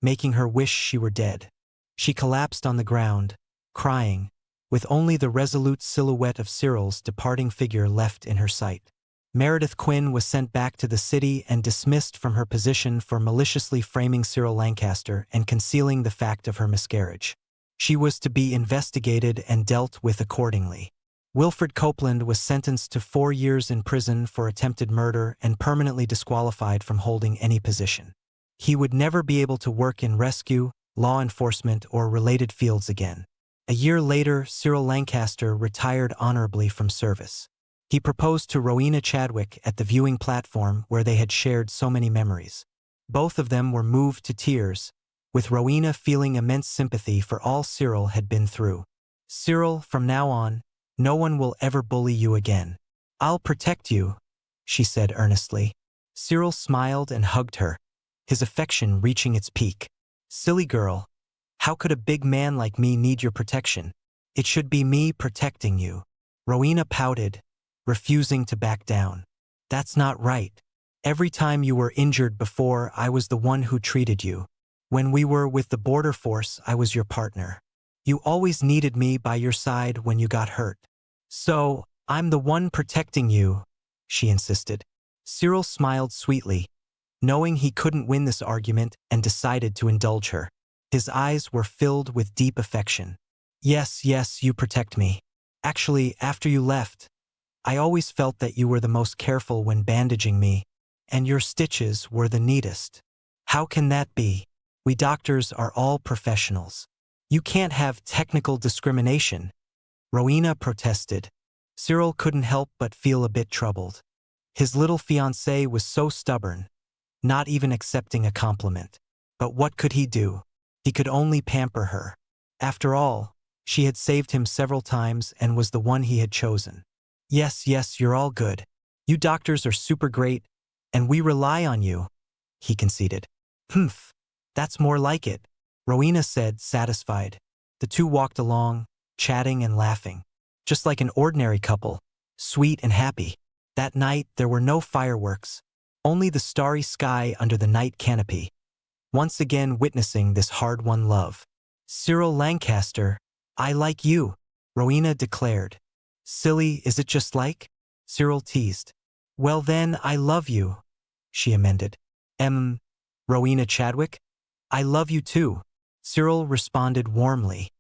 making her wish she were dead. She collapsed on the ground, crying, with only the resolute silhouette of Cyril's departing figure left in her sight. Meredith Quinn was sent back to the city and dismissed from her position for maliciously framing Cyril Lancaster and concealing the fact of her miscarriage. She was to be investigated and dealt with accordingly. Wilfred Copeland was sentenced to 4 years in prison for attempted murder and permanently disqualified from holding any position. He would never be able to work in rescue, law enforcement, or related fields again. A year later, Cyril Lancaster retired honorably from service. He proposed to Rowena Chadwick at the viewing platform where they had shared so many memories. Both of them were moved to tears, with Rowena feeling immense sympathy for all Cyril had been through. "Cyril, from now on, no one will ever bully you again. I'll protect you," she said earnestly. Cyril smiled and hugged her, his affection reaching its peak. "Silly girl. How could a big man like me need your protection? It should be me protecting you." Rowena pouted, refusing to back down. "That's not right. Every time you were injured before, I was the one who treated you. When we were with the border force, I was your partner. You always needed me by your side when you got hurt. So, I'm the one protecting you," she insisted. Cyril smiled sweetly, knowing he couldn't win this argument, and decided to indulge her. His eyes were filled with deep affection. "Yes, yes, you protect me. Actually, after you left, I always felt that you were the most careful when bandaging me, and your stitches were the neatest. How can that be? We doctors are all professionals. You can't have technical discrimination," Rowena protested. Cyril couldn't help but feel a bit troubled. His little fiancée was so stubborn, not even accepting a compliment. But what could he do? He could only pamper her. After all, she had saved him several times and was the one he had chosen. "Yes, yes, you're all good. You doctors are super great, and we rely on you," he conceded. "Humph, that's more like it," Rowena said, satisfied. The two walked along, chatting and laughing, just like an ordinary couple, sweet and happy. That night there were no fireworks, only the starry sky under the night canopy, once again witnessing this hard-won love. "Cyril Lancaster, I like you," Rowena declared. "Silly, is it just like?" Cyril teased. "Well then, I love you," she amended. Rowena Chadwick? I love you too," Cyril responded warmly.